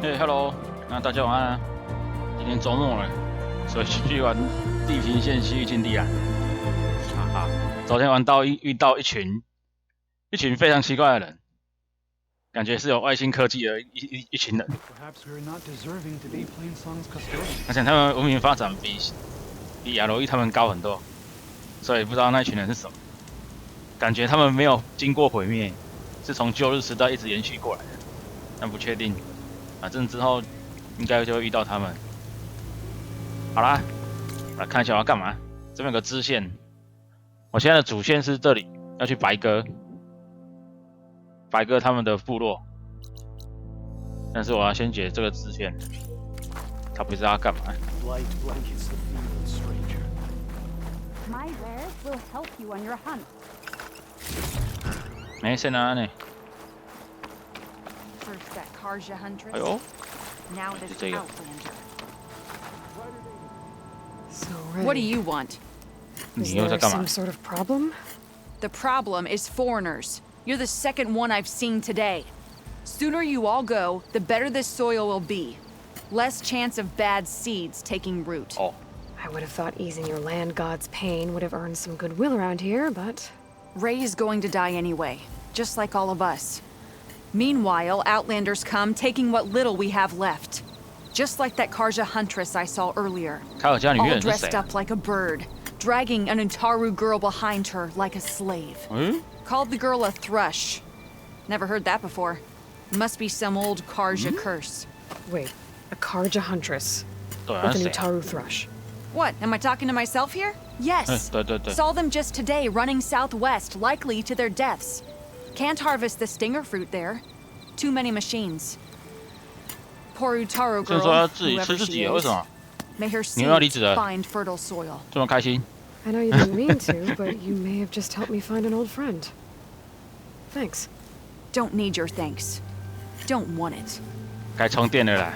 嘿 ，Hello， 那大家晚安啊！今天周末了，所以去玩地平线西域禁地啊！哈哈，昨天玩到遇到一群非常奇怪的人，感觉是有外星科技的一群人。而且他们文明发展比亚罗伊他们高很多，所以不知道那群人是什么。感觉他们没有经过毁灭，是从旧日时代一直延续过来的，但不确定。反正之后应该就会遇到他们。好啦，来看一下我要干嘛。这边有个支线，我现在的主线是这里，要去白鸽他们的部落。但是我要先解这个支线，他不知道要干嘛。没事啊，呢。哎呦，是这个。What do you want? Is there some sort of problem? The problem is foreigners. You're the second one I've seen today. Sooner you all go, the better this soil will be. Less chance of bad seeds taking root. Oh. I would have thought easing your land god's pain would have earned some goodwill around here, but... Ray is going to die anyway, just like all of us. Meanwhile, Outlanders come, taking what little we have left. Just like that Karja huntress I saw earlier. All dressed up like a bird, dragging an Utaru girl behind her like a slave. Called the girl a thrush. Never heard that before. Must be some old Karja curse. Wait, a Karja huntress with an Utaru thrush. What, am I talking to myself here? Yes. Saw them just today running southwest, likely to their deaths. Can't harvest the stinger fruit there. Too many machines. Poor Utaru girl, whoever she is. May her seeds find fertile soil. 这么开心。 I know you didn't mean to, but you may have just helped me find an old friend. Thanks. Don't need your thanks. Don't want it. 该充电了啦。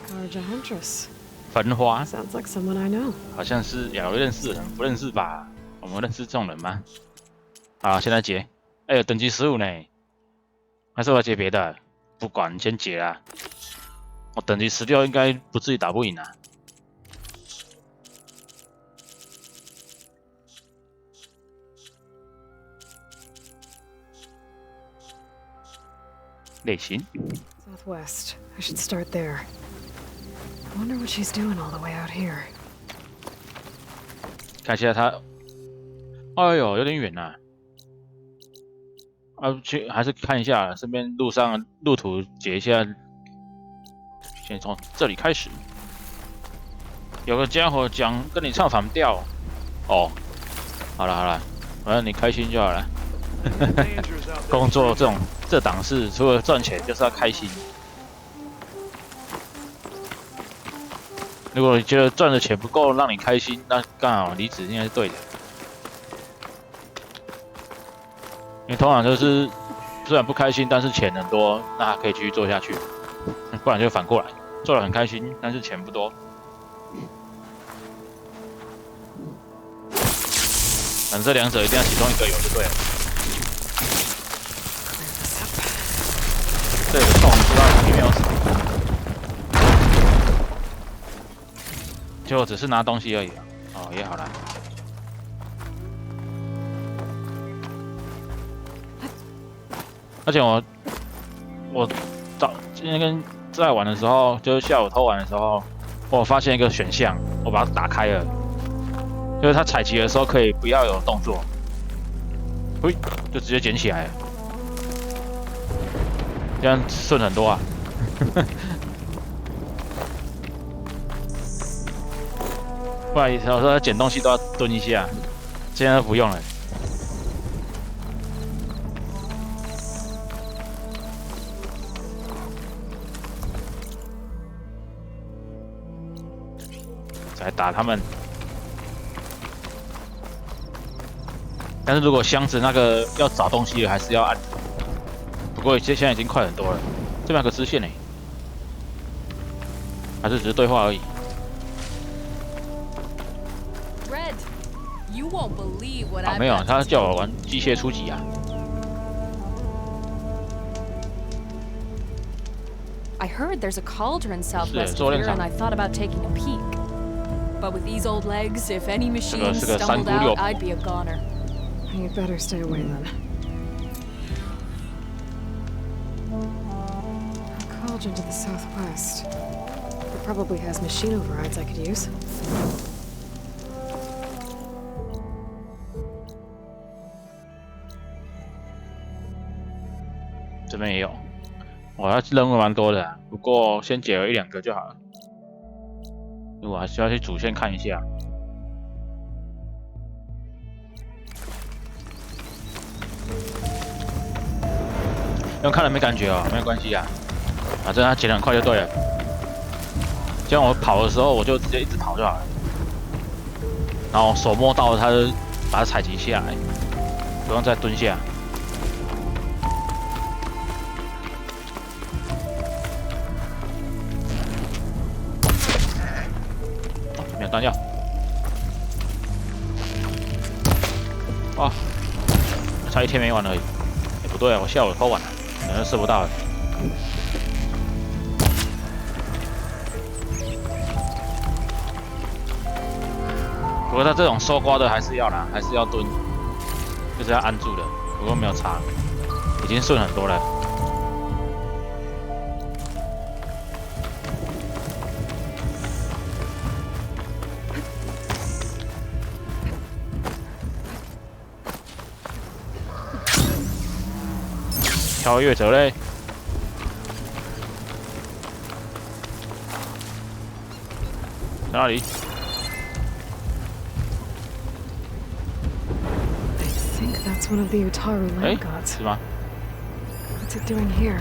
Karja huntress. 焚花。 Sounds like someone I know. 好像是亚罗认识的人，不认识吧？我们认识这种人吗？好，现在解。哎呦，等级15呢，还是我要解别的？不管，先解啦。我等级16应该不至于打不赢啊。类型。Southwest. I should start there. I wonder what she's doing all the way out here. 看一下他，哎呦，有点远呐。去还是看一下身边路上路途解一下。先从这里开始。有个家伙讲跟你唱反调。哦，好了，反正你开心就好了。工作这档事，除了赚钱就是要开心。如果你觉得赚的钱不够让你开心，那刚好离职应该是对的。因为通常就是虽然不开心，但是钱很多，那还可以继续做下去。不然就反过来，做得很开心，但是钱不多。反正这两者一定要其中一个有就对了。这个洞不知道里面有什么，就只是拿东西而已。哦，也好啦。而且我今天跟在玩的时候，就是下午偷玩的时候，我发现一个选项，我把它打开了，就是它采集的时候可以不要有动作，嘿，就直接捡起来了。这样顺很多啊！不然有时候捡东西都要蹲一下，现在都不用了。再打他们。但是如果箱子那个要找东西，还是要按。不过现在已经快很多了。这边有个支线呢，还是只是对话而已。啊，没有，他叫我玩机械初级啊。I heard there's a cauldron southwest of here, and I thought about taking a peek. But with these old legs, if any machine stumbled out, I'd be a goner. You better stay away then. A cauldron to the southwest. It probably has machine overrides I could use. 这边也有，哇，任务蛮多的、啊，不过先解了1、2个就好了。我还是要去主线看一下。用看了没感觉哦，没有关系啊，反正它解得很快就对了。这样我跑的时候我就直接一直跑就好了，然后手摸到了它就把它采集下来，不用再蹲下。 没有弹药，哦，差1天没玩而已。也不对啊，我下午偷玩了，可能射不到了。不过他这种收刮的还是要啦，还是要蹲，就是要按住的。不过没有差，已经顺很多了。 超越者嘞，在哪里 I think that's one of the Utaru land gods. 是吗？ What's it doing here?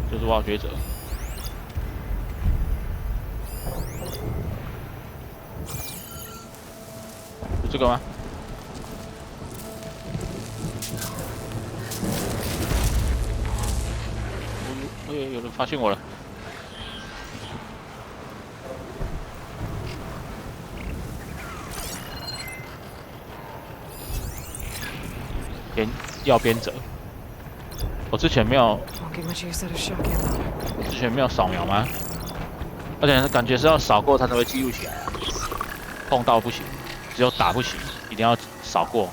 就是挖掘者。是这个吗？ 有人发现我了！要边者，我之前没有扫描吗？而且感觉是要扫过它才会记录起来啊，碰到不行，只有打不行，一定要扫过。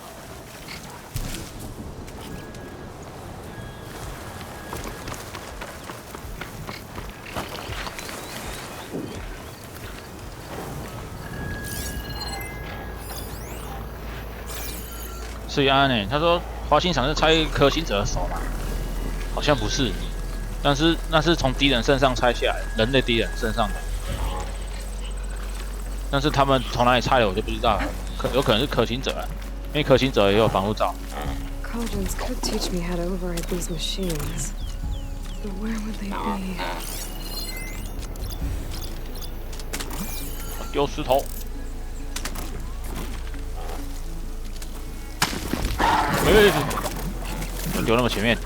是安呢？他说花心场是拆可行者的手嘛？好像不是，但是那是从敌人身上拆下来，人类敌人身上的。但是他们从哪里拆的我就不知道了，有可能是可行者啊，因为可行者也有防护罩。Cauldrons could teach me how to override these machines, but where would they be? 丢石头。 丢那么前面，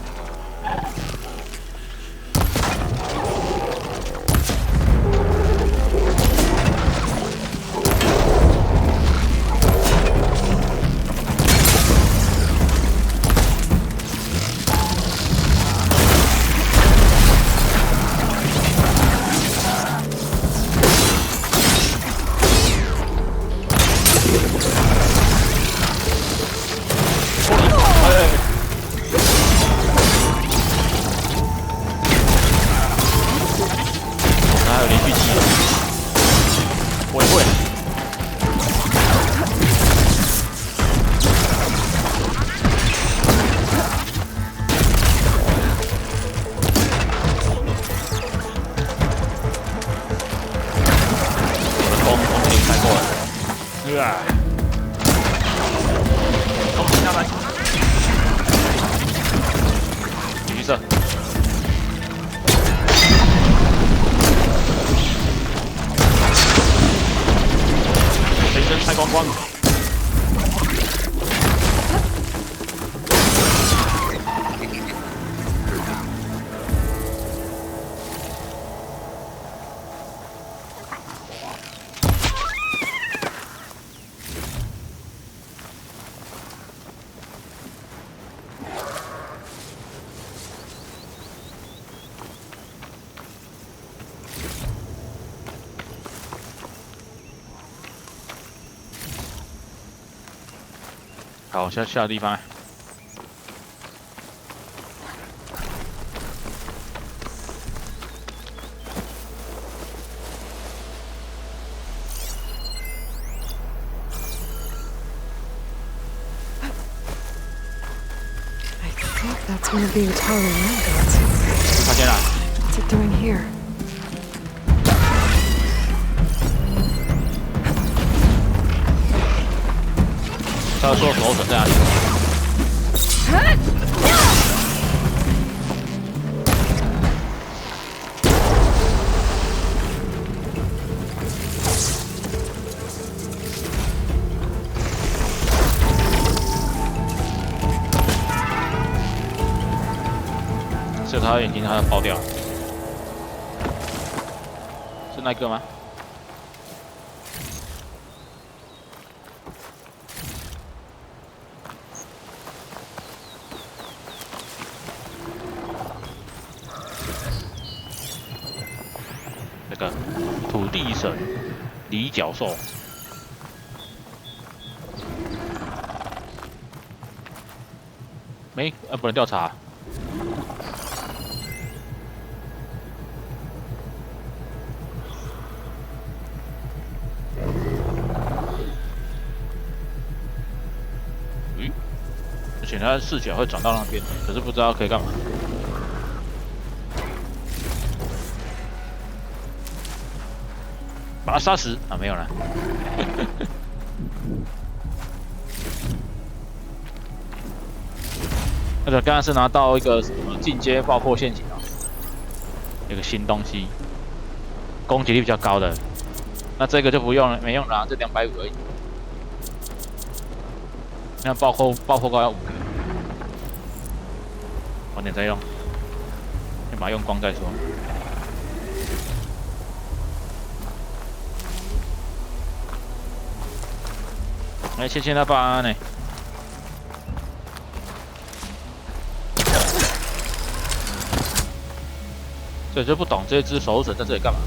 继续射。全身拆光光。好，下的地方。That's one of the Italian landlords. 发现了。What's it doing here? 他说手准在哪里？是他的眼睛，他要爆掉，是那个吗？那个土地神离角兽。不能调查。而且他的视角会转到那边，可是不知道可以干嘛。把他杀死啊！没有了。那个刚刚是拿到一个什么进阶爆破陷阱啊，一个新东西，攻击力比较高的。那这个就不用了，没用了、啊，这250而已。那爆破高要5个，晚点再用，先把它用光再说。来，切切他爸呢？所以就不懂这只守护神在这里干嘛？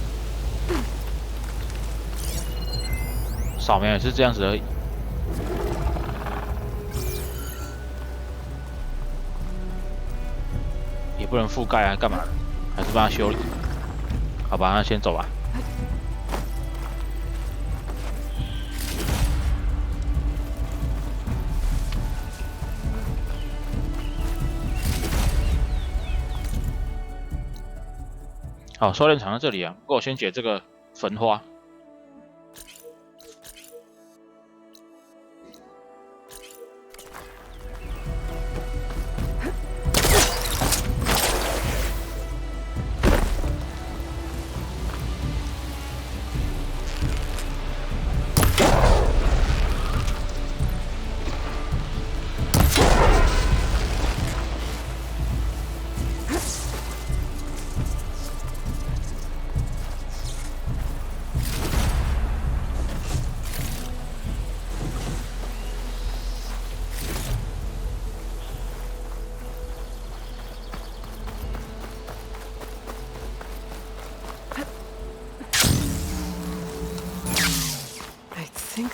扫描也是这样子而已。也不能覆盖啊，干嘛的？还是帮他修理？好吧，那先走吧。好，收敛场在这里啊。不过我先解这个焚花。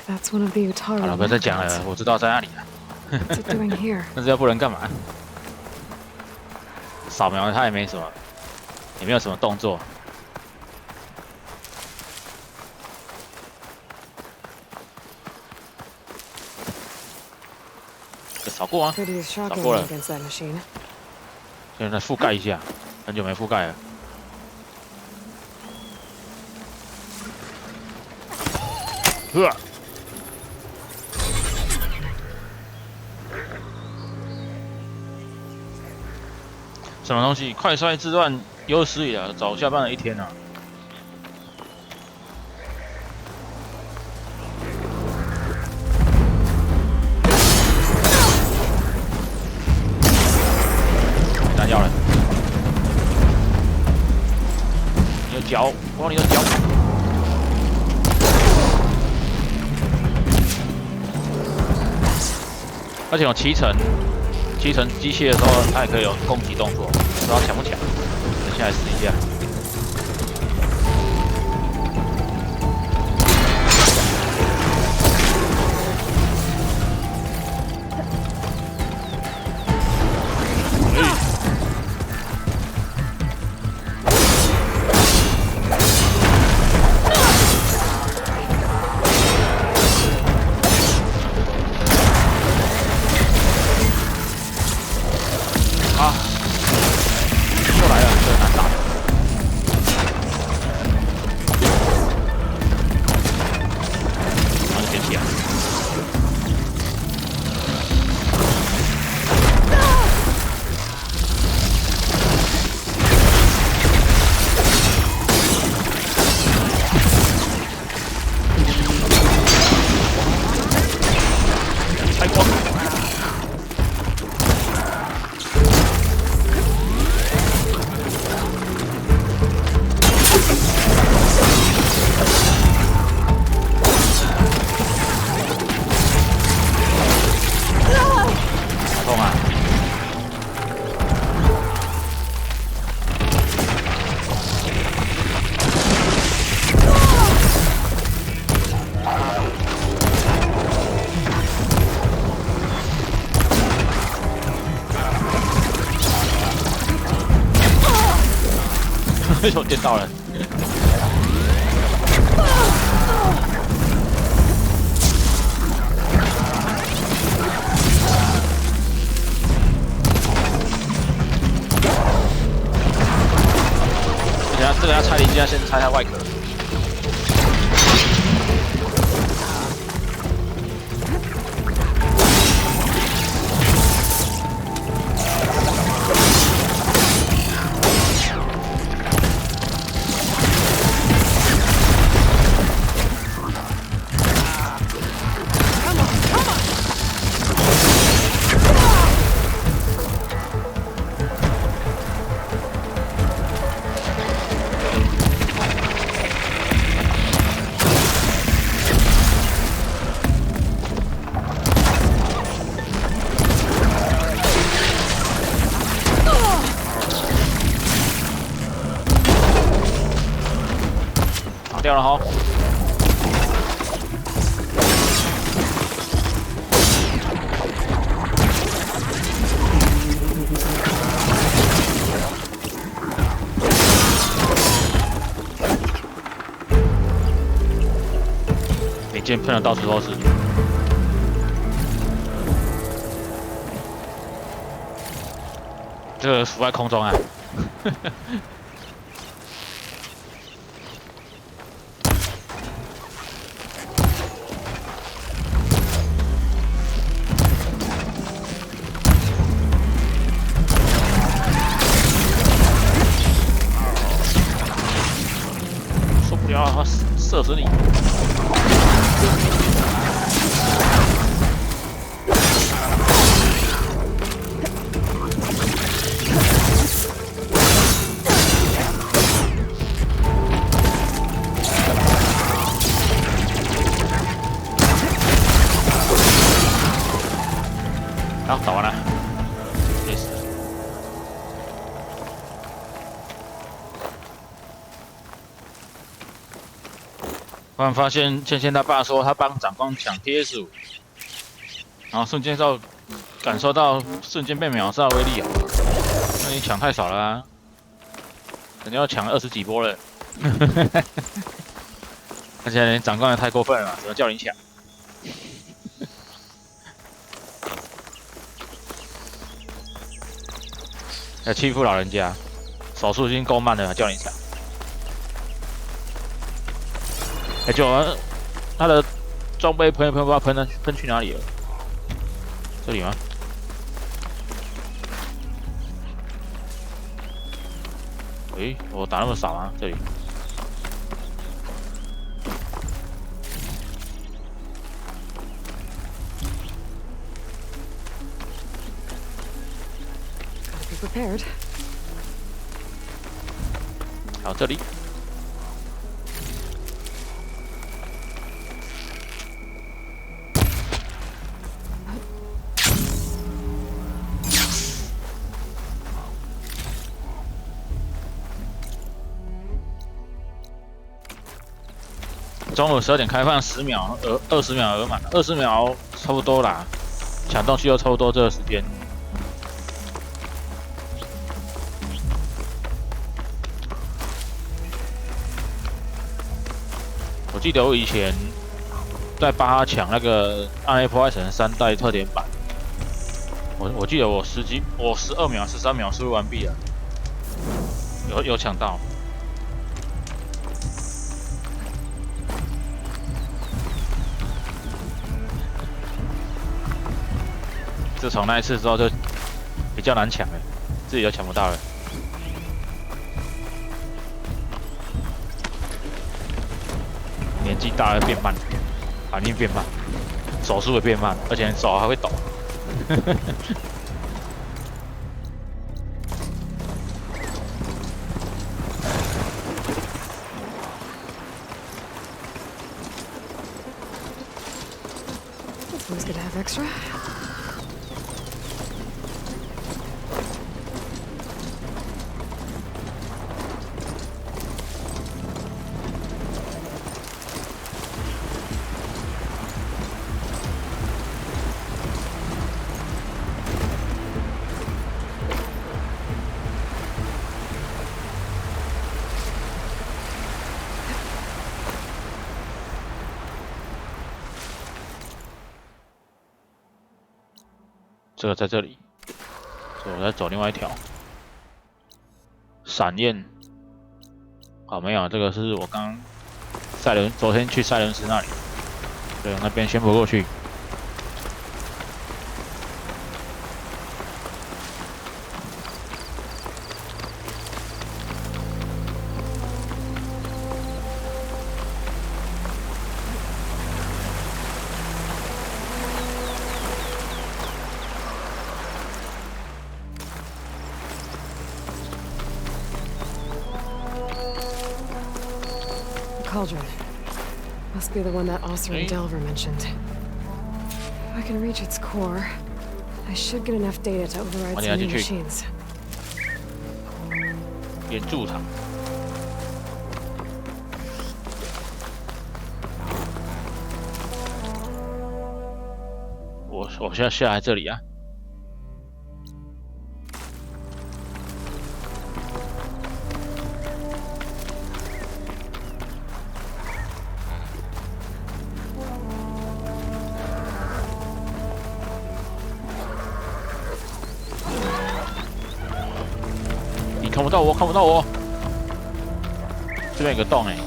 That's one of the Utara. 好了，不要再讲了，我知道在哪里了。What's it doing here? 但是要不然干嘛？扫描它也没什么，也没有什么动作。扫过啊，扫过了。现在覆盖一下，很久没覆盖了。什么东西？快衰之乱有史以来早下班了一天啊！弹药了，你的脚，往你的脚！而且有骑乘机械的时候，它也可以有攻击动作，不知道强不强？等下来试一下。我电到了。这个要拆零件，先拆它外壳。掉了哈！零件喷的到处都是。这个浮在空中啊！要射死你！好，打完了，没事。突然发现芊芊他爸说他帮长官抢 PS5，然后感受到瞬间被秒杀的威力啊！那你抢太少了啊，人家要抢20几波了，而且长官也太过分了，怎么叫你抢？还欺负老人家，手速已经够慢了，还叫你抢。就他的装备喷不知道喷去哪里了？这里吗？诶，我打那么少啊？这里。Prepared. 好，这里。中午12点开放，10秒20秒额满，20秒差不多啦。抢东西又差不多这个时间。我记得我以前在巴哈抢那个《暗黑破坏神3代》特典版，我记得我12秒、13秒输入完毕了，有抢到。自从那一次之后，就比较难抢了，自己都抢不到了。年纪大了变慢，反应变慢，手速也变慢，而且手还会抖。This one's gonna have extra. 这个在这里，所以我再走另外一条。闪焰，好没有，这个是我刚昨天去塞伦斯那里，对，那边先不过去。Cauldron. Must be the one that Osser and Delver mentioned. If I can reach its core, I should get enough data to override some new machines. 援助场。我现在下来这里啊。看不到我，看不到我。这边有个洞哎。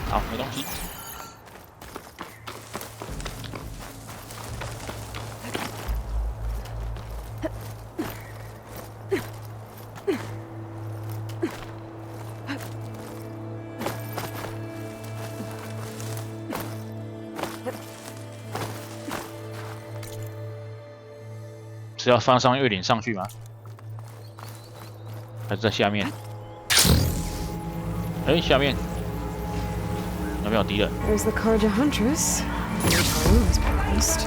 好，没东西。是要放上月岭上去吗？还是在下面？哎，下面。 那边有敌人。There's the Karja Huntress. Your time was promised.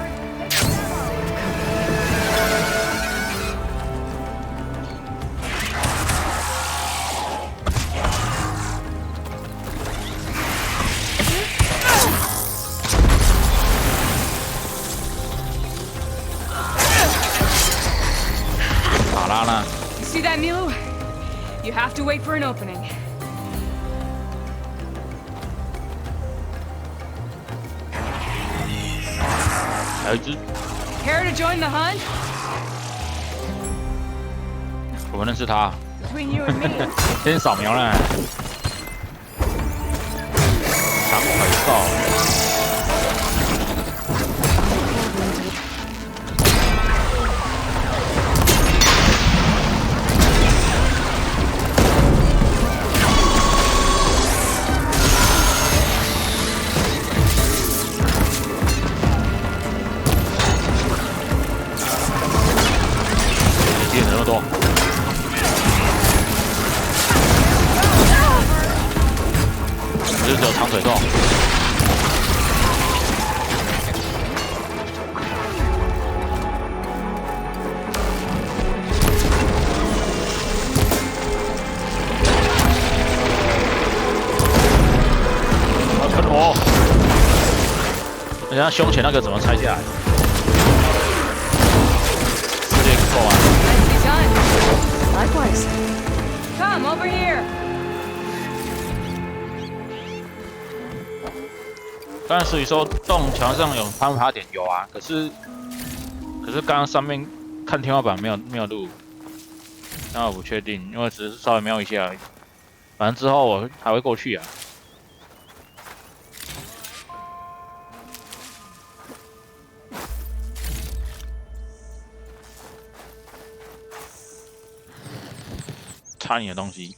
卡拉呢 You see that, Milu? You have to wait for an opening. 还有一只。Care to join the hunt? 我们认识他。Between you and me. 先扫描了。长腿兽。 就只有长腿兽。哦，人家胸前那个怎么拆下来？直接够啊 Likewise. Come over here. 刚才所以说洞墙上有攀爬点有啊，可是刚刚上面看天花板没有录，那我不确定，因为只是稍微瞄一下而已。反正之后我还会过去啊。插你的东西。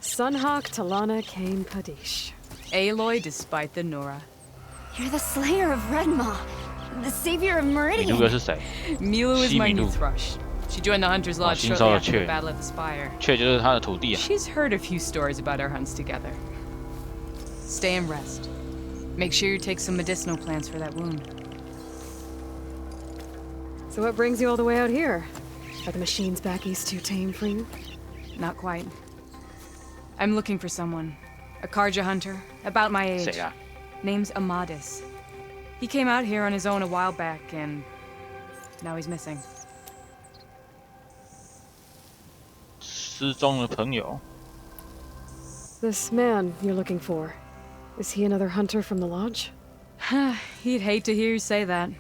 Sunhawk Talana Kane Kadish. Aloy despite the Nora. You're the slayer of Redmaw, the savior of Meridian. 米卢格是谁？ Milu is my new Milu. thrush. She joined the Hunter's Lodge 新 shortly 收的 after the 雀， Battle of the Spire. 雀就是他的徒弟啊。 She's heard a few stories about our hunts together. Stay and rest. Make sure you take some medicinal plants for that wound. So what brings you all the way out here? Are the machines back east too tame for you? Not quite. I'm looking for someone. A Karja hunter, about my age. Name's Amadis. He came out here on his own a while back, and now he's missing. 失踪的朋友。 This man you're looking for, is he another hunter from the lodge? He'd hate to hear you say that.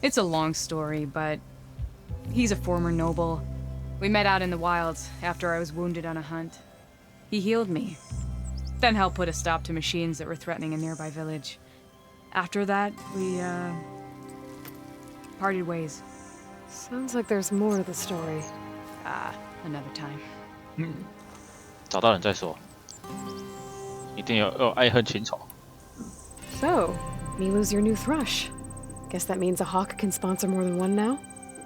It's a long story, but he's a former noble. We met out in the wilds after I was wounded on a hunt. He healed me, then helped put a stop to machines that were threatening a nearby village. After that, we, parted ways. Sounds like there's more to the story. Another time. 找到人再说，一定有爱恨情仇。 So, Milu's your new thrush. Guess that means a hawk can sponsor more than one now?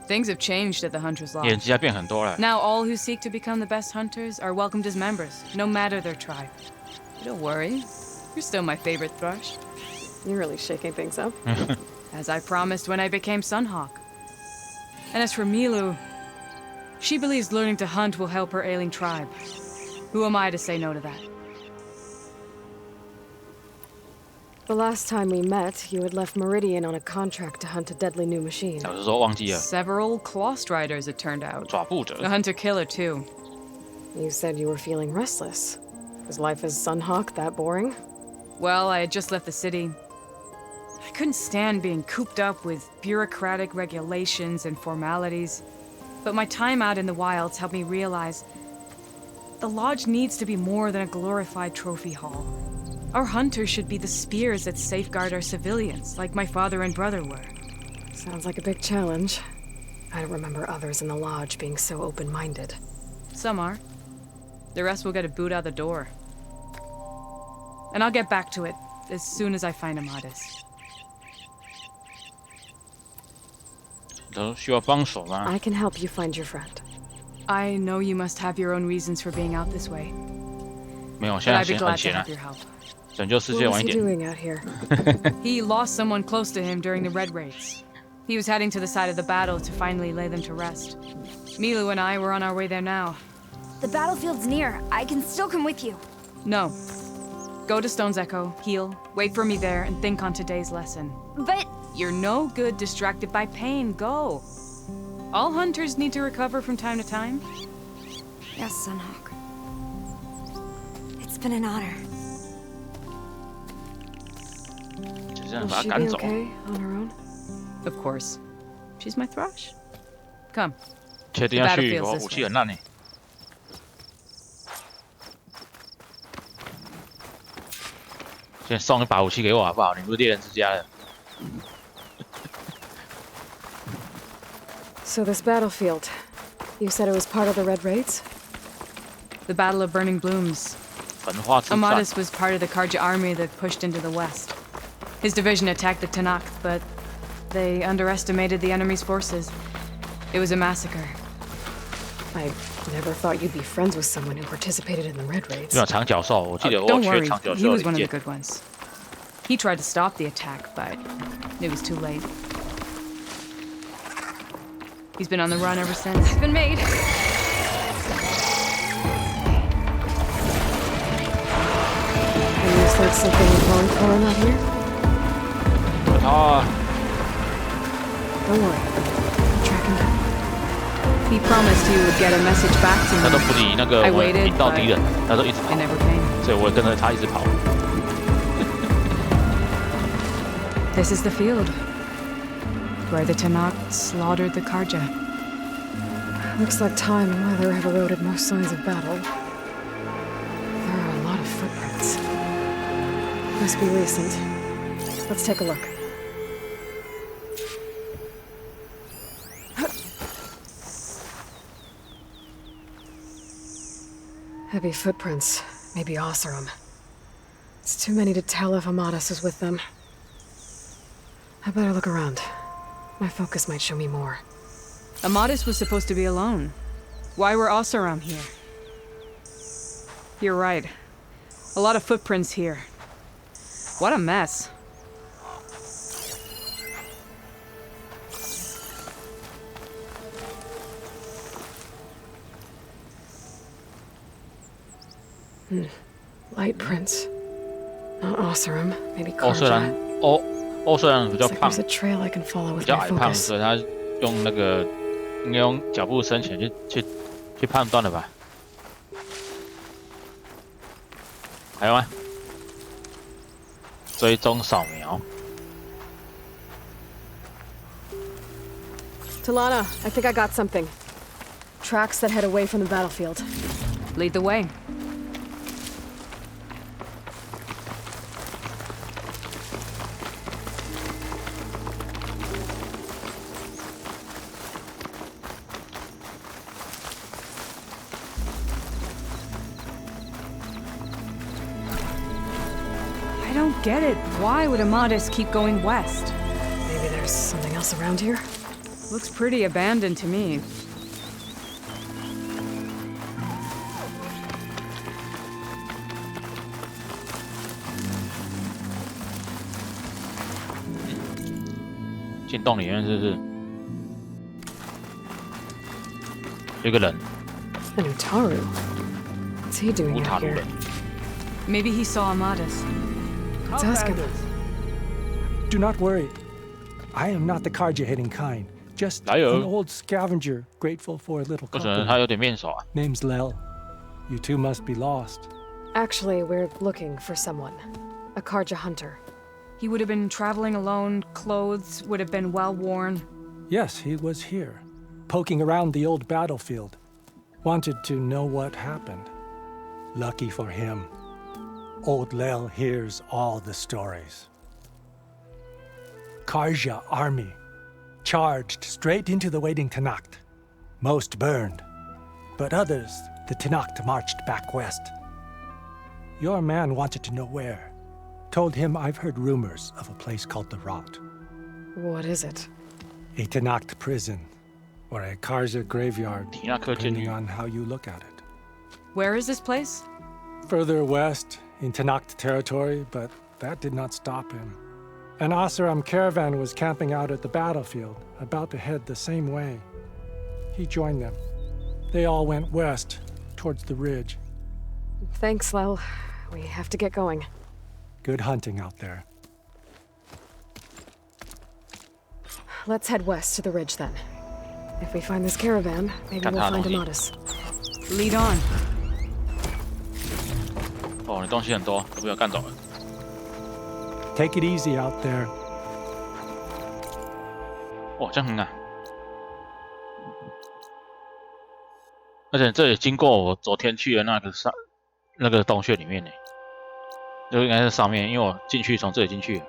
Things have changed at the Hunter's Lodge. 演技还变很多了。 Now all who seek to become the best hunters are welcomed as members, no matter their tribe. Don't worry, you're still my favorite thrush. You're really shaking things up. As I promised when I became Sunhawk. And as for Milu, she believes learning to hunt will help her ailing tribe. Who am I to say no to that? The last time we met, you had left Meridian on a contract to hunt a deadly new machine. 早就说忘记了。 Several claw striders, it turned out. 爪步者。 A hunter-killer, too. You said you were feeling restless. Was life as Sunhawk that boring? Well, I had just left the city. I couldn't stand being cooped up with bureaucratic regulations and formalities. But my time out in the wilds helped me realize the lodge needs to be more than a glorified trophy hall. Our hunters should be the spears that safeguard our civilians, like my father and brother were. Sounds like a big challenge. I don't remember others in the lodge being so open-minded. Some are. The rest will get a boot out the door. And I'll get back to it as soon as I find Amadis. 都需要帮手吗？ I can help you find your friend. I know you must have your own reasons for being out this way. 没有，现 But 在 I'd be 闲很 glad to 闲啊 help，your help. 拯救世界 What 晚 was 一 he 点。 doing out here? He lost someone close to him during the Red Raids. He was heading to the side of the battle to finally lay them to rest. Milu and I were on our way there now. The battlefield's near. I can still come with you. No. Go to Stone's Echo, heal, wait for me there, and think on today's lesson. But You're no good distracted by pain. Go. All hunters need to recover from time to time. yes, Sunhawk. It's been an honor. 就这样 Will 把他 she 赶 be 走。 okay on her own? Of course. She's my thrush. Come. 确定要去？ The battlefield's 我 this 武器很烂呢。先送一把武器给我好不好？你不是猎人之家的。 So this battlefield, you said it was part of the Red Raids? The Battle of Burning Blooms. 焚化之战。 Amadis was part of the Karja army that pushed into the west. His division attacked the Tanakh, but they underestimated the enemy's forces. It was a massacre. I never thought you'd be friends with someone who participated in the Red Raids. 没有长角兽，我记得我 Don't 缺 worry, 长角 he 兽 was 的 one 零 of the 件。 good ones. He tried to stop the attack, but it was too late. He's been on the run ever since. I've been made. And you said something wrong for him out here? 啊， Don't worry. I'll track him down. He promised he would get a message back to 他都 me. 不理那个 I 我们 waited, 引到敌人，他都一直 It 跑， never came. 所以我跟着他一直跑。 This is the field where the Tanakh slaughtered the Karja. Looks like time and weather have eroded most signs of battle. There are a lot of footprints. Must be recent. Let's take a look. Heavy footprints. Maybe Oseram. It's too many to tell if Amadis is with them. I better look around. My focus might show me more. Amadis was supposed to be alone. Why were Oseram here? You're right. A lot of footprints here. What a mess. Light prints. Not Oseram, maybe 虽然 Karja. 虽然比较 Looks like 胖， there's a trail I can follow 比 with 较 my 矮胖， focus. 所以他用那个应该用脚步深浅去判断的吧？还有吗？追踪扫描。 Talana, I think I got something. Tracks that head away from the battlefield. Lead the way. I don't get it. Why would Amadis keep going west? Maybe there's something else around here? Looks pretty abandoned to me. "进洞里面是不是？有个人， An Utaru. What's he doing 乌 out 塔鲁 here? 人。 Maybe he saw Amadis. Let's ask him. Do not worry. I am not the card-hitting kind. Just 来人。 an old scavenger grateful for a little 为什么 company. 他有点面熟啊？ Name's Lel. You two must be lost. Actually, we're looking for someone. A Karja hunter. He would have been traveling alone, clothes would have been well worn. Yes, he was here, poking around the old battlefield. Wanted to know what happened. Lucky for him, old Lel hears all the stories. Karja army charged straight into the waiting Tanacht. Most burned, but others, the Tanacht marched back west. Your man wanted to know where. Told him I've heard rumors of a place called the Rot. What is it? A Tanacht prison, or a Karja graveyard, 提纳克监 depending 狱。 on how you look at it. Where is this place? Further west, in Tanacht territory, but that did not stop him. An Oseram caravan was camping out at the battlefield, about to head the same way. He joined them. They all went west, towards the ridge. Thanks, Lel. We have to get going. Good hunting out there. Let's head west to the ridge then. If we find this caravan, maybe we'll find Amadis. Lead on. 哦，你东西很多，都被我干走了。 Take it easy out there. 哦，这样很难。而且这也经过我昨天去的那个洞穴里面呢，就应该是上面，因为我进去从这里进去。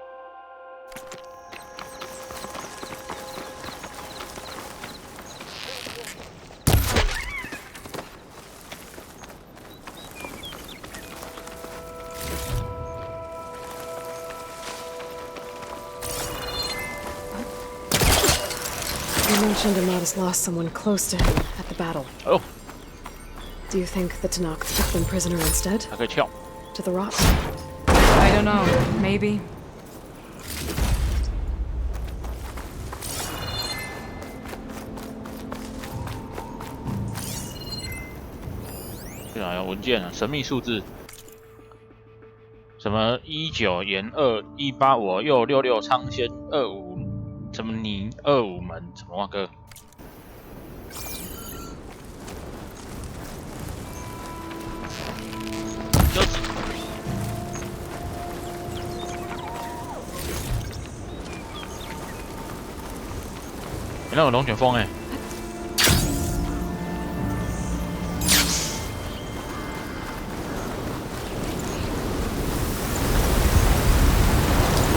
You mentioned Amadis lost someone close to him at the battle. 哦， Do you think the Tanacht took them prisoner instead? 还可以跳。 To the Rot? I don't know. Maybe. 对啊，有文件啊，神秘数字，什么19延2 185又66苍仙25，什么泥25门，什么哇哥？就是你那有龙卷风哎、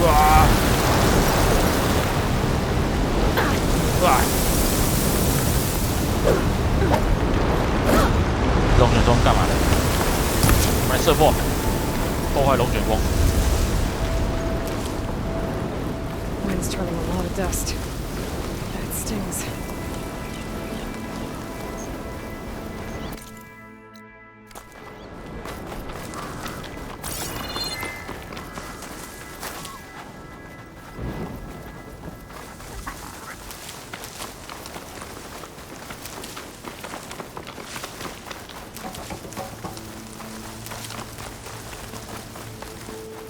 哇！哇！龙卷风干嘛的？我们来射破，破坏龙卷风。 Wind's turning a lot of dust. That stings.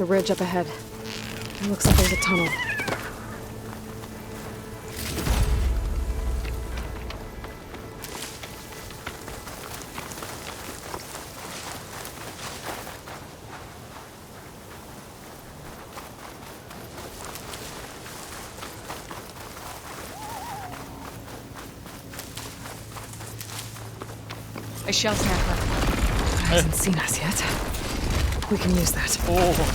the ridge up ahead. It looks like there's a tunnel. A shell snapper. Hasn't seen us yet. We can use that.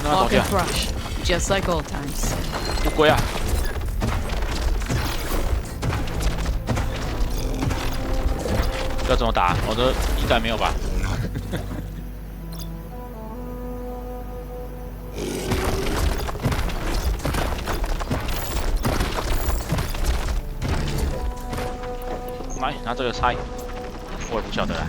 Walk and brush, just like old times. 乌龟啊！要怎么打？我的应该没有吧？来，拿这个拆，我也不晓得啦。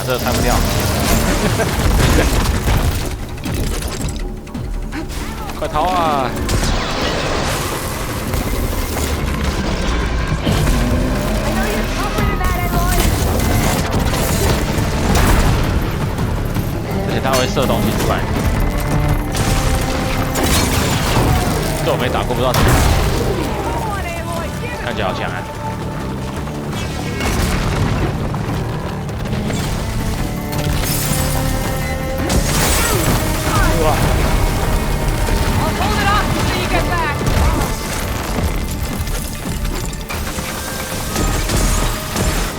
这个拆不掉，快逃啊！而且它会射东西出来，这我没打过，不知道怎么打，看起来好强啊！ I'll hold it off until you get back.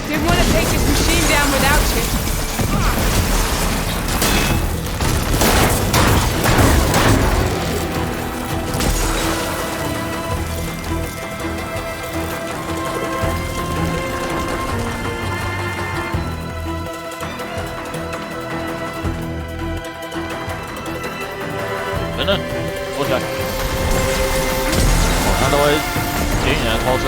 Didn't want to take this machine down without you. 躲起来！哦，他都会给予人的投射。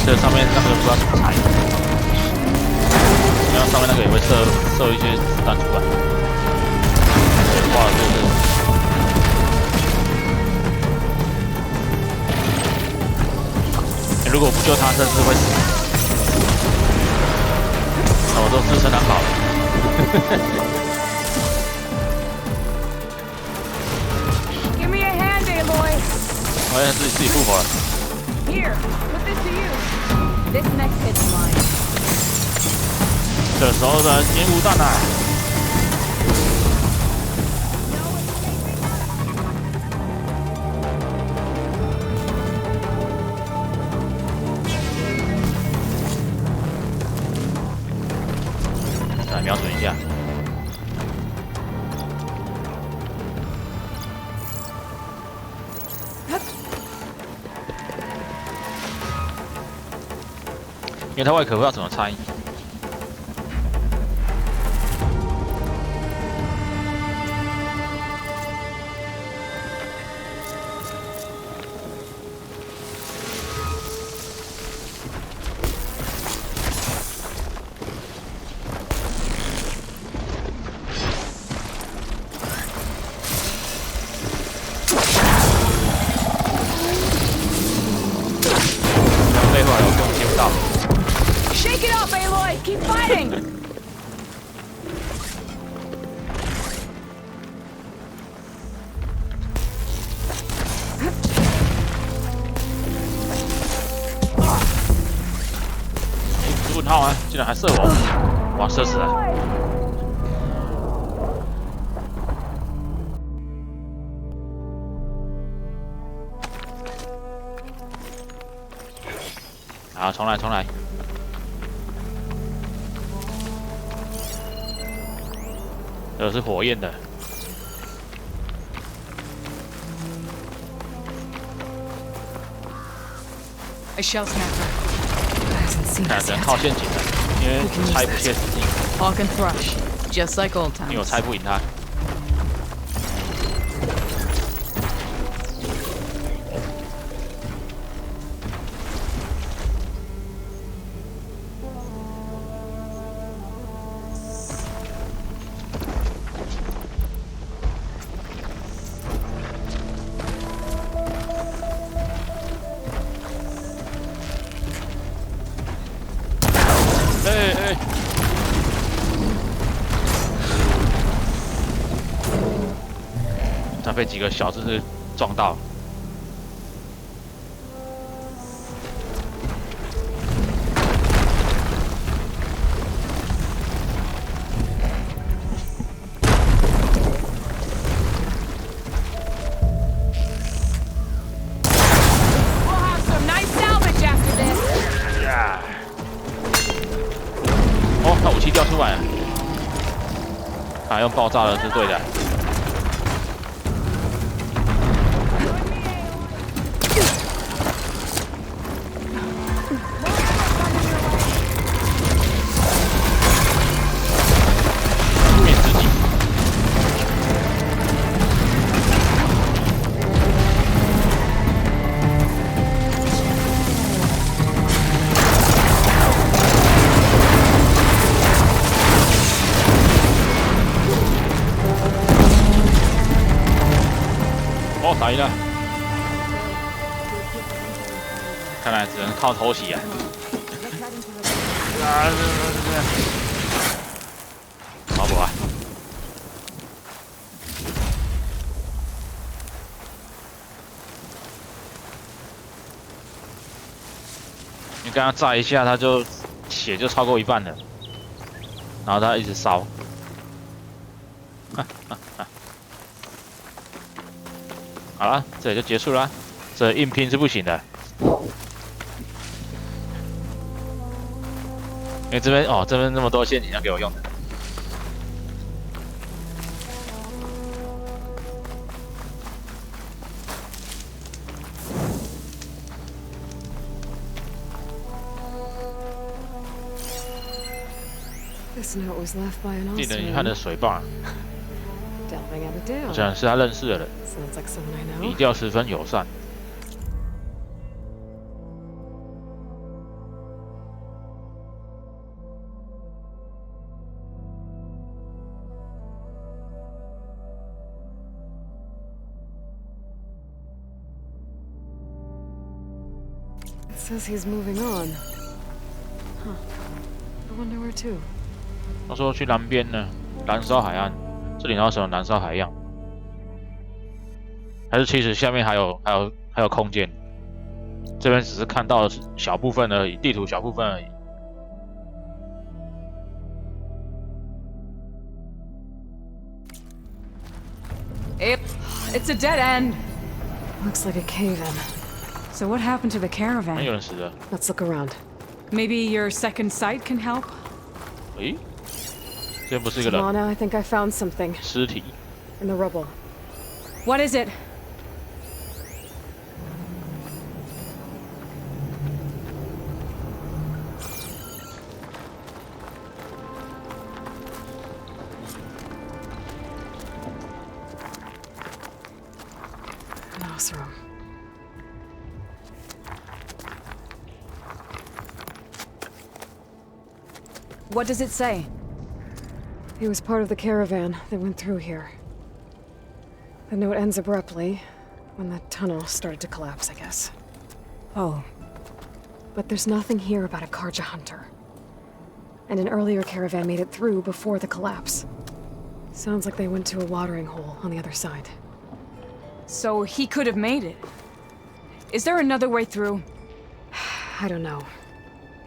这上面那个不知道怎么拆，然后上面那个也会射一些子弹出来。 哇，如果不救他，甚至会死。我都自身难保了。Give me a hand, Aloy. 我要自己复活了。Here, put this to use. This next hit's mine. 这时候的烟雾弹啊！ 瞄准一下，因为它外壳不知道怎么拆。Shake it off, Aloy! Keep fighting! 问号啊！竟然还射我！哇，射死了！好，重来，重来。 这是火焰的， A shell snapper. Hasn't seen 看 us 只能 yet. 靠陷阱的，因为猜不切实际， Hawk and Thrush, just like old 因为我 times. 猜不赢他。他被几个小只是撞到。We'll have some nice salvage after this. 呀！哦，他武器掉出来了，他用爆炸的是对的。打赢了，看来只能靠偷袭啊！好不啊！你刚刚炸一下，他就血就超过一半了，然后他一直烧。好了，这里就结束了。这硬拼是不行的，因为这边这边那么多陷阱要给我用的。This note was left by an 令人遗憾的 Austrian. 水坝， Delving at the 好 dam. 像是他认识的人， Sounds like someone I 语 know. 调十分友善。It says he's moving on. Huh. I wonder where to. 他说去南边呢，燃烧海岸，这里然后什么燃烧海洋，还是其实下面还有空间，这边只是看到小部分而已，地图小部分而已。It's a dead end. Looks like a cave-in. So what happened to the 好像 caravan? 有人死了， Let's look around. Maybe your second sight can help? 诶，这边不是一个人， Lana, I think I found something 尸体。 in the rubble. What is it? An Osram. What does it say? He was part of the caravan that went through here. The note ends abruptly when the tunnel started to collapse, I guess. Oh, But there's nothing here about a Karja hunter. And an earlier caravan made it through before the collapse. Sounds like they went to a watering hole on the other side. so he could have made it. Is there another way through? I don't know.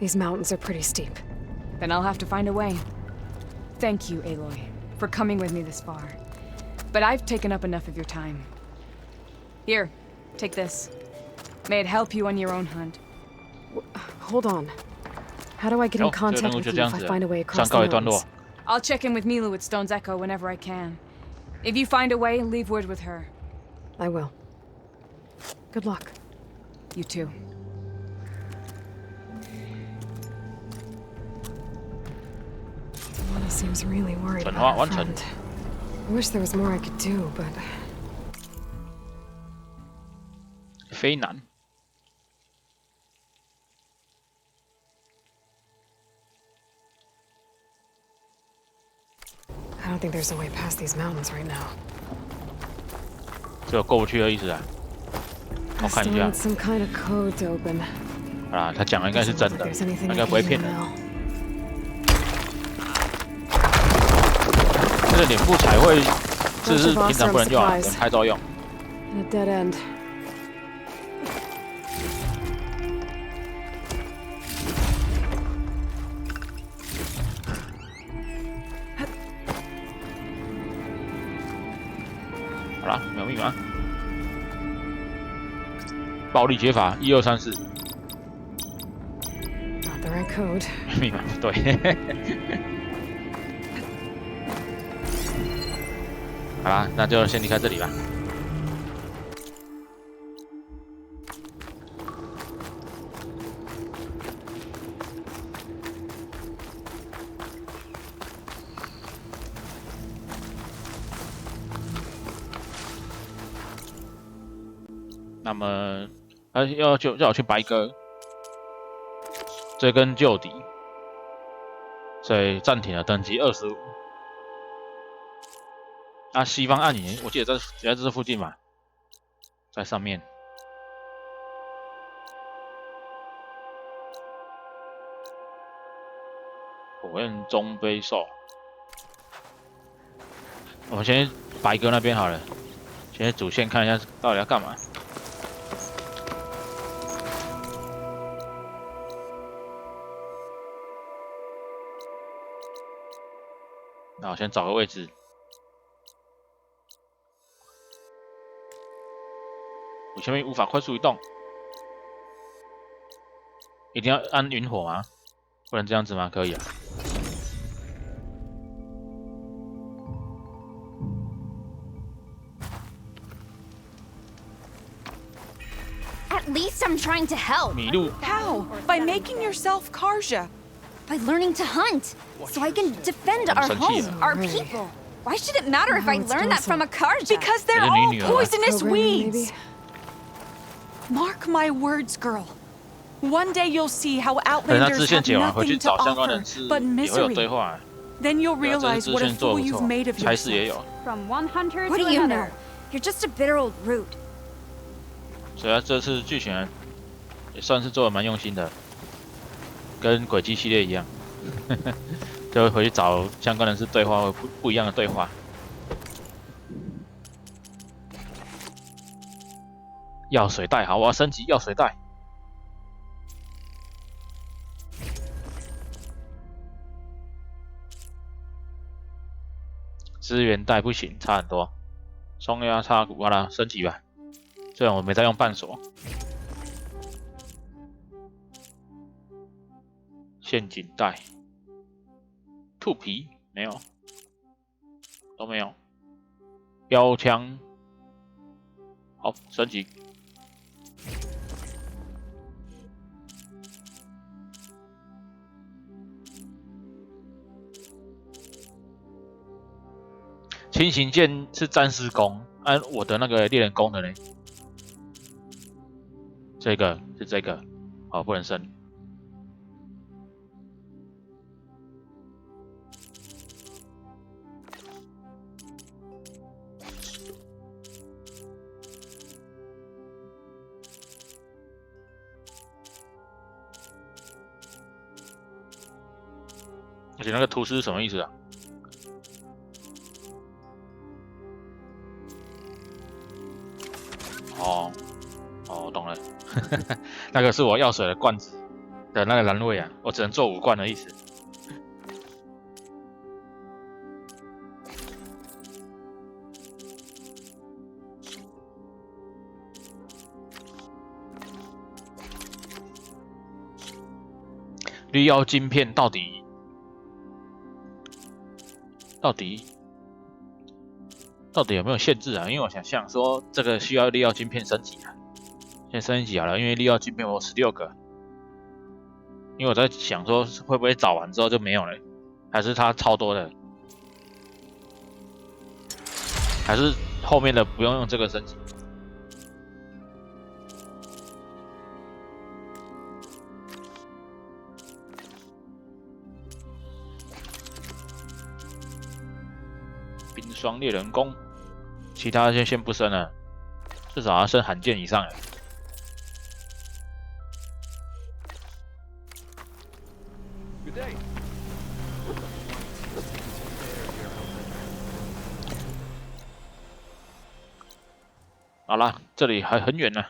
These mountains are pretty steep. Then I'll have to find a way. Thank you, Aloy, for coming with me this far. But I've taken up enough of your time. Here, take this. May it help you on your own hunt. Hold on. How do I get in 这个 contact 任务 with 就 you 这样 if I 子 find a way 了， across 上 the 告一段落 mountains?。I'll check in with Milu at Stone's Echo whenever I can. If you find a way, leave word with her. I will. Good luck. You too. seems really worried 转化 about 完 her 成。 friend. I wish there was more I could do, but 非难。 I don't think there's a way past these mountains right now. 只有过不去的意思啊。我 I 看 still 一下 need，some kind of code to open. 好啦，他讲的应该是 Doesn't 真 look 的， like there's anything 应 I 该 can 不会 do 骗人。 now. 这个脸部彩绘是平常不能用啊，连拍照用。 A dead end. 好啦，没有密码。暴力解法1234， Not the right code. 密码不对。好啦，那就先离开这里吧。那么，要我去白鸽追根究底，所以暂停了等级25。啊，西方暗影，我记得在这附近嘛，在上面。火焰中杯兽，我们先白鸽那边好了，先主线看一下到底要干嘛。那我先找个位置。 我前面无法快速移动，一定要按云火吗？不能这样子吗？可以啊。At least I'm trying to help. 迷路 How? By making yourself Karja. By learning to hunt, so I can defend our home, our people. Why should it matter if I learn that from a Karja? Because they're Maybe all you know. poisonous Programming, weeds. Mark my words, girl. One day you'll see how 等他 Outlanders 支线 have 解完回去 nothing to 找相关 offer 人士 but 也会有对 misery. 话。 Then you'll 对啊，这 realize 支 what a 线做 fool 得不 you've 错， made of 差事也 yourself. 有， From one hunter What to do you another. know? You're just a bitter old root. 所以他这次剧情也算是做的蛮用心的，跟轨迹系列一样，就会回去找相关人士对话，不一样的对话。药水袋，好，我要升级药水袋。资源袋不行，差很多。双压插骨，好了，升级吧。虽然我没在用半锁。陷阱袋，兔皮没有，都没有。标枪，好，升级。轻型剑是战士弓，按我的那个猎人弓的呢？这个是这个，好，不能升。而且那个图示是什么意思啊？哦，哦，懂了，那个是我药水的罐子的那个栏位啊，我只能做5罐的意思。绿药晶片到底有没有限制啊？因为我想说这个需要绿药晶片升级啊，先升级好了，因为绿药晶片我有16个，因为我在想说会不会找完之后就没有了，还是它超多的？还是后面的不用这个升级？冰霜猎人弓，其他先不升了，至少要升罕见以上了。好啦，这里还很远呢。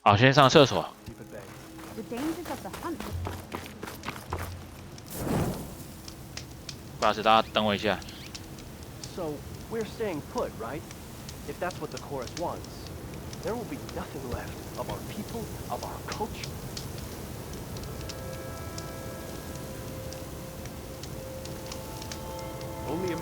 好，先上厕所。不好意思，大家等我一下。So we're staying put, right? If that's what the chorus wants, there will be nothing left of our people, of our culture. Only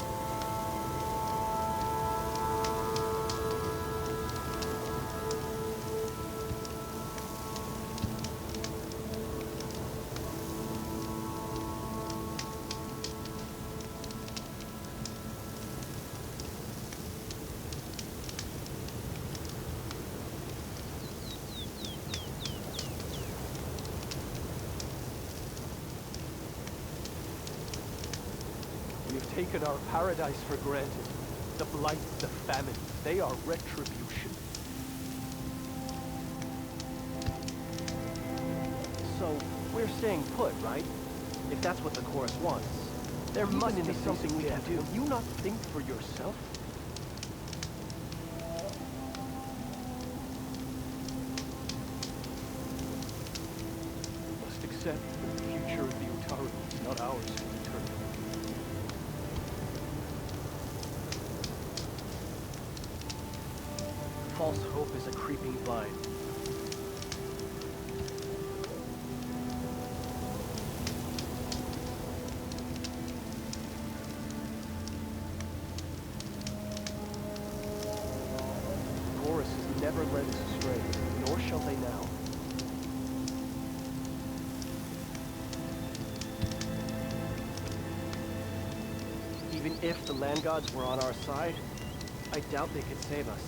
We've taken our paradise for granted. The blight, the famine, they are retribution. So, we're staying put, right? If that's what the chorus wants. There must be something we can do. Will you not think for yourself? We must accept that the future of the Utaru is not ours to determine. False hope is a creeping vine. Chorus has never led us astray, nor shall they now. Even if the land gods were on our side, I doubt they could save us.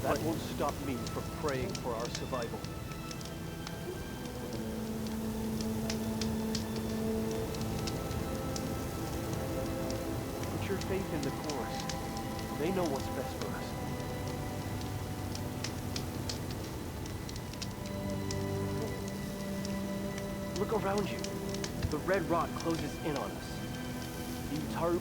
That won't stop me from praying for our survival. Put your faith in the chorus. They know what's best for us. Look around you. The red rot closes in on us. The Utaru...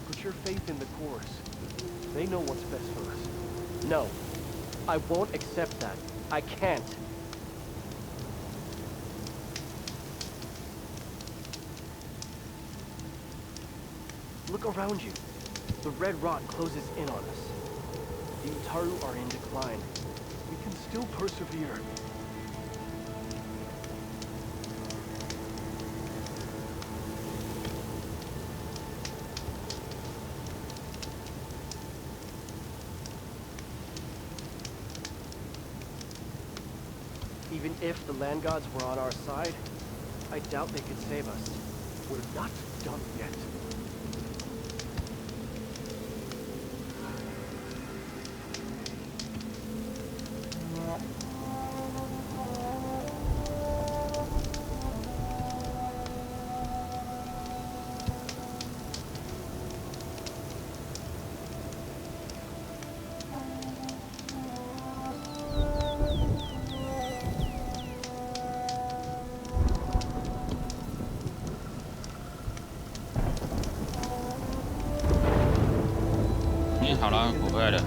Put your faith in the chorus. They know what's best for us. No. I won't accept that. I can't. Look around you. The red rot closes in on us. The Utaru are in decline. We can still persevere. Even if the land gods were on our side, I doubt they could save us. We're not done yet.好了，我回来了。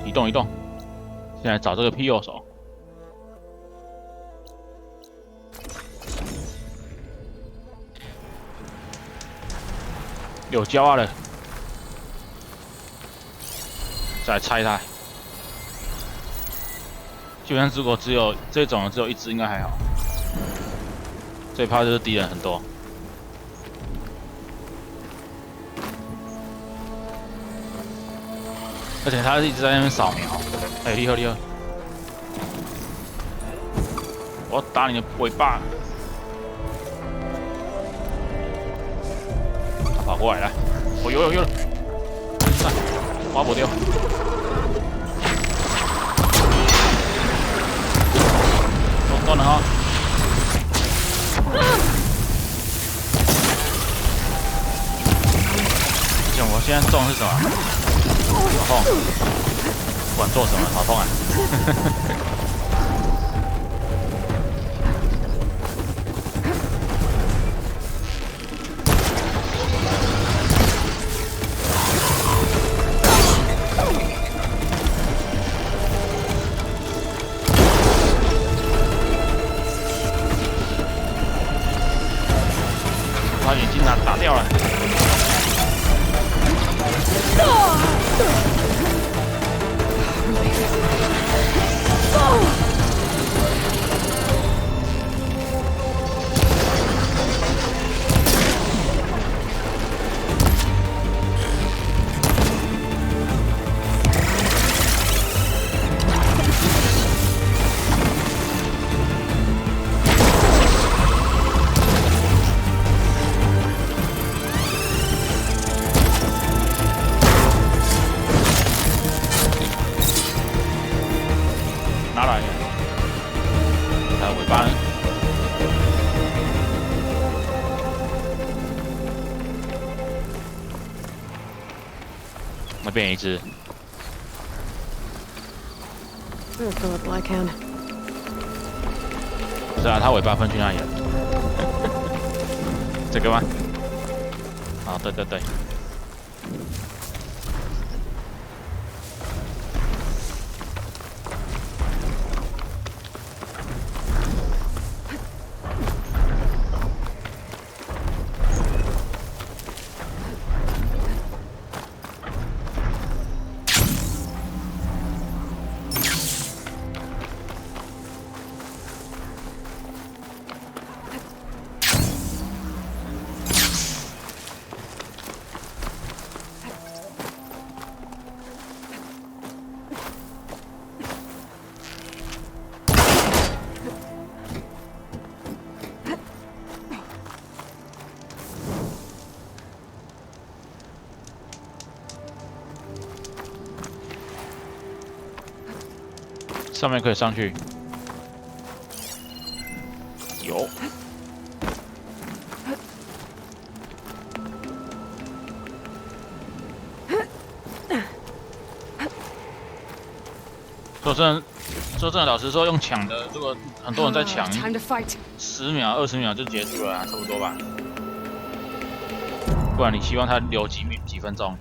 移动移动，现在找这个 P 右手。有焦了。再来拆它。基本上如果只有这种只有一只，应该还好。最怕就是敌人很多。而且他一直在那边扫描，哎，厉害厉害！我要打你的尾巴！他跑过来了，我有了，上，挖不掉。都能啊！我现在中的是什么？好痛！不管做什么，好痛啊！把眼睛打掉了。拿来，还有尾巴呢。那边一只。不是啊，它尾巴分去哪里了？这个吗？啊，对。上面可以上去，有。说真的，老实说，用抢的，如果很多人在抢，10秒、20秒就结束了啊，差不多吧。不然你希望他留几分钟？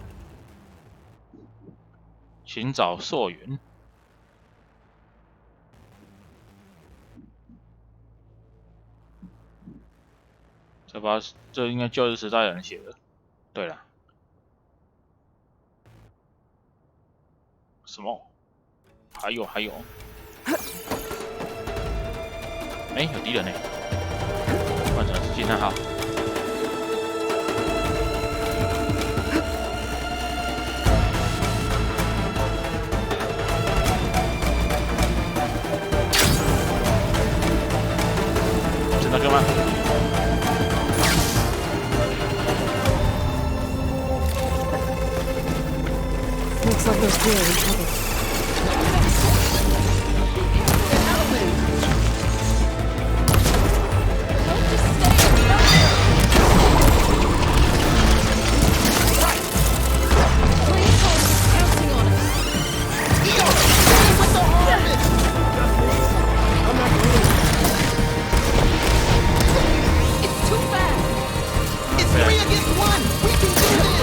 寻找溯源。这应该旧日时代人写的。对了，什么？还有，哎，有敌人呢！换成是惊叹号。是那个吗？ Looks like there's clear in trouble. It's too fast. It's 3 against 1. We can do this.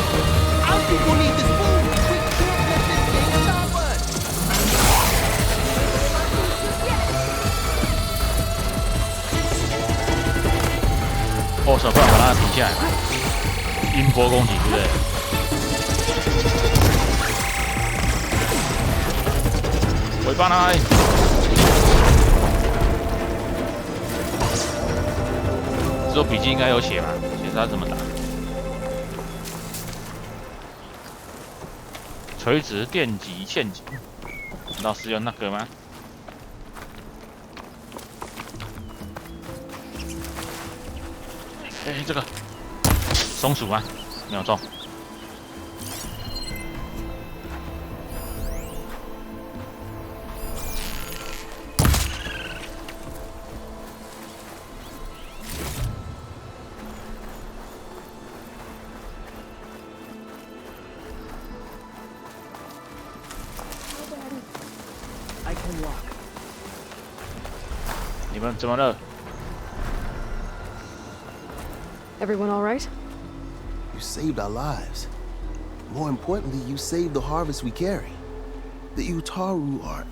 Our people need this food.哦，手不然把它停下来，音波攻击，对不对？尾巴拿来！之后笔记应该有写吧？写他怎么打。垂直电击陷阱，难道是用那个吗？哎，这个松鼠吗？没有中。你们怎么了？ Everyone all right? You saved our lives. More importantly, you saved the harvest we carry. The Utaru are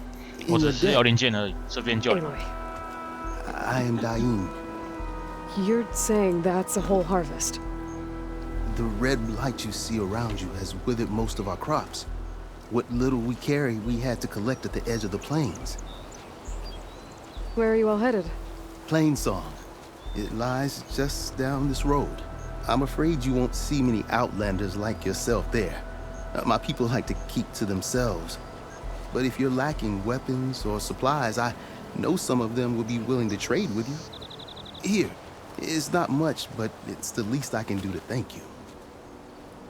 我 in 只 your 是要 debt. 零件而已，这边救你。 Anyway, I am Daim. you're saying that's a whole harvest. The red light you see around you has withered most of our crops. What little we carry, we had to collect at the edge of the plains. Where are you all headed? Plainsong. It lies just down this road. I'm afraid you won't see many outlanders like yourself there. My people like to keep to themselves. But if you're lacking weapons or supplies, I know some of them will be willing to trade with you. Here, it's not much, but it's the least I can do to thank you.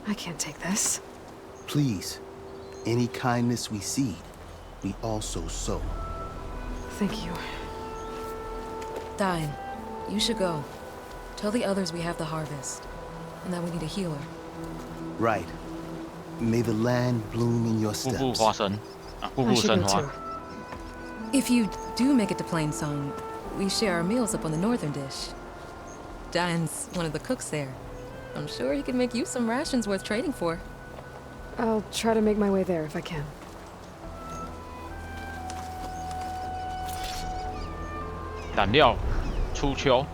I can't take this. Please, any kindness we seed, we also sow. Thank you. Dine, you should go. Tell the others we have the harvest, and that we need a healer. Right. May the land bloom in your 步步 steps. 花生啊，步 I 步 should 生 go 花 too.。If you do make it to Plainsong, we share our meals up on the northern dish. Dine's one of the cooks there. I'm sure he can make you some rations worth trading for. I'll try to make my way there if I can. 染料初秋。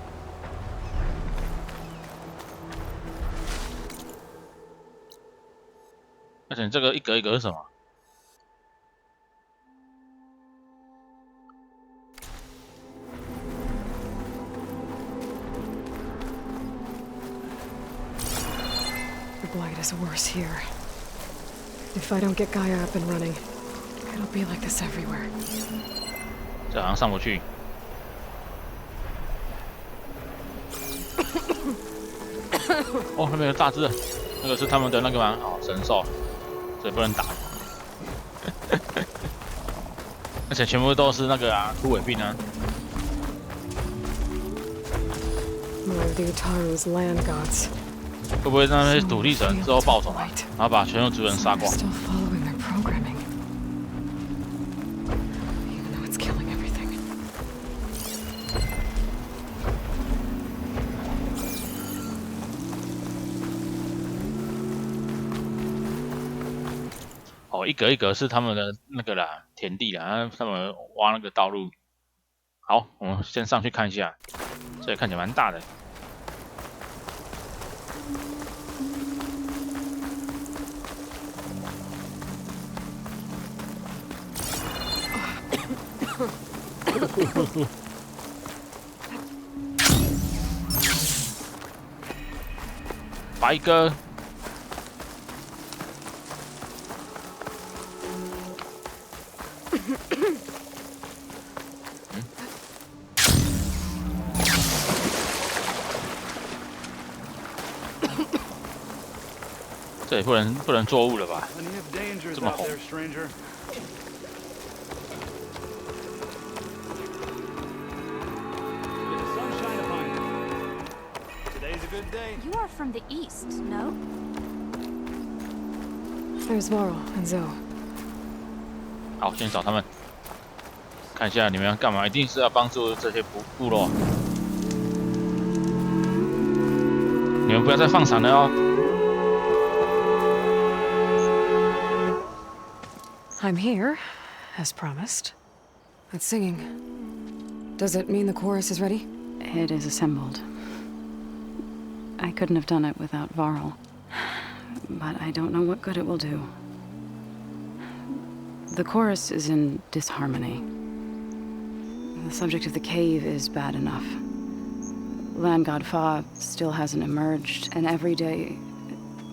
而且这个一格一格是什么？ The blight is worse here. If I don't get Gaia up and running, it'll be like this everywhere. 这好像上不去。哦，那边有大只的，那个是他们的那个吗？哦，神兽，所以不能打。而且全部都是那个啊，枯萎病啊。 More of the Utaru's land gods. 会不会让那些土地神之后报仇啊？然后把全部族人杀 They're 光？ still following their programming. Even though it's killing everything. 哦，一格一格是他们的那个啦，田地啦，然后他们挖那个道路。好，我们先上去看一下，这里看起来蛮大的。 白鸽，这也不能作物了吧？这么红。 You are from the east, no? There's Varl and Zoe. 好，先找他们，看一下你们要干嘛？一定是要帮助这些部落。你们不要再放闪了哦。 I'm here, as promised. That singing. Does it mean the chorus is ready? It is assembled. I couldn't have done it without Varl. But I don't know what good it will do. The chorus is in disharmony. The subject of the cave is bad enough. Land God Fa still hasn't emerged, and every day,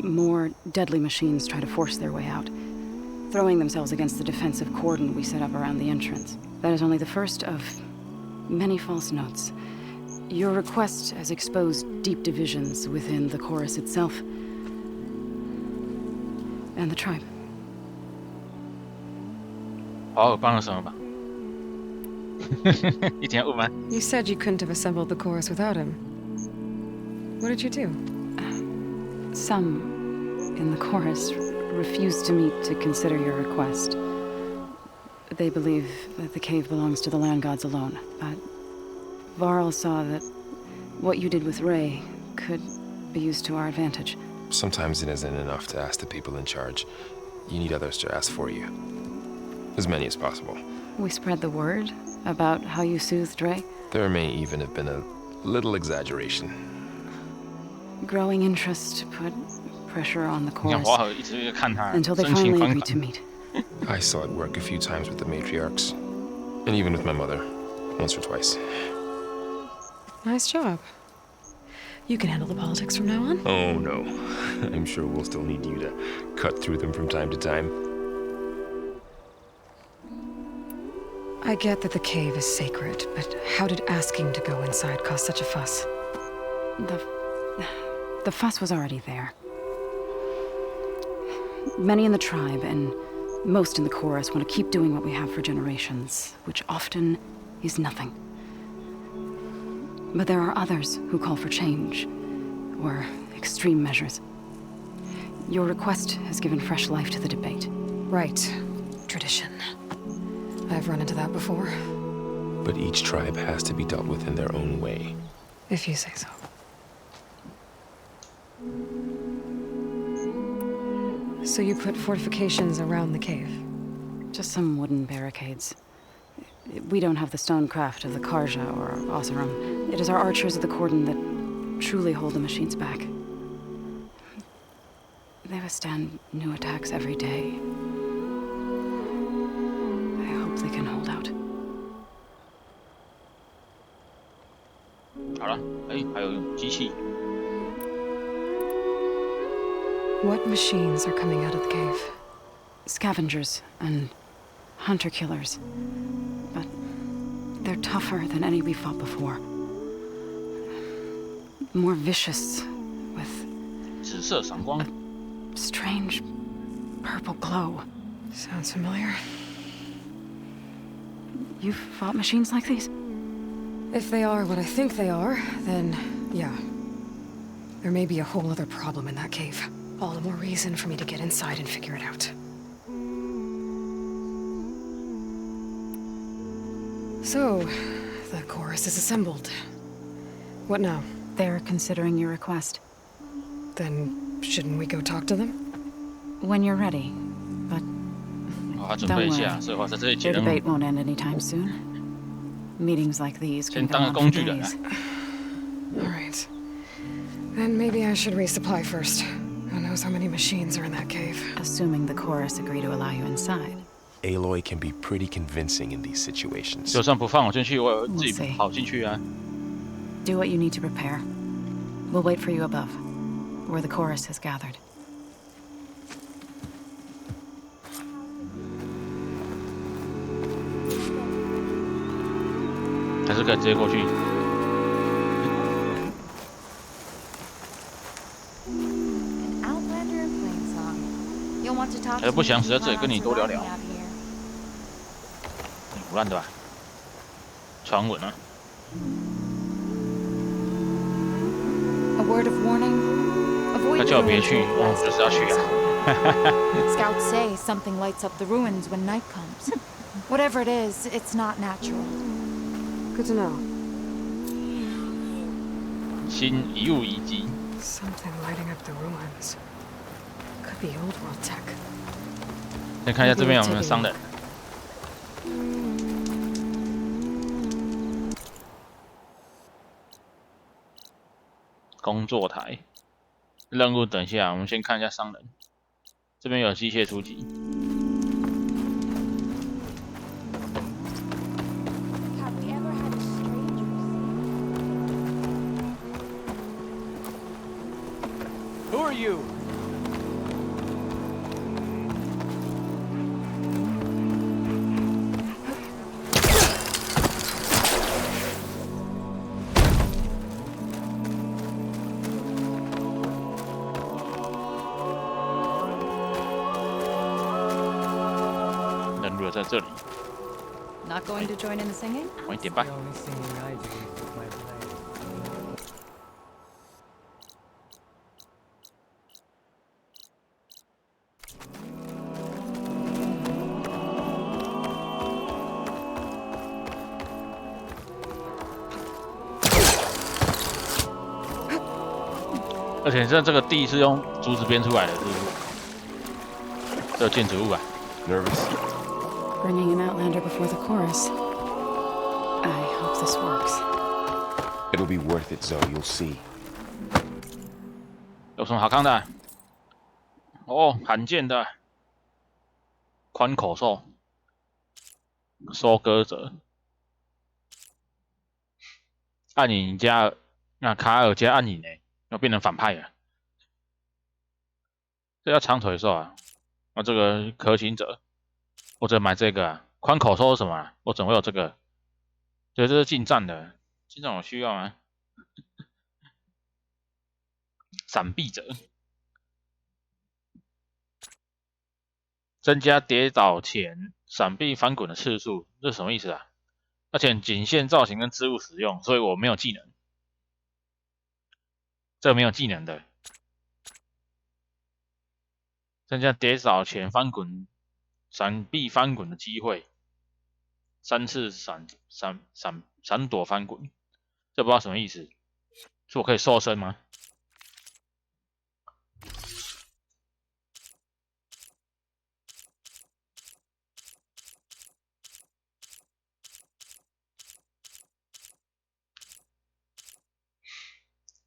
more deadly machines try to force their way out, throwing themselves against the defensive cordon we set up around the entrance. That is only the first of many false notes. Your request has exposed deep divisions within the chorus itself and the tribe. 好，我帮了什么吧？一定要问吗？ You said you couldn't have assembled the chorus without him. What did you do? Some in the chorus refused to meet to consider your request. They believe that the cave belongs to the land gods alone, but Varl saw that what you did with Ray could be used to our advantage. Sometimes it isn't enough to ask the people in charge. You need others to ask for you. As many as possible. We spread the word about how you soothed Ray. There may even have been a little exaggeration. Growing interest put pressure on the 你看 chorus 华和一直在看他， until they 真情 finally 款 agreed 款 to。meet. I saw it work a few times with the matriarchs. And even with my mother. Once or twice. Nice job. You can handle the politics from now on. Oh no. I'm sure we'll still need you to cut through them from time to time. I get that the cave is sacred, but how did asking to go inside cause such a fuss? The fuss was already there. Many in the tribe and most in the chorus want to keep doing what we have for generations, which often is nothing. But there are others who call for change, or extreme measures. Your request has given fresh life to the debate. Right. Tradition. I've run into that before. But each tribe has to be dealt with in their own way. If you say so. So you put fortifications around the cave? Just some wooden barricades. We don't have the stonecraft of the Karja or Oseram. It is our archers of the cordon that truly hold the machines back. They withstand new attacks every day. I hope they can hold out. 好了，哎，还有机器。 What machines are coming out of the cave? Scavengers and hunter-killers. But they're tougher than any we fought before. More vicious, with 紫色闪光。 strange purple glow. Sounds familiar. You've fought machines like these? If they are what I think they are, then yeah. There may be a whole other problem in that cave. All the more reason for me to get inside and figure it out. So, the chorus is assembled. What now? They're considering your request. Then shouldn't we go talk to them? When you're ready. But 好，他准备一下，所以我在这里解 their 任 debate 务。 won't end anytime soon. Meetings like these 先 can go 当个 on 工 for 具人啊。 days. All right. Then maybe I should resupply first. Who knows how many machines are in that cave? Assuming the chorus agree to allow you inside. Aloy can be pretty convincing in these situations. 就算不放我进去，我有自己跑进去啊。 Do what you need to prepare. We'll wait for you above, where the chorus has gathered. 还是可以直接过去。 An outlander in plain song. You'll want to talk 还是 to 不 me 想 if 死在 you 这里 run 跟你 onto 多聊 the 聊 rock we have here. 不烂对吧？传闻啊。 A word of warning. Avoid 他叫我别去， the 我就是要去啊。 Scouts say something lights up the ruins when night comes. Whatever it is, it's not natural. Good to know. 新遗物遗迹。 Something lighting up the ruins. Could be old world tech. 先看一下这边有没有商人。工作台，任务等一下，我们先看一下商人。这边有机械突击。you? 人如在这里。 Not going to join in the singing? 晚一点吧。 而且这个地是用竹子编出来的，是不是？这建筑物啊。Nervous? Bringing an Outlander before the chorus. I hope this works. It'll be worth it, Zoe. You'll see. 有什么好看的？哦，罕见的宽口兽，收割者，暗影加那卡尔加暗影呢，要变成反派了。这叫长腿兽啊！啊，这个可行者，或者买这个啊。宽口兽是什么啊？我怎么会有这个？对，这是近战的，近战有需要吗？闪避者。 增加跌倒前闪避翻滚的次数，这是什么意思啊？而且仅限造型跟织物使用，所以我没有技能，这个没有技能的。增加跌倒前闪避翻滚的机会，3次闪躲翻滚，这不知道什么意思？是我可以瘦身吗？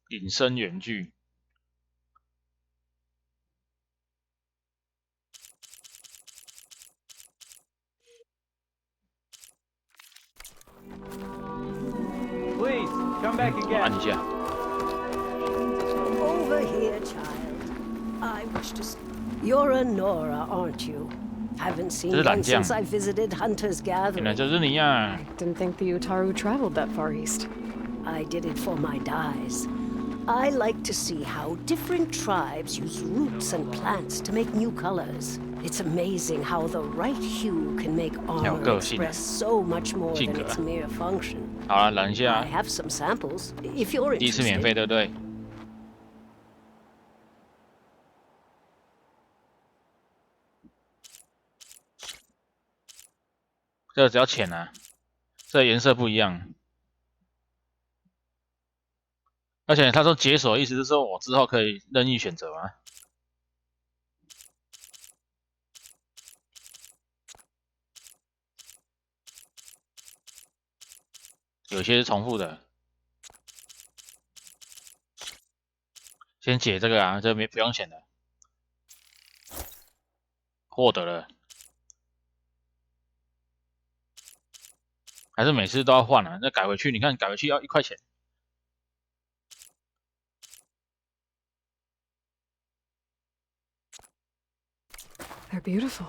隐身远距，Please come back 我 again. 按一下。 Over here, child. I wish to. You're a Nora, aren't you? Haven't seen one since I visited Hunter's 原来 Gathering. 就是你呀！ Didn't think the Utaru traveled that far east. I did it for my dyes. I like to see how different tribes use roots and plants to make new colors. It's amazing how the right hue can make armor express so much more than its mere function. 好了，忍一下。 I have some samples, if you're 第一次免费， interested. 对不对？这个只要浅啊，这个颜色不一样。 而且他说解锁，意思是说我之后可以任意选择吗？有些是重复的。先解这个啊，这不用选的。获得了，还是每次都要换啊？那改回去，你看改回去要1块钱。 They're beautiful.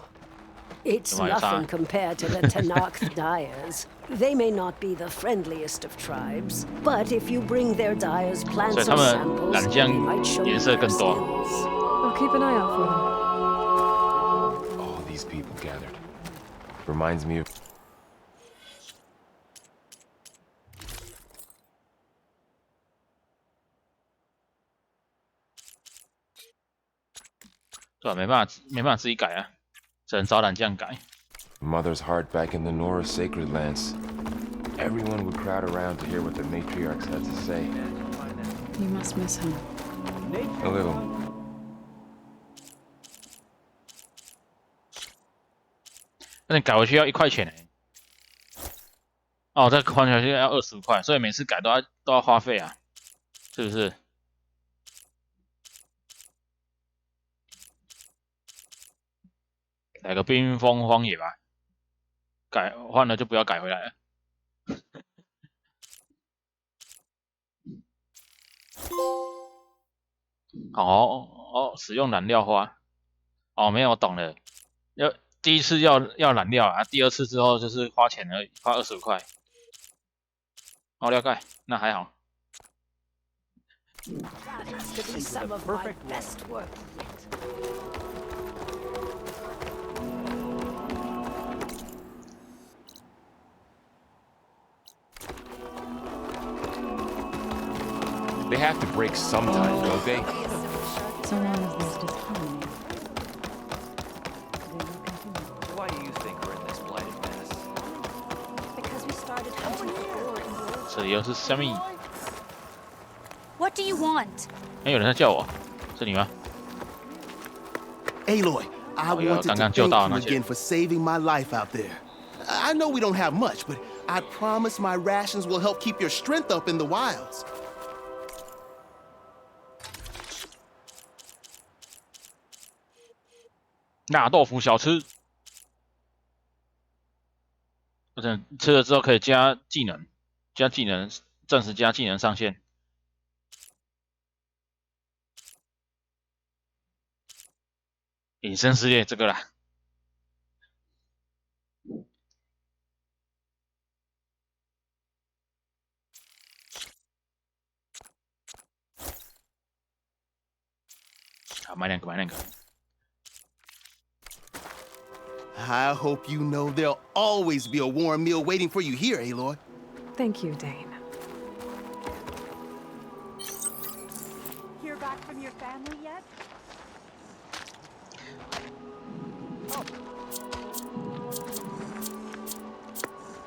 It's nothing compared to the Tanakh dyers. They may not be the friendliest of tribes, but if you bring their dyers plants or samples, they might show you their skills. I'll keep an eye out for them. All these people gathered. Reminds me of. 对吧？没办法自己改啊，只能找懒匠改。 Mother's heart back in the Nora sacred lands. Everyone would crowd around to hear what the matriarchs had to say. You must miss him. A little. 那你改回去要1块钱欸。哦，这换回去要25块，所以每次改都要花费啊，是不是？ 来个冰封荒野吧，改换了就不要改回来了。好，哦，使用燃料花。哦，没有，我懂了。第一次要燃料啊，第二次之后就是花钱而已，花25块。哦，了解，那还好。They have to break sometime, don't they? So long as there's disharmony. Why do you think we're in this blighted mess? Because we started hunting before in the 这里又是什么？ What do you want? 哎，有人在叫我，是你吗？ Aloy, I wanted to thank you again for saving my life out there. I know we don't have much, but I promise my rations will help keep your strength up in the wilds. 纳豆腐小吃，不是吃了之后可以加技能，暂时加技能上限。隐身世界这个啦。好，买两个。I hope you know there'll always be a warm meal waiting for you here, Aloy. Thank you, Dane. Hear back from your family yet?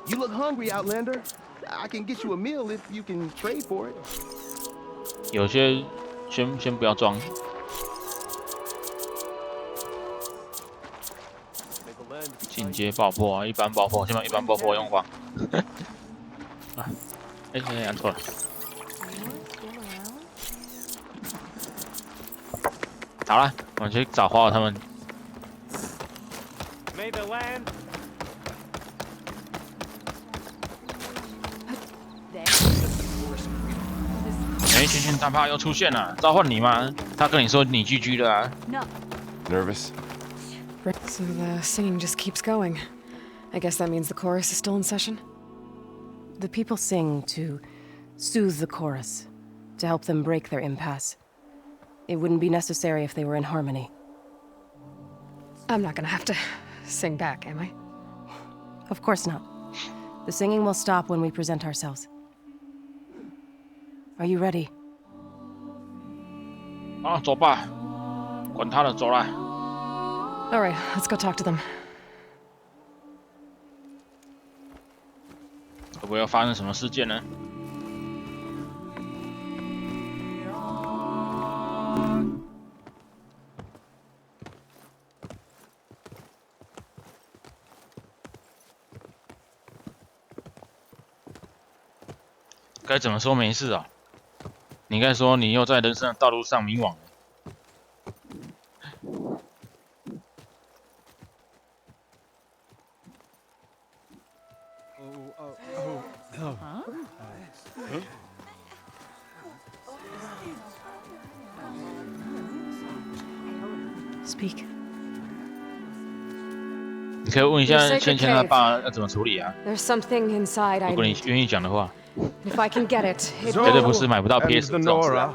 You look hungry, Outlander. I can get you a meal if you can trade for it. 有些先不要装。进阶爆破啊，一般爆破，先把一般爆破用光。啊，按错了。好了，我们去找华尔他们。哎，仙大炮又出现了，召唤你吗？他跟你说你GG了啊。Nervous? So the singing just keeps going. I guess that means the chorus is still in session? The people sing to soothe the chorus, to help them break their impasse. It wouldn't be necessary if they were in harmony. I'm not gonna have to sing back, am I? Of course not. The singing will stop when we present ourselves. Are you ready? 啊，走吧，管他的，走啦。All right, let's go talk to them. 会不会要发生什么事件呢？该怎么说没事啊？你该说你又在人生的道路上迷惘了。Speak. 你可以问一下芊芊他爸要怎么处理啊？ There's something inside I 如果你 need. 愿意讲的话， If I can get it, it 绝对不是买不到 PS5 这种事。 Nora,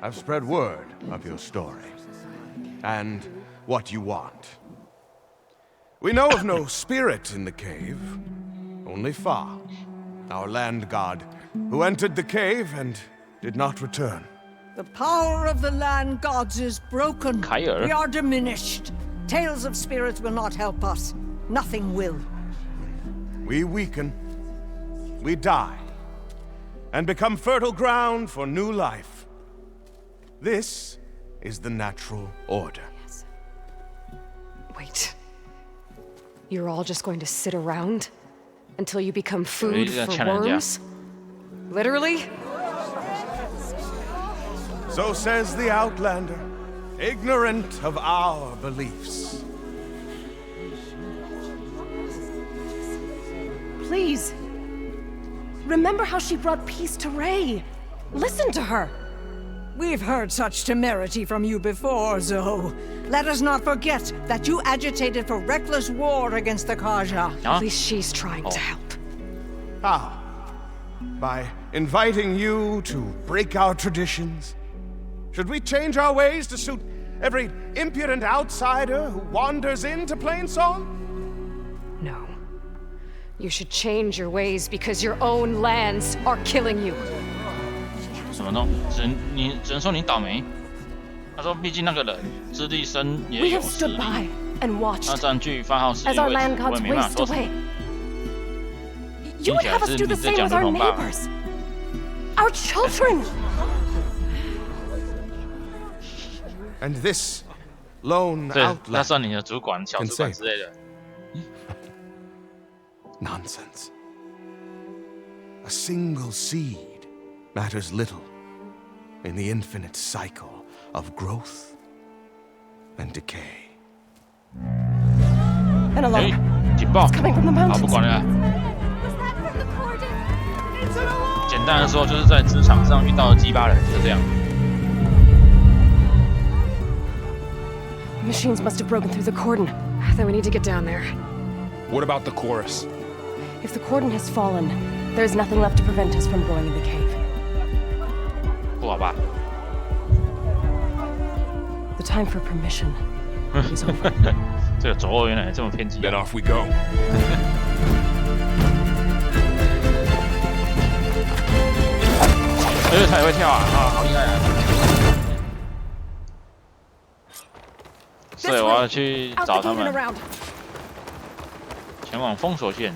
I've spread word of your story and what you want. We know of no spirit in the cave, only Fa, our land god, who entered the cave and did not return. The power of the land gods is broken. Kyle. We are diminished. Tales of spirits will not help us. Nothing will. We weaken, we die, and become fertile ground for new life. This is the natural order. Yes. Wait. You're all just going to sit around until you become food for worms? Literally? So says the Outlander, ignorant of our beliefs. Please. Remember how she brought peace to Ray. Listen to her. We've heard such temerity from you before, Zoe. Let us not forget that you agitated for reckless war against the Kaja. At least she's trying to help. How? By inviting you to break our traditions? Should we change our ways to suit every impudent outsider who wanders into Plainsong? No. You should change your ways because your own lands are killing you. 什么弄？只能说你倒霉。他说，毕竟那个人资历深也有实力，他占据发号施令位置，我也没办法做什么。You would have us do the same with our neighbors, our children. And this lone outlander 他算你的主管、小主管之类的。Nonsense. A single seed matters little in the infinite cycle of growth and decay. An alarm. 警报！ It's coming from the mountains. 好，不管了。简单的说，就是在职场上遇到了鸡巴人，就这样。Machines must have broken through the cordon. Then we need to get down there. What about the chorus? If the cordon has fallen, there's nothing left to prevent us from going in the cave. 不好吧？ The time for permission is over. 这个左右原来这么偏激。 Then off we go. 他也会跳啊！好厉害啊！所以我要去找他们，前往封锁线。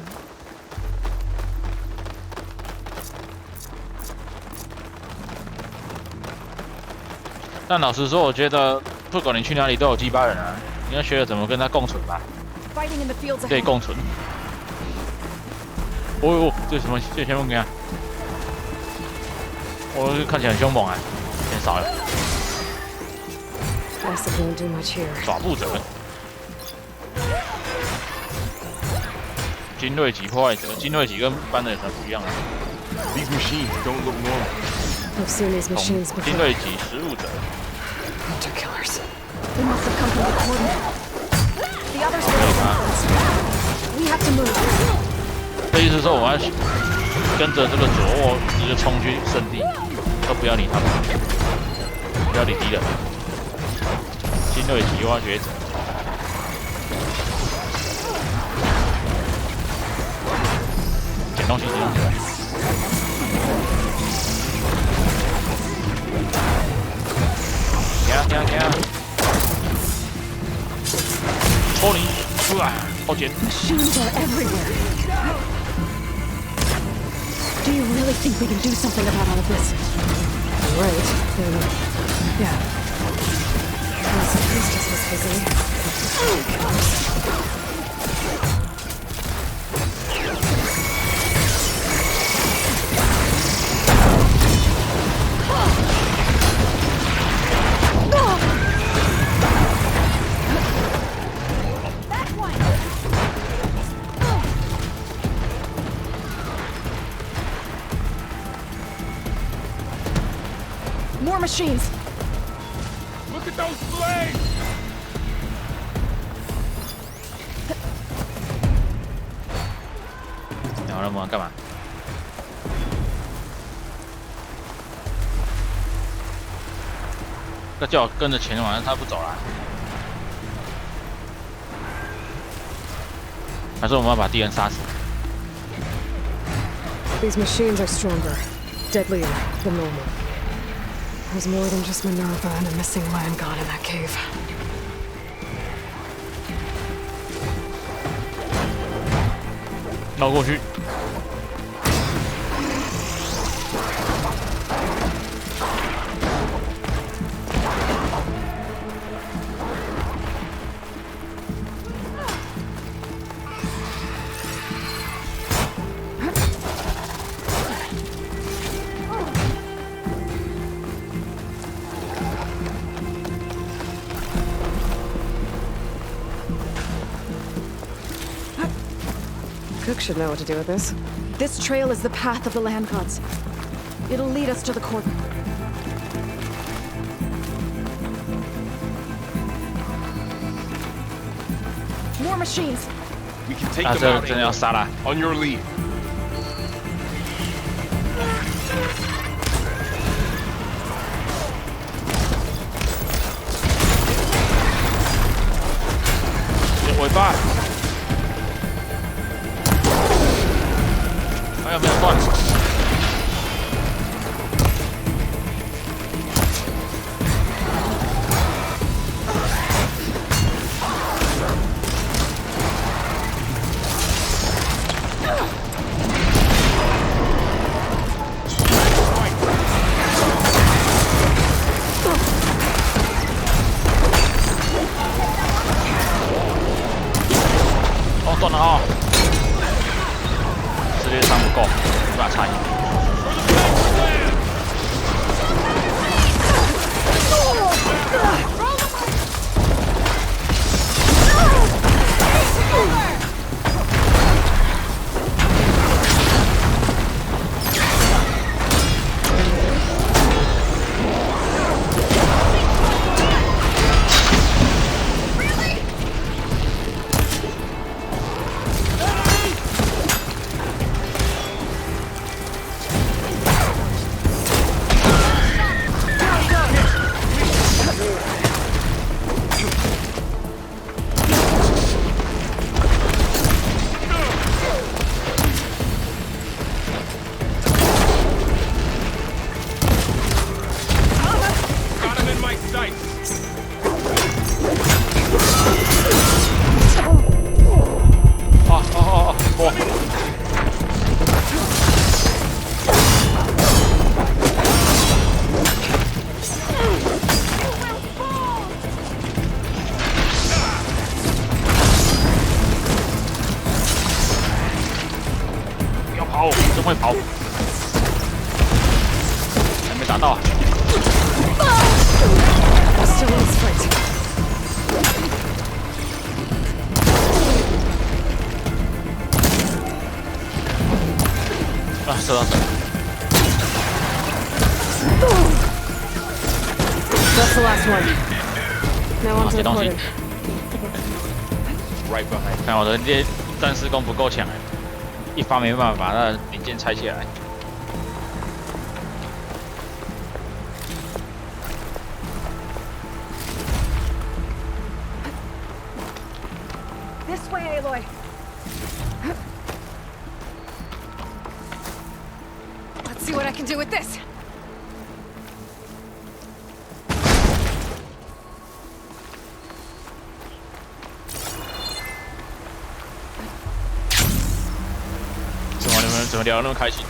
但老实说，我觉得不管你去哪里都有鸡巴人啊，你要学着怎么跟他共存吧。可以共存。哦哟，这什么？这前面看，我看起来很凶猛啊，变少了。耍不得。精锐级破坏者，精锐级跟一般的有什么不一样啊 These machines don't look normal. I've seen these machines before. 精锐级食物者。 Hunter killers. They must have come from the cordon. The others were We have to move. 这意思是说，我要跟着这个左右直接冲去圣地，都不要理他们，不要理敌人。精锐级挖掘者。捡东西，捡东西。停！抽你出来，好捡。Machines are everywhere. Do you really think we can do something about all of this? Right. Yeah. Unless the priestess was busy. More machines! Look at those flames! 然后我们干嘛？要叫我跟着前往，他不走了。还是我们要把敌人杀死？ These machines are stronger, deadlier than normal. There's more than just Minerva and a missing land god in that cave. 绕过去。Cook should know what to do with this. This trail is the path of the land gods. It'll lead us to the cordon. more machines. We can take them out. 真的要杀了 On your lead. 尾巴，还有没有断？断了啊！世界上不够，无法参与。真会跑，还没打到。啊，射到手。That's the last one. Now on to the quarter. Right behind. 看我的这战士弓不够强，一发没办法把那零件拆下来。This way, Aloy. Let's see what I can do with this.怎么聊得那么开心？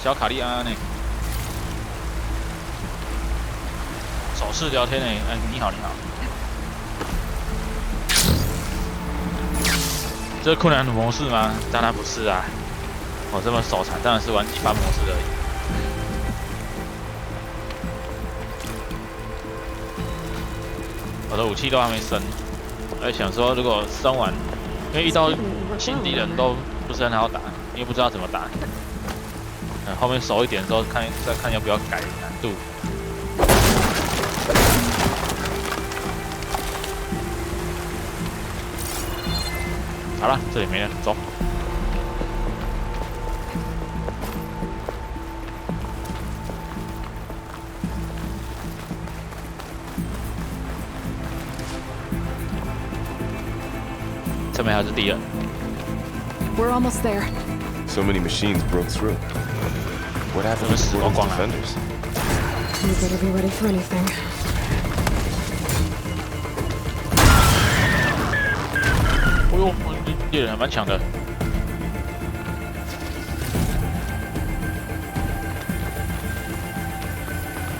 小卡利安呢？手势聊天呢？哎，你好，你好。这是困难的模式吗？当然不是啊！我这么手残，当然是玩一般模式而已。我的武器都还没升，我想说如果升完。因为遇到新敌人都不是很好打，因为不知道怎么打。后面熟一点之后再看要不要改难度。好了，这里没人，走。这边还是敌人。We're almost there. So many machines broke through. What happened to the defenders? You better be ready for anything. 哎呦，猎人还蛮强的。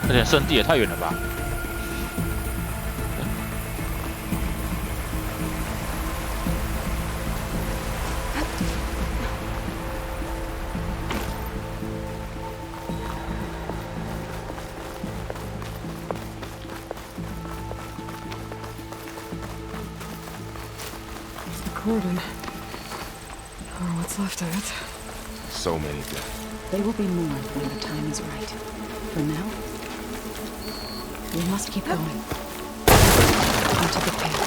而且圣地也太远了吧？Cordon. Or what's left of it. So many dead. They will be more when the time is right. For now, we must keep going. into the cave.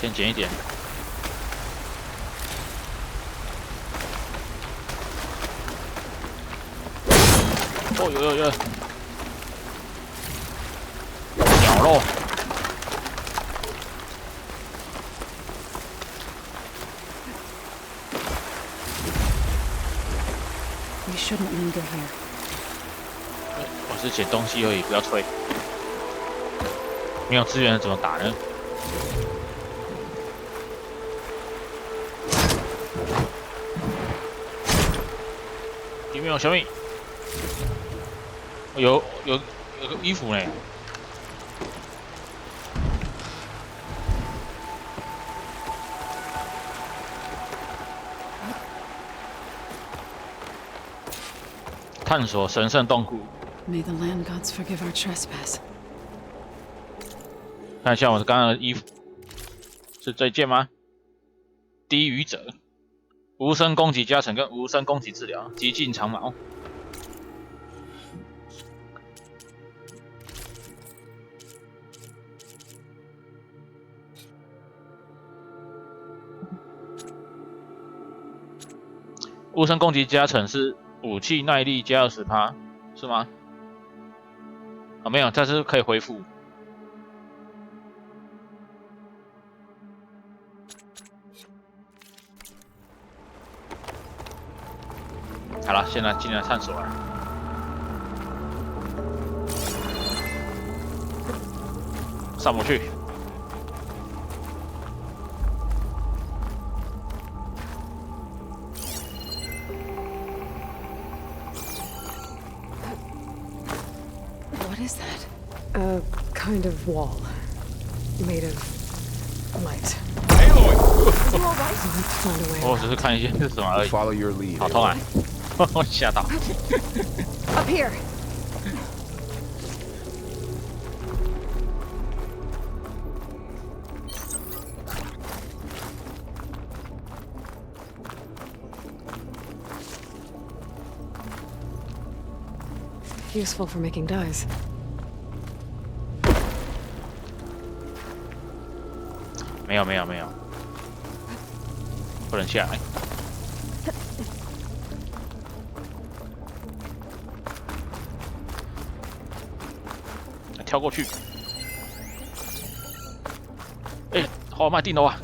先捡一点。哦，有，鸟肉。We shouldn't linger here. 我是捡东西而已，不要吹。没有资源怎么打呢？里面有小米，有个衣服呢。探索神圣洞窟。May the land gods forgive our trespass. 看一下我刚刚的衣服，是这件吗？低语者，无声攻击加成跟无声攻击治疗，极尽长矛。无声攻击加成是武器耐力加20%，是吗？啊，没有，这是可以恢复。好了，现在进来探索了。上不去。What is that? A kind of wall. Made of light. Find a way 我只是看一下是什么而已。Follow your lead. 好痛啊！我吓到。Up here. Useful for making dyes. 没有，不能下来。跳过去。哎，好慢定楼啊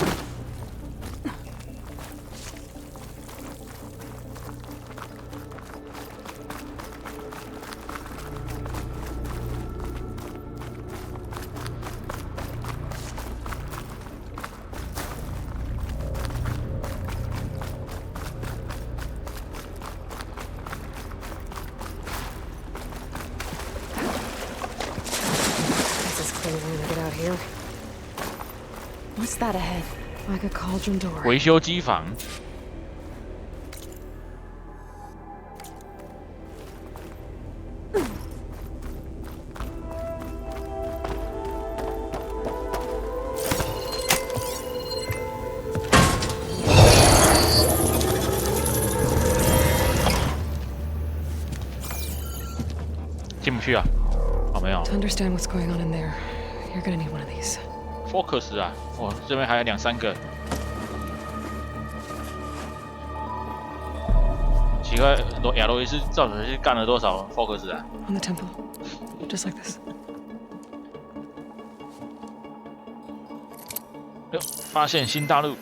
！What's that ahead? Like a cauldron door. 维修机房。进不去啊？哦，没有。To understand what's going on in there, you're gonna need one of these. Focus 啊，哦，这边还有2、3个。奇怪，亚罗伊斯到底是干了多少 Focus 啊 On the temple, just like this. 哟，发现新大陆。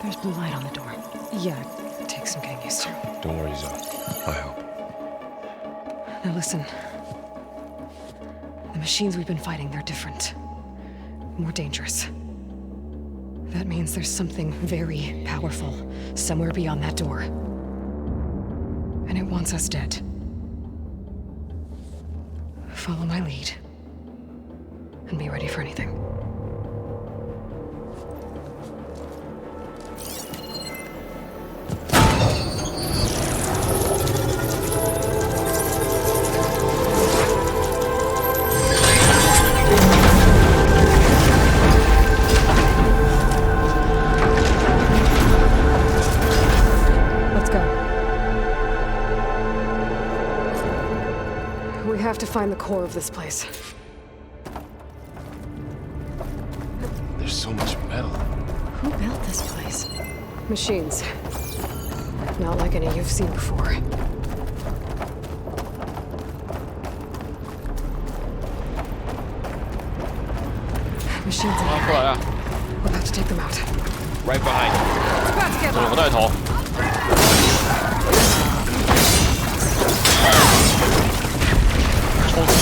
There's blue light on the door. Yeah, it takes some getting used to. Don't worry, Zoe. I'll help. Now listen. The machines we've been fighting, they're different. More dangerous. That means there's something very powerful somewhere beyond that door. And it wants us dead. Follow my lead. And be ready for anything. find the core of this place. There's so much metal. Who built this place? Machines. Not like any you've seen before. Machines in here. We're about to take them out. Right behind you. It's about to get 我带头。冲死！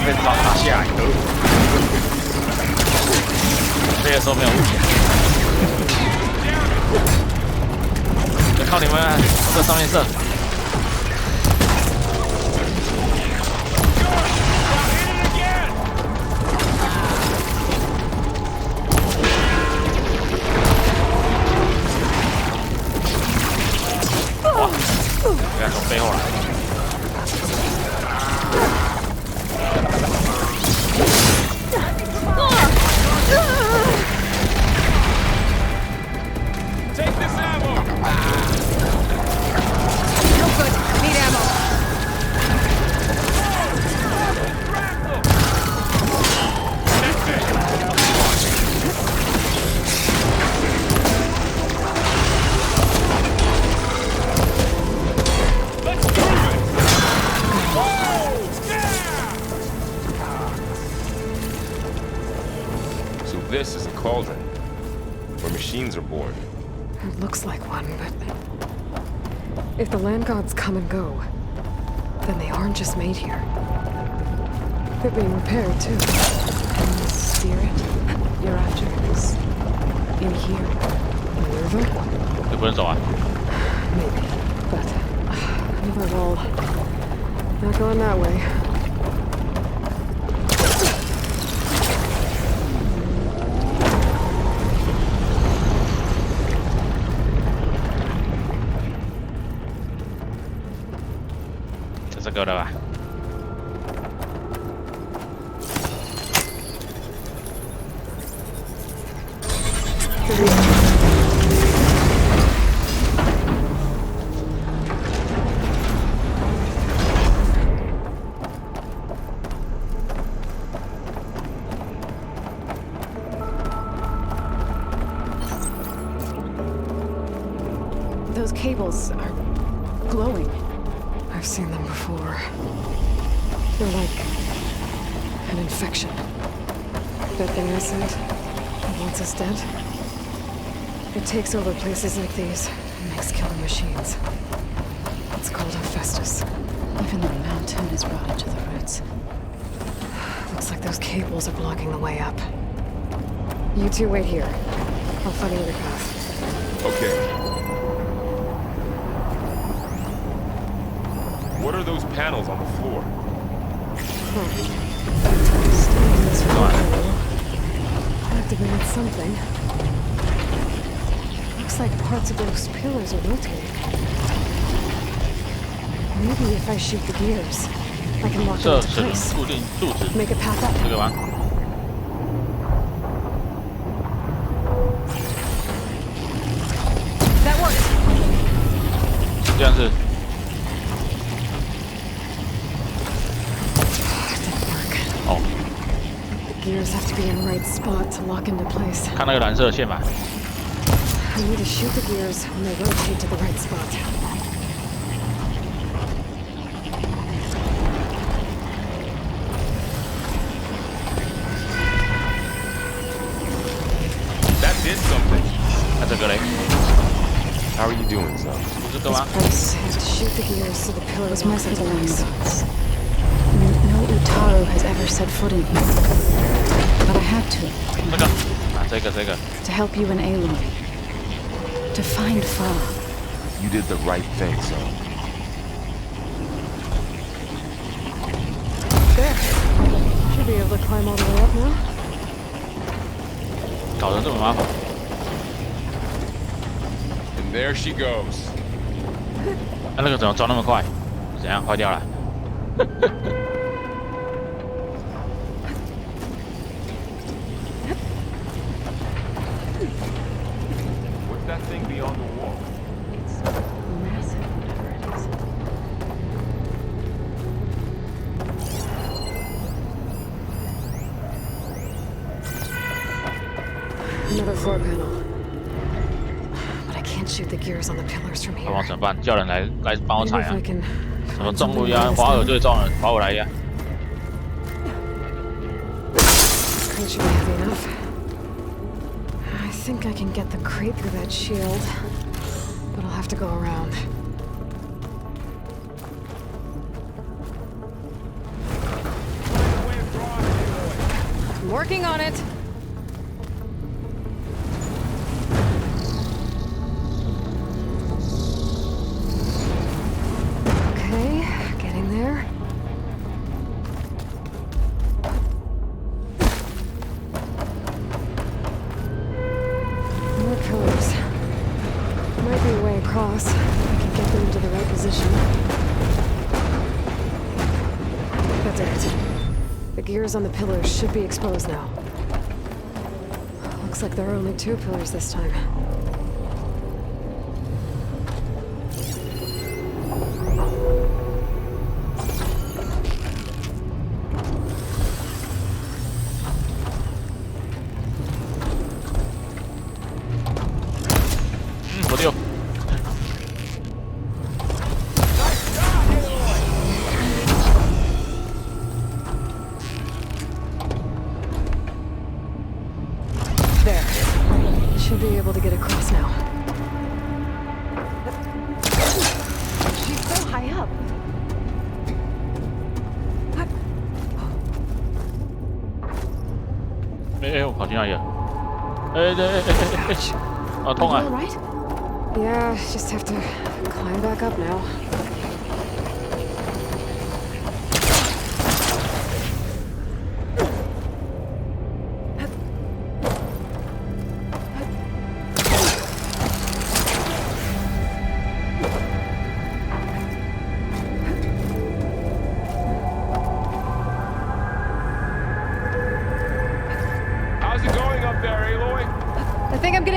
被打下来，这个时候没有武器，就靠你们在上面射。哇！不要从背后来。Take this ammo! No good. Need ammo. Let's prove it! So this is a cauldron, where machines are born. It looks like one, but if the land gods come and go, then they aren't just made here. They're being repaired too. And the spirit you're after is in here. River? 这不能走啊！ Maybe, but never all. Not going that way. That's a good one. Those cables are glowing. I've seen them before. They're like an infection. That thing I sent, it wants us dead. It takes over places like these and makes killing machines. It's called Hephaestus. Even the mountain is rotted to the roots. Looks like those cables are blocking the way up. You two wait here. I'll find another path. Okay. What are those panels on the floor? Activated something. Looks like parts of those pillars are rotating. Maybe if I shoot the gears, I can lock them into place. 固定柱子。 Make a path up. 这个吗？ That works. 这样是。 Gears have to be in the right spot to lock into place. 看那个蓝色的线吧。 I need to shoot the gears when they rotate to the right spot. That did something. 那这个嘞？ How are you doing, son? 这个吗？ Place has to shoot the gears so the pillar Was locks most of into the land place. gods. No Utaru has ever set foot in here. But I had to. 这个，啊，这个。 To help you in Aloy. To find Fa. You did the right thing, son. There. Should be able to climb all the way up now. 搞得这么麻烦。 And there she goes. 那个怎么装那么快？怎样坏掉了？ floor panel. But I can't shoot the gears on the pillars from here. 往怎么办？叫人来帮我踩 Maybe 啊 if I！can 什么重物呀，华尔最重了，把我来呀！ crate should be heavy enough. I think I can get the crate through that shield, but I'll have to go around. I'm working on it. Okay, getting there. More pillars. Might be a way across. If I can get them into the right position. That's it. The gears on the pillars should be exposed now. Looks like there are only 2 pillars this time. There. Should be able to get across now. She's so high up. 我跑去哪里了？好痛啊！ Right? Yeah, just have to climb back up now.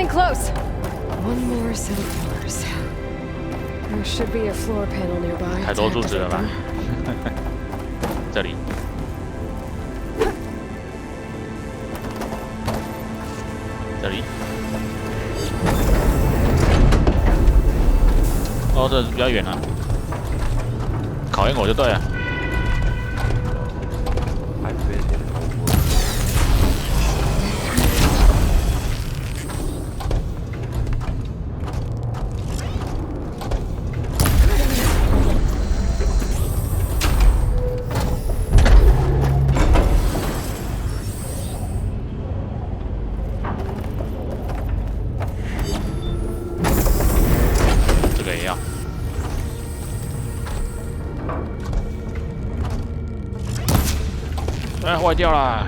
Close. One more set of pillars. There should be a floor panel nearby. 太多柱子了吧？这里。这里。哦，这比较远啊，考验我就对了。 哎，坏掉了。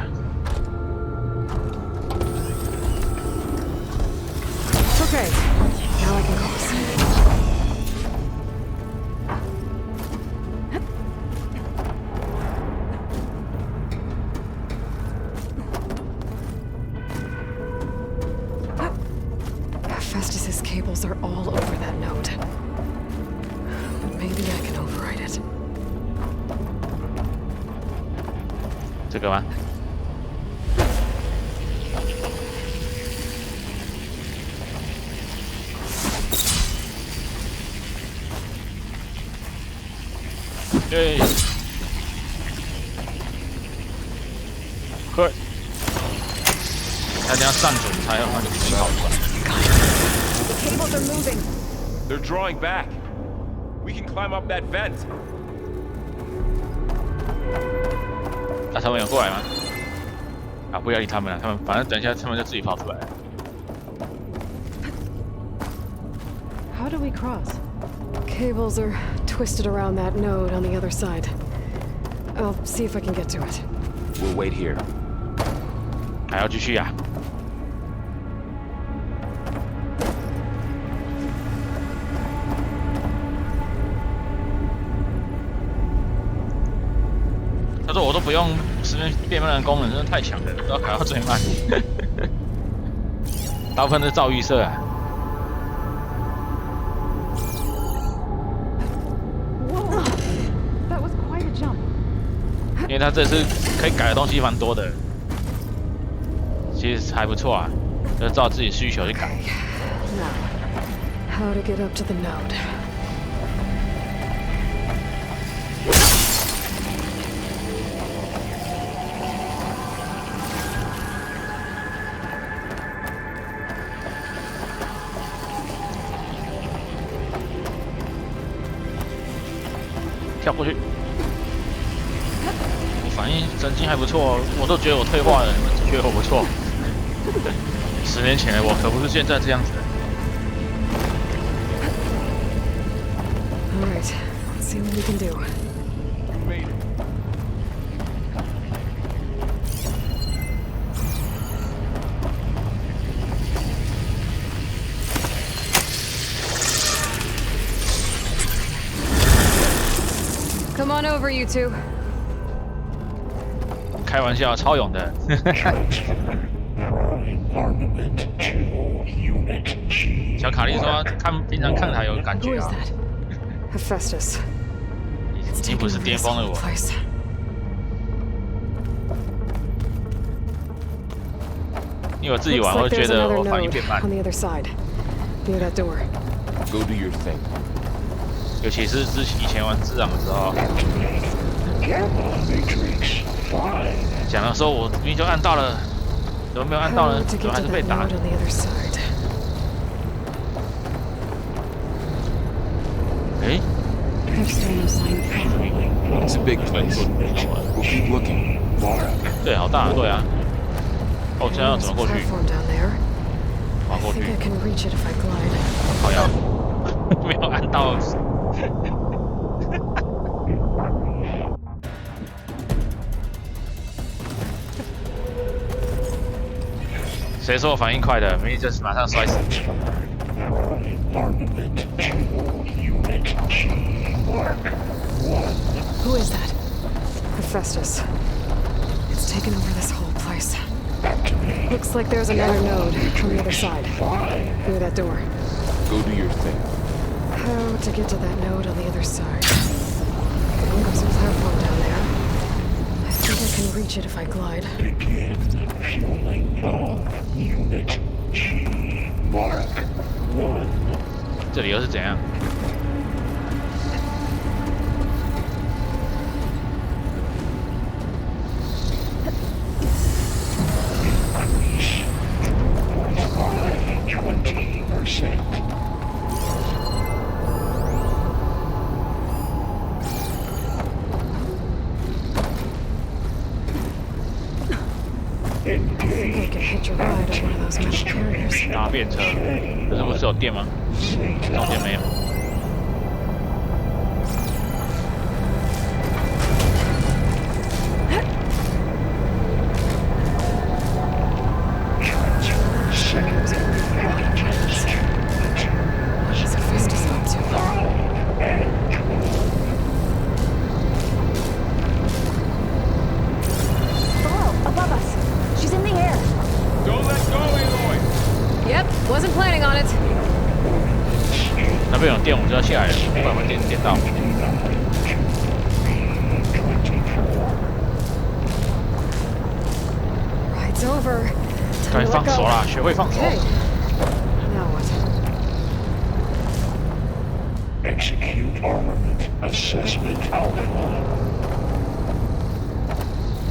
Okay, now I can cross. Festus's cables are all over that node. But maybe I can override it. 这个吗？对，快！他这样上准才有那个信号出来。The cables are moving. They're drawing back. We can climb up that vent. 那他们有过来吗？啊，不要理他们了，他们反正等一下他们就自己跑出来。How do we cross? Cables are twisted around that node on the other side. I'll see if I can get to it. We'll wait here. 还要继续呀？他说我都不用十面变慢的功能，真的太强了，都要开到最慢。大部分是照预设啊。 因为它这次可以改的东西蛮多的，其实还不错啊。就照自己需求去改。Now, how to get up to the node? 跳过去。我反应神经还不错，我都觉得我退化了，你们觉得我不错。对，10年前的我可不是现在这样子的。All right, let's see what we can do. Come on over, you two. 开玩笑，超勇的。小卡莉说，平常看他有感觉啊。Hephaestus. 已经不是巅峰的我。因为我自己玩，我会觉得我反应变慢。On the other side, near that door. Go do your thing. 尤其是以前玩自然的时候，讲的时候我明明就按到了，怎么没有按到呢？怎么还是被打？哎 It's a big place. We'll keep looking. 对，好大，对啊。哦，现在要怎么过去？滑过去。好呀，没有按到。谁说我反应快的？明明就是马上摔死。Who is that? Hephaestus. It's taken over this whole place. Looks like there's another node on the other side, near that door. Go do your thing. How to get to that node on the other side? There's a platform down there. I think I can reach it if I glide. Begin fueling bomb unit G. Mark 1. 这里又是怎样？搭便车，这不是有电吗？中间没有。那边有电，我们就要下来了，不然会电到。该放手啦，学会放手。Execute armament assessment alpha.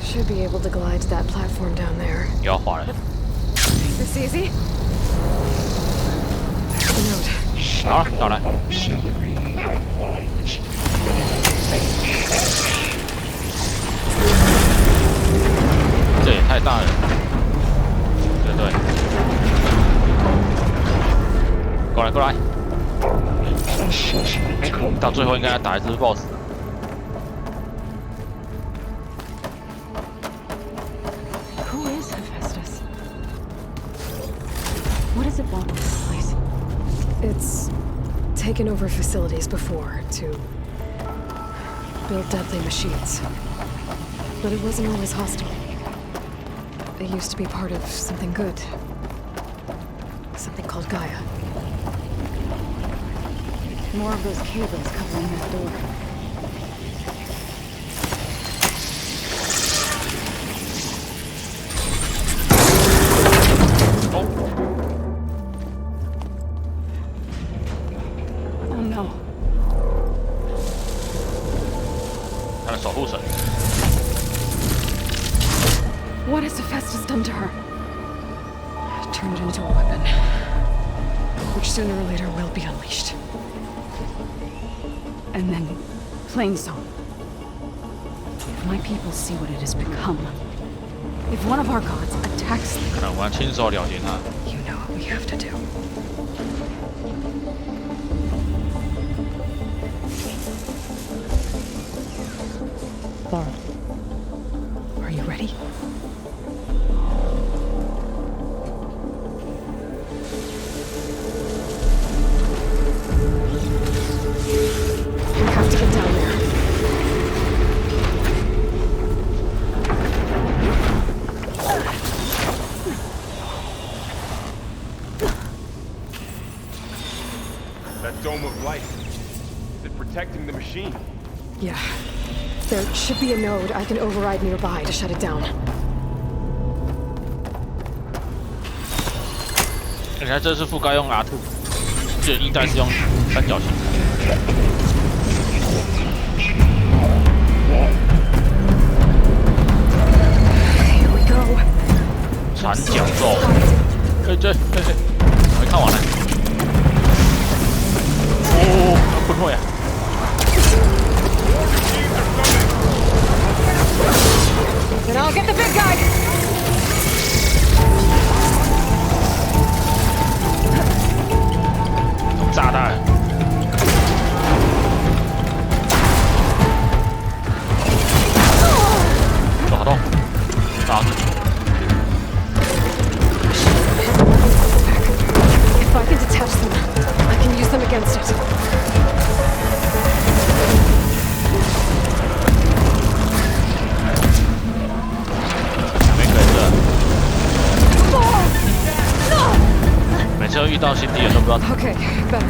Should be able to glide to that platform down there. 要滑了。This easy? The node. 好了，到了。这也太大了，对不对？过来，过来。到最后应该要打一只 BOSS。Who is Hephaestus? What does it want with this place? It's taken over facilities before to build deadly machines. But it wasn't always hostile. It used to be part of something good. Something called Gaia. More of those cables covering that door. Oh. 的守护神。What has Hephaestus done to her? Turned into a weapon, which sooner or later will be unleashed. And then, Plainsong. If my people see what it has become, if one of our gods attacks them, 可能我要亲手了结他。You know what we have to do. Laura, are you ready? We have to get down there. That dome of light. Is it protecting the machine? Yeah. There should be a node I can override nearby to shut it down. 人家这次覆盖用 R2， 这一代是用三角形。Here we go. 残角兽，这，我没看完了。哦，困惑呀！ Then I'll get the big guy. 用炸弹。走，好痛！打死！ If I can detach them, I can use them against it. 每次遇到新敌人都不知道。Okay, better.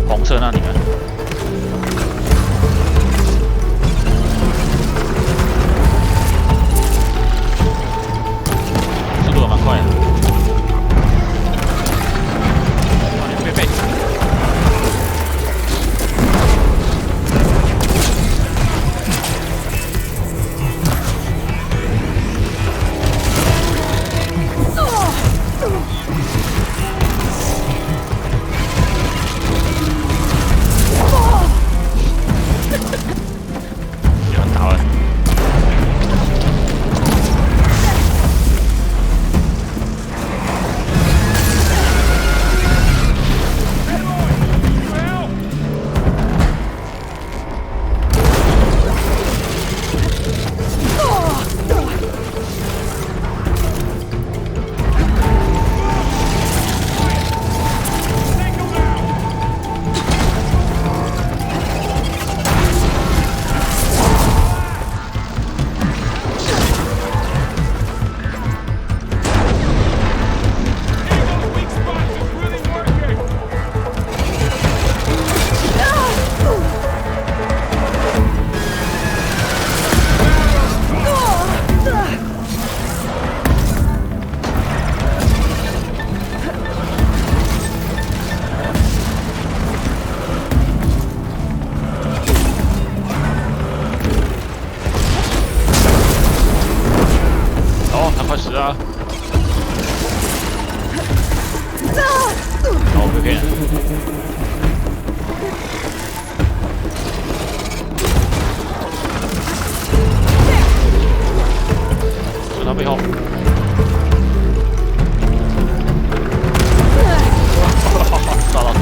红色那里面。 快！背！有人打了。 背后。炸到！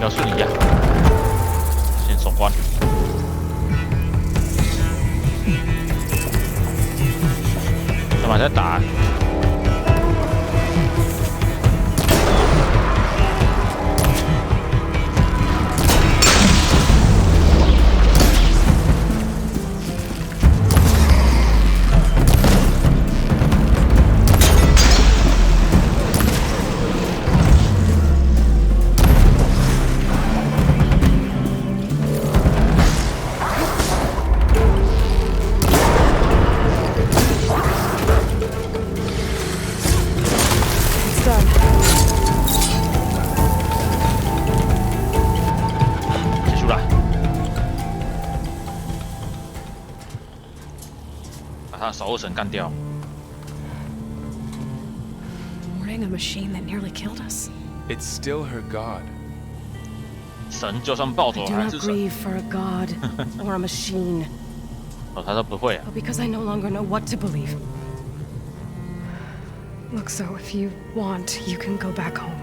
要是你呀，先守关。干嘛在打？ There 把他守护神干掉。Warning a machine that nearly killed us. It's still her god. 神就算暴走 I do 还 not 是神。 grieve for a god or a machine. 哦，他说不会啊。 But because I no longer know what to believe. Look, so if you want, you can go back home.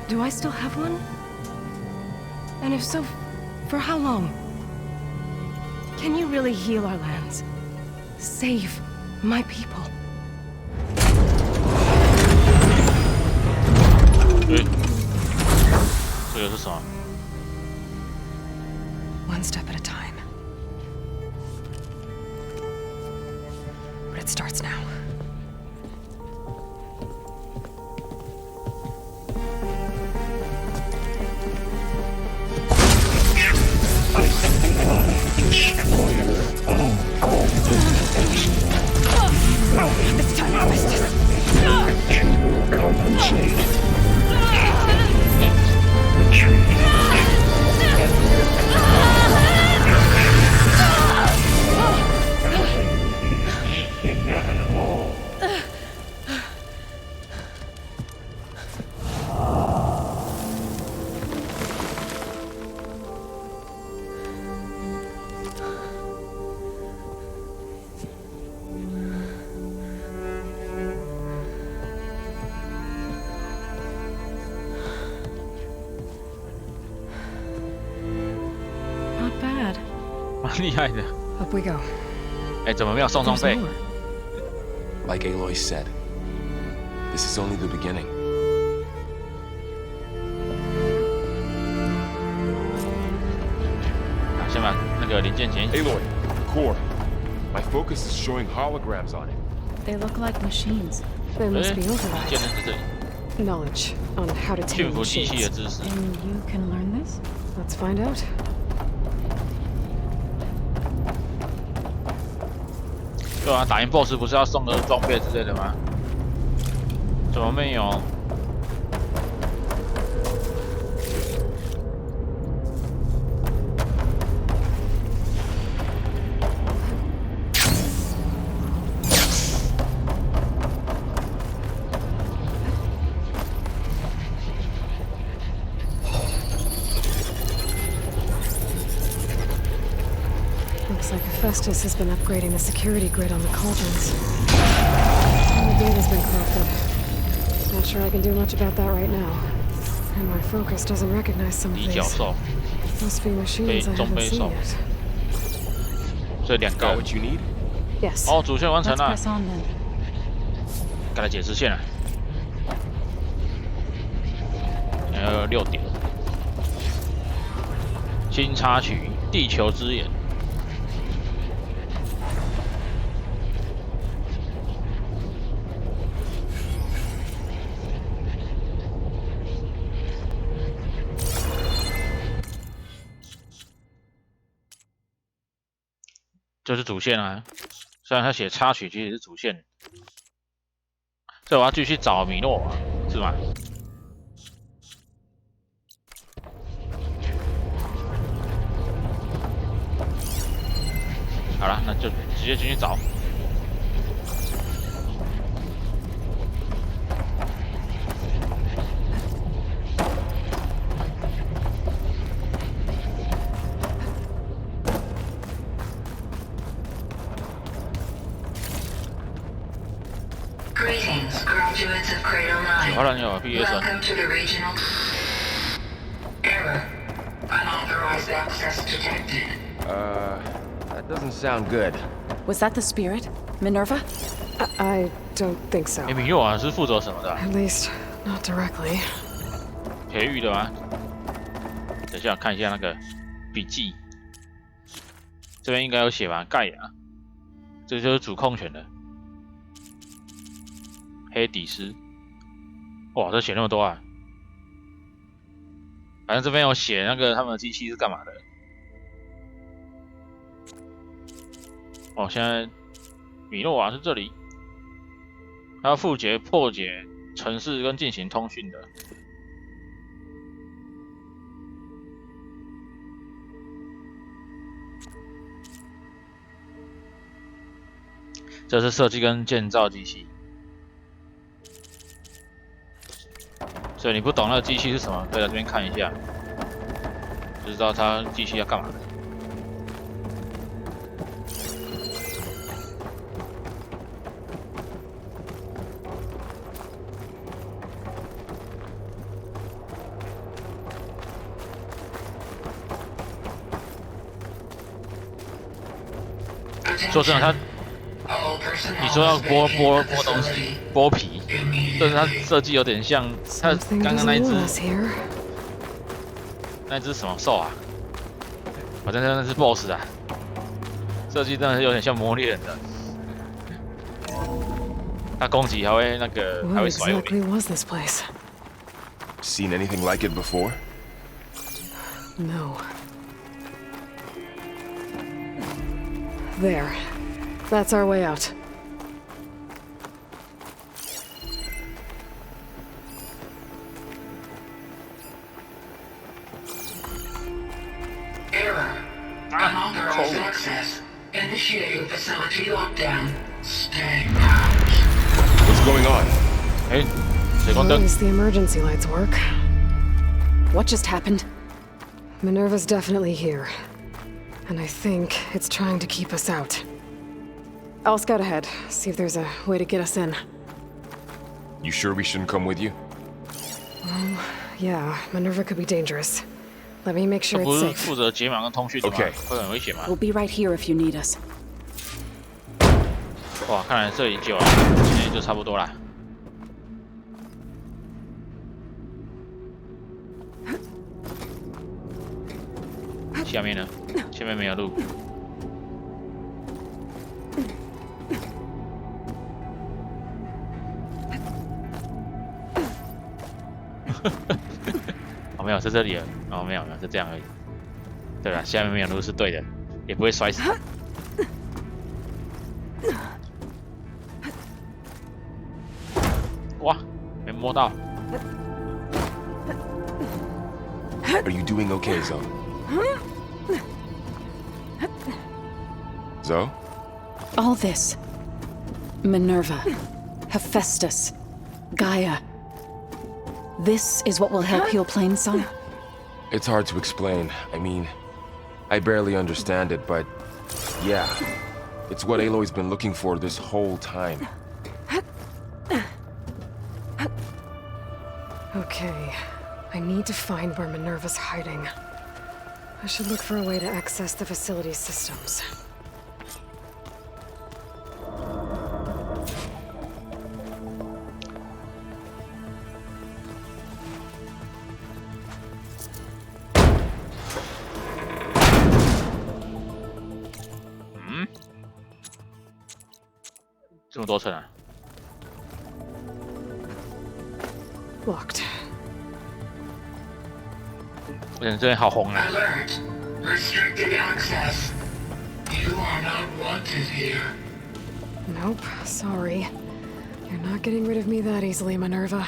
Do I still have one? And if so, for how long? Can you really heal our lands? Save my people? 这个是什么？ One step at a time. But it starts now. This time I missed it. To compensate. Retreat. Not bad. 蛮厉害的。 Up we go. 哎，怎么没有送装备？ Like Aloy said, this is only the beginning. 啊，先把那个零件捡起。 Aloy, core. My focus is showing holograms on it. They look like machines. There 哎， must be 零件 overrides. 在这里。 Knowledge on how to 驯 tame 服机器的 machines. 知识。 And you can learn this? Let's find out. 对啊，打赢 BOSS 不是要送个装备之类的吗？怎么没有？Looks like Hephaestus has been upgrading the security grid on the cauldrons. And the data's been corrupted. Not sure I can do much about that right now. And my focus doesn't recognize some of 底角 these. 兽， Must be machines I 中 haven't 杯 seen 兽， yet. 这两 Got 个。 what you need? Yes. 哦，主线完成 Let's 了， press on then. 该来解支线了。还有6点。新插曲《地球之眼》。这是主线啊，虽然他写插曲，其实是主线。所以我要继续找米诺瓦，是吗？好了，那就直接进去找。Greetings, graduates of Cradle 9. 好了，你有毕业生。 Welcome to the regional error. Unauthorized access detected. That doesn't sound good. Was that the spirit? Minerva? I don't think so. 哎，米诺瓦是负责什么的啊？ At least, not directly. 培育的吗？等一下看一下那个笔记，这边应该有写吧？盖亚，这就是主控权的。黑底丝，哇，这写那么多啊！反正这边有写那个他们的机器是干嘛的。哦，现在米诺瓦是这里，还要破解城市跟进行通讯的。这是设计跟建造机器。所以你不懂那个机器是什么，可以来这边看一下，就知道它机器要干嘛的。说真的，他你说要剥东西、剥皮，但是它设计有点像它刚刚那只什么兽啊，反正那是 BOSS 啊，设计真的是有点像魔猎人的。它攻击还会还会甩尾。Seen anything like it before? No. There. That's our way out. Error. Unauthorized access. Initiating facility lockdown. Stay out. What's going on? Hey, at least the emergency lights work. What just happened? Minerva's definitely here. And I think it's trying to keep us out. I'll scout ahead, see if there's a way to get us in. You sure we shouldn't come with you? Yeah, Minerva could be dangerous. Let me make sure it's safe. 负责解码跟通讯的吗？ Okay. 会很危险吗？ We'll be right here if you need us. 哇，看来这里久了，今天就差不多啦。下面呢？前面没有路。哦，没有，是这里了。哦，没有，是这样而已。对了，下面没有路是对的，也不会摔死。哇，没摸到。Are you doing okay, Zoe? Zoe? All this. Minerva. Hephaestus. Gaia. This is what will help heal Plainsong? It's hard to explain. I mean, I barely understand it, but yeah. It's what Aloy's been looking for this whole time. Okay. I need to find where Minerva's hiding. I should look for a way to access the facility's systems. Locked. 这边好红啊！ Alert. Restricted access. You are not wanted here. Nope, sorry. You're not getting rid of me that easily, Minerva.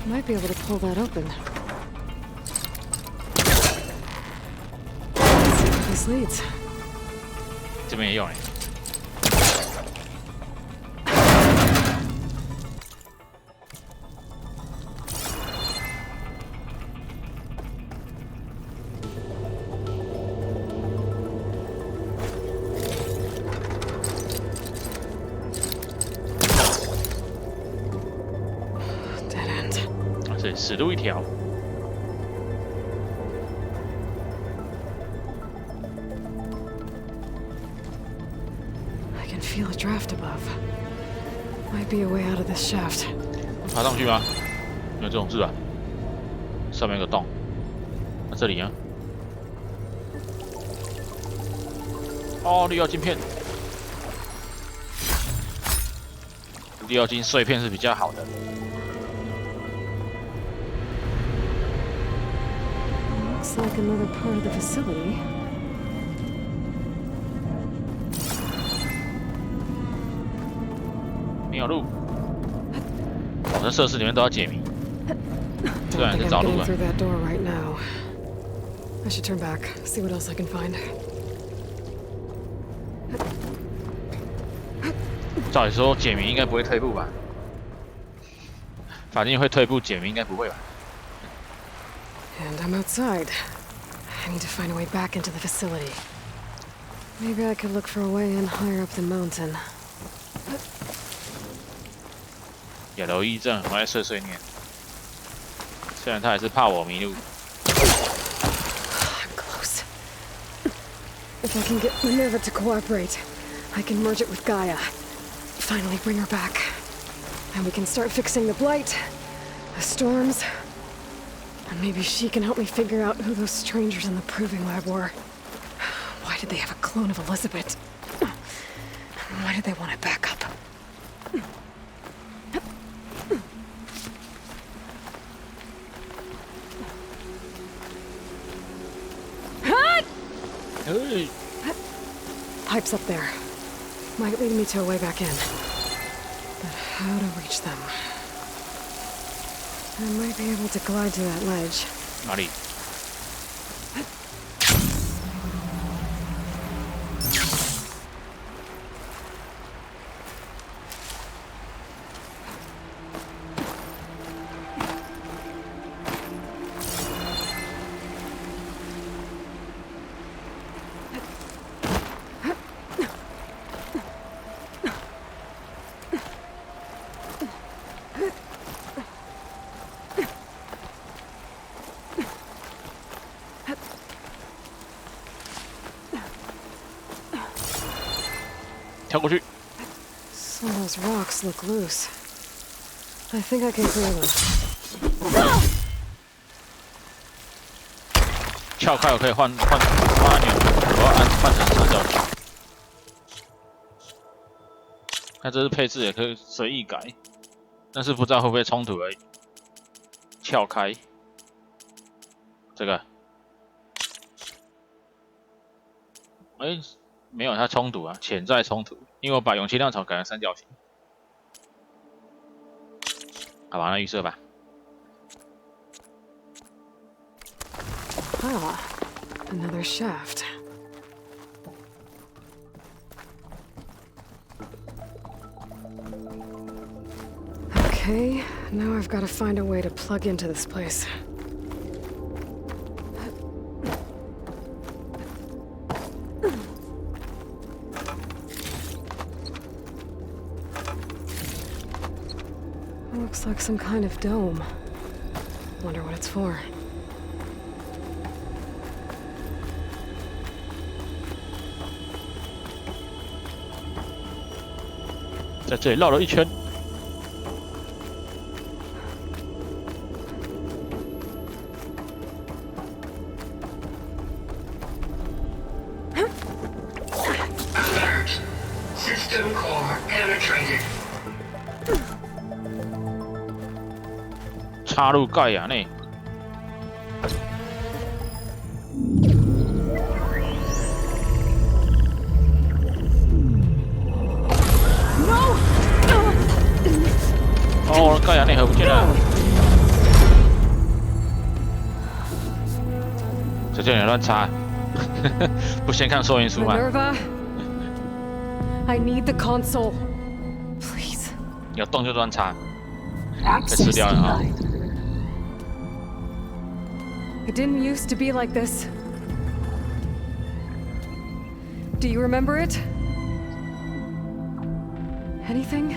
Might be able to pull that open. Let's see where this leads. 这边也有哎。死路一条。I can feel a draft above. Might be a way out of this shaft. 爬上去吗？没有这种字啊。上面有个洞。那这里呢？哦，绿药晶片。绿药晶碎片是比较好的。 Looks like another part of the facility. 没有路。我这设施里面都要解谜。对，在找路啊。 through that door right now. I should turn back, see what else I can find. 照理说解谜应该不会退步吧？法定会退步，解谜应该不会吧？ And I'm outside. I need to find a way back into the facility. Maybe I could look for a way in higher up the mountain. 亚楼医正很爱碎碎念，虽然他还是怕我迷路。 I'm close. If I can get Minerva to cooperate, I can merge it with Gaia. Finally bring her back. And we can start fixing the blight, the storms, and maybe she can help me figure out who those strangers in the proving lab were. Why did they have a clone of Elizabeth? Why did they want it back up? Pipes up there. Might lead me to a way back in. But how to reach them? I might be able to glide to that ledge. 哪里？跳过去。 Some of those rocks look loose. I think I can clear them. 跳开我可以换按钮，我要换成三角形。那这是配置也可以随意改，但是不知道会不会冲突而已。跳开，这个，哎。 没有，它冲突啊，潜在冲突，因为我把勇气浪潮改成三角形。好吧，那预设吧。Ah, another shaft. Okay, now I've got to find a way to plug into this place. Looks like some kind of dome. Wonder what it's for. 在这里绕了一圈。Alert! System core penetrated. 插入盖亚内。哦，盖亚内合不见了。这就有点乱插，不先看说明书吗 Minerva, I need the console, please. 有动就乱插，被吃掉了啊！ It didn't used to be like this. Do you remember it? Anything?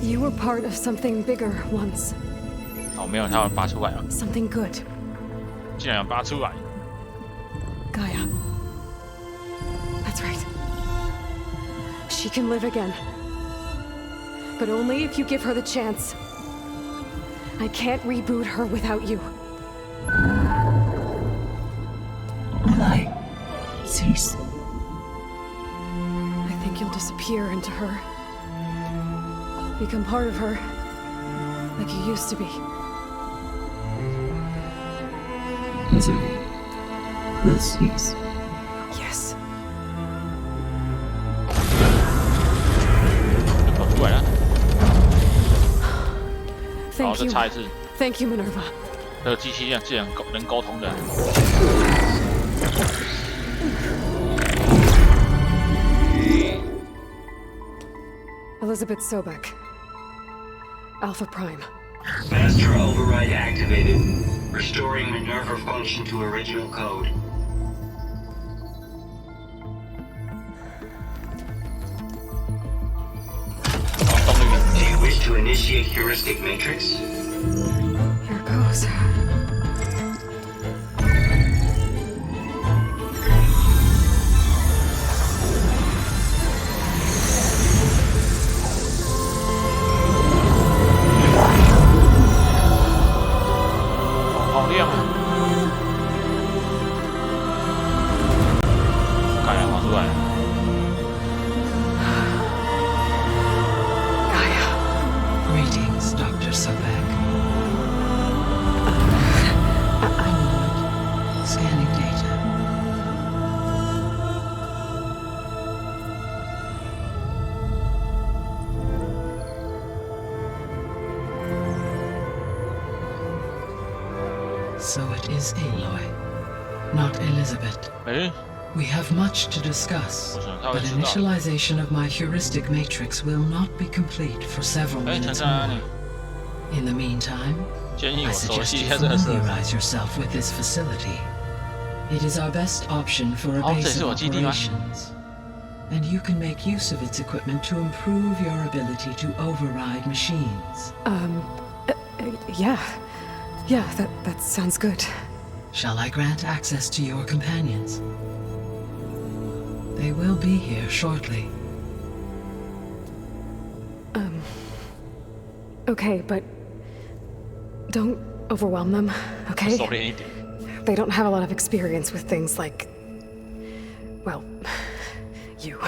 You were part of something bigger once. 哦，没有，他要拔出来了。 Something good. 竟然要拔出来。 Gaia. That's right. She can live again. But only if you give her the chance. I can't reboot her without you. Cease. I think you'll disappear into her. Become part of her. Like you used to be. Misery will cease. Yes. 跑出来了。 Thank 好，再 you. 插一次。Thank you, Minerva. 这个机器既然能沟通的。Elizabeth Sobek. Alpha Prime. Master override activated. Restoring Minerva function to original code. Do you wish to initiate heuristic matrix? Here goes. So it is Aloy, not Elizabeth. We have much to discuss, but initialization of my heuristic matrix will not be complete for several minutes more. In the meantime, I suggest you familiarize yourself with this facility. It is our best option for a base of operations, and you can make use of its equipment to improve your ability to override machines. Yeah, that sounds good. Shall I grant access to your companions? They will be here shortly. Okay, but don't overwhelm them, okay? They don't have a lot of experience with things like, well, you.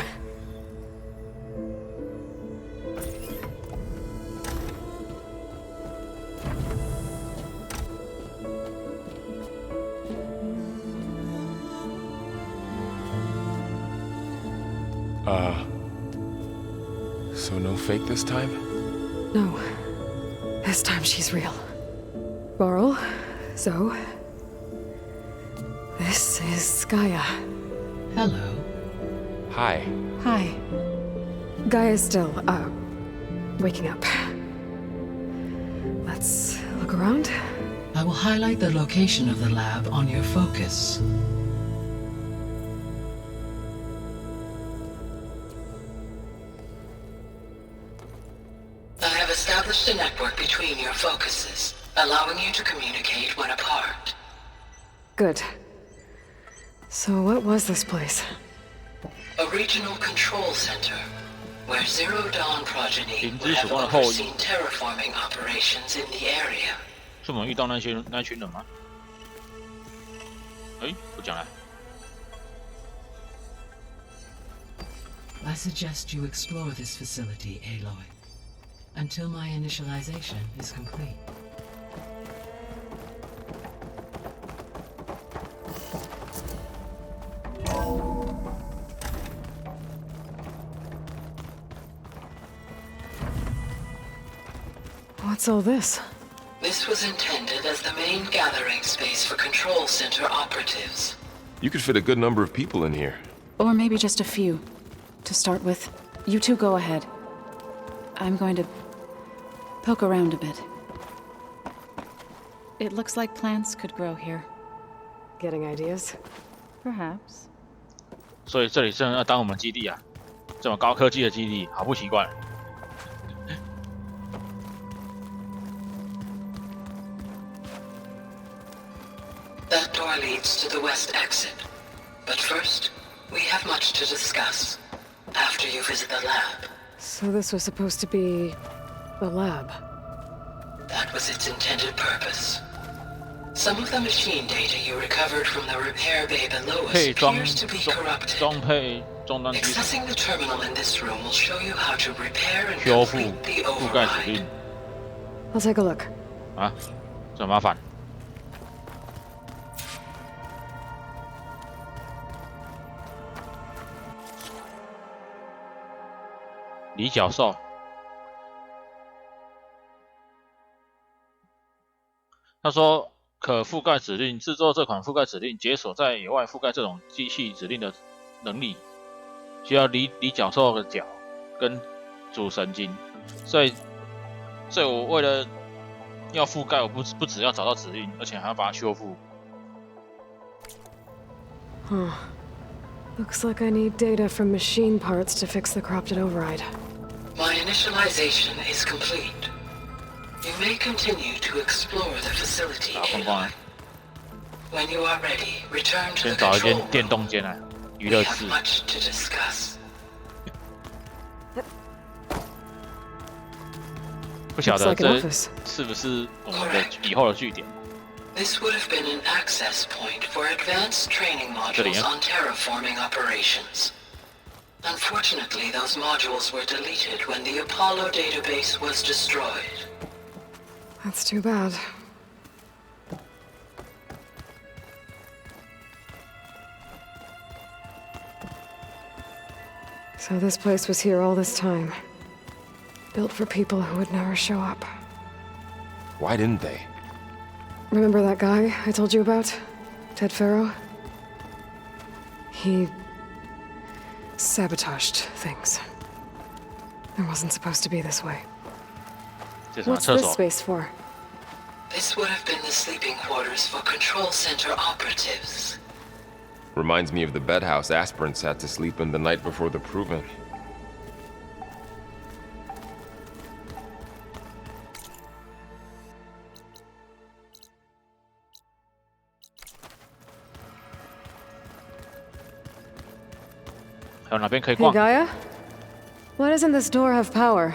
So no fake this time? No. This time she's real. Laurel, Zoe. This is Gaia. Hello. Hi. Hi. Gaia's still, waking up. Let's look around. I will highlight the location of the lab on your focus. I have established a network between your focuses, allowing you to communicate when apart. Good. So what was this place? A regional control center, where Zero Dawn progeny would have overseen terraforming operations in the area. 是我们遇到那群人吗？不讲了。I suggest you explore this facility, Aloy, until my initialization is complete. What's all this? This was intended as the main gathering space for control center operatives. You could fit a good number of people in here. Or maybe just a few. To start with, you two go ahead. I'm going to poke around a bit. It looks like plants could grow here. Getting ideas? Perhaps. 所以这里真的要当我们基地啊，这么高科技的基地，好不习惯。That door leads to the west exit. But first, we have much to discuss. After you visit the lab. So this was supposed to be the lab. That was its intended purpose. Some of the machine data you recovered from the repair bay below us appears to be corrupted. Accessing the terminal in this room will show you how to repair and complete the override. I'll take a look. 啊，这麻烦。李教授，他说可覆盖指令制作这款覆盖指令，解锁在野外覆盖这种机器指令的能力，需要离角兽的角跟主神经，所以我为了要覆盖，我不只要找到指令，而且还要把它修复。Huh. Looks like I need data from machine parts to fix the corrupted override. My initialization is complete. You may continue to explore the facility. When you are ready, return to the control room. We have much to discuss. 不晓得这是不是我们的以后的据点？ This would have been an access point for advanced training modules on terraforming operations. Unfortunately, those modules were deleted when the Apollo database was destroyed. That's too bad. So this place was here all this time. Built for people who would never show up. Why didn't they? Remember that guy I told you about? Ted Farrow? He sabotaged things. It wasn't supposed to be this way. What's this space for? This would have been the sleeping quarters for control center operatives. Reminds me of the bedhouse aspirants had to sleep in the night before the proving. Hey, Gaia? Why doesn't this door have power?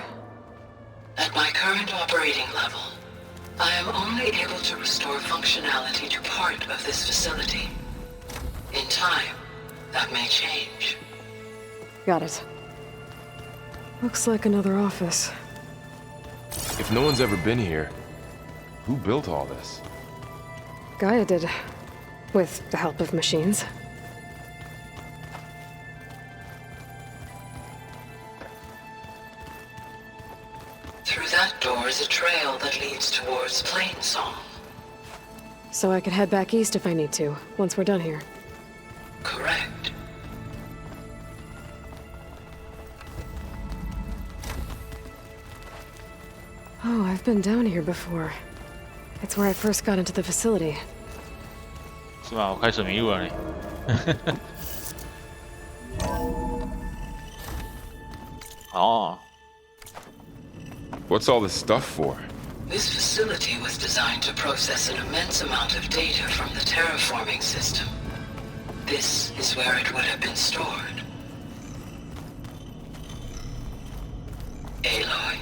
At my current operating level, I am only able to restore functionality to part of this facility. In time, that may change. Got it. Looks like another office. If no one's ever been here, who built all this? Gaia did, with the help of machines. Through that door is a trail that leads towards Plainsong. So I could head back east if I need to, once we're done here. Correct. Oh, I've been down here before. It's where I first got into the facility. 是吧？我开始迷路了呢。哦。What's all this stuff for? This facility was designed to process an immense amount of data from the terraforming system. This is where it would have been stored. Aloy,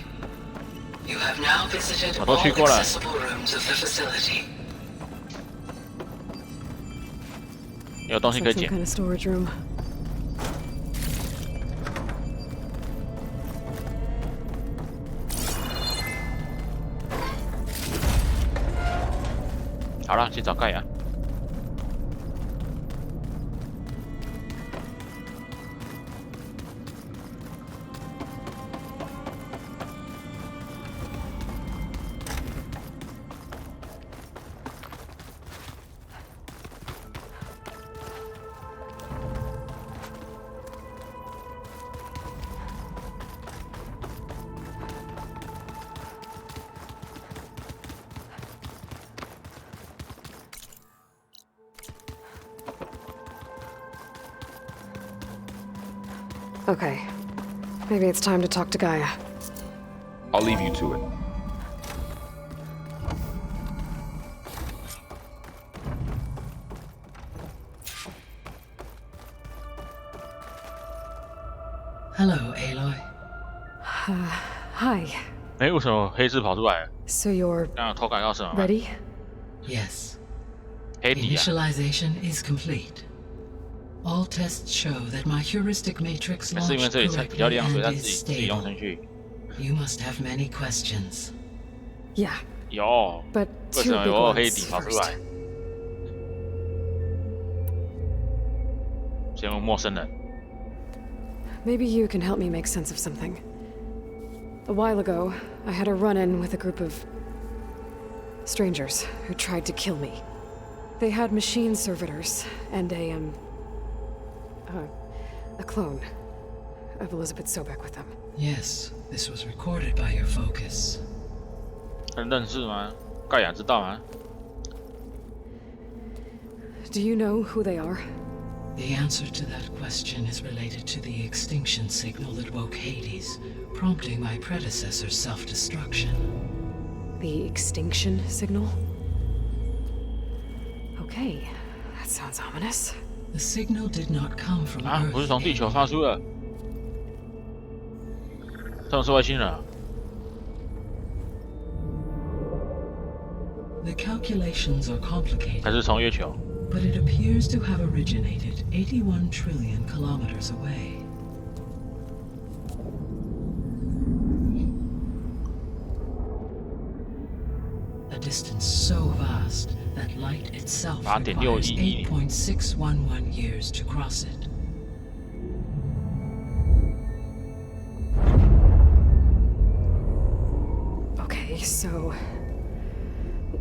you have now visited all accessible rooms of the facility. 有东西可以捡。 Some kind of storage room. 好了，去找盖亚。Okay. Maybe it's time to talk to Gaia. I'll leave you to it. Hello, Aloy. Hi. 哎，为什么黑字跑出来了？ So you're 刚刚偷改到什么 ready? Yes. 黑底啊！ Initialization is complete. All tests show that my heuristic matrix launched correctly and is stable. You must have many questions. Yeah. 有。 But 为什 two 么 big 有黑 ones 底跑出 first. 来？先问陌生人。 Maybe you can help me make sense of something. A while ago, I had a run-in with a group of Strangers who tried to kill me. They had machine servitors and a clone of Elizabeth Sobek with them. Yes, this was recorded by your focus. 认识吗？盖亚知道吗？ Do you know who they are? The answer to that question is related to the extinction signal that woke Hades, prompting my predecessor's self-destruction. The extinction signal? Okay, that sounds ominous. The signal did not come from Earth. 不是从地球发出的，这种是外星人啊。 The calculations are complicated. 还是从月球？ But it appears to have originated 81 trillion kilometers away. A distance so vast that light itself requires 8.611 years to cross it. Okay, so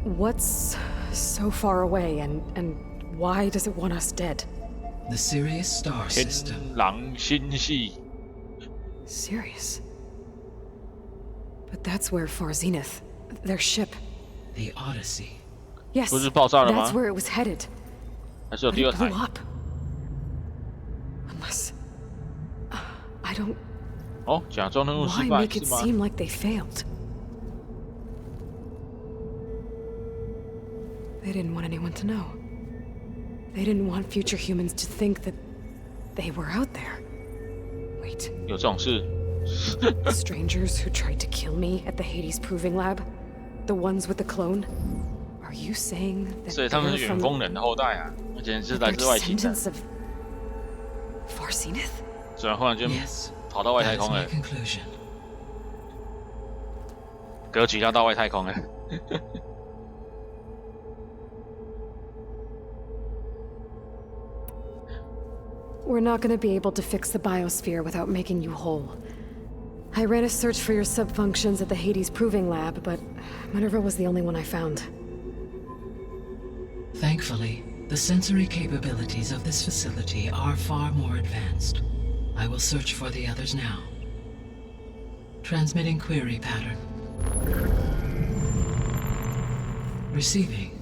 what's so far away and why does it want us dead? The Sirius star system. 天狼星系。Sirius? But that's where Far Zenith, their ship. The Odyssey. Yes, 不是爆炸了吗？ that's where it was headed. 还是有第二 But 台 it blew up. Unless... I don't... 哦，假装任务失 Why 败 make 是 it 吗？ seem like they failed? They didn't want anyone to know. They didn't want future humans to think that they were out there. Wait. 有这种事？ Strangers who tried to kill me at the Hades Proving Lab? The ones with the clone? Are you saying that 所以他们是 they're 远 from 风人的后代啊，而且是来 they're 自外星的。 descendants of Far Zenith? 虽然忽然间跑到外太空了， That's my conclusion. 格局要到外太空了。We're not going to be able to fix the biosphere without making you whole. I ran a search for your subfunctions at the Hades Proving Lab, but Minerva was the only one I found. Thankfully, the sensory capabilities of this facility are far more advanced. I will search for the others now. Transmitting query pattern. Receiving.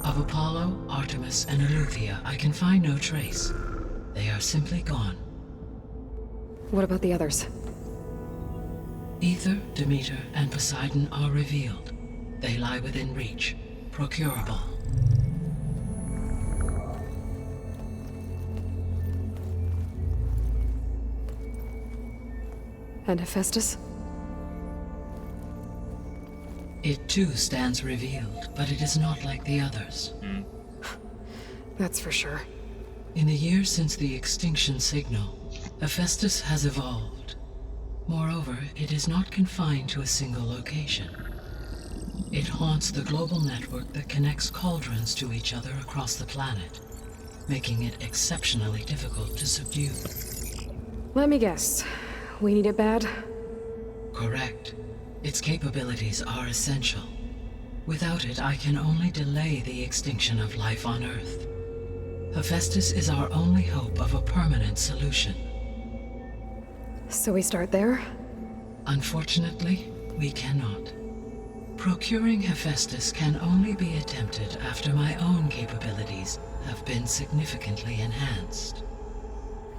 Of Apollo, Artemis, and Eleuthia, I can find no trace. They are simply gone. What about the others? Ether, Demeter, and Poseidon are revealed. They lie within reach, procurable. And Hephaestus? It too stands revealed, but it is not like the others. That's for sure. In the years since the extinction signal, Hephaestus has evolved. Moreover, it is not confined to a single location. It haunts the global network that connects cauldrons to each other across the planet, making it exceptionally difficult to subdue. Let me guess. We need it bad? Correct. Its capabilities are essential. Without it, I can only delay the extinction of life on Earth. Hephaestus is our only hope of a permanent solution. So we start there? Unfortunately, we cannot. Procuring Hephaestus can only be attempted after my own capabilities have been significantly enhanced.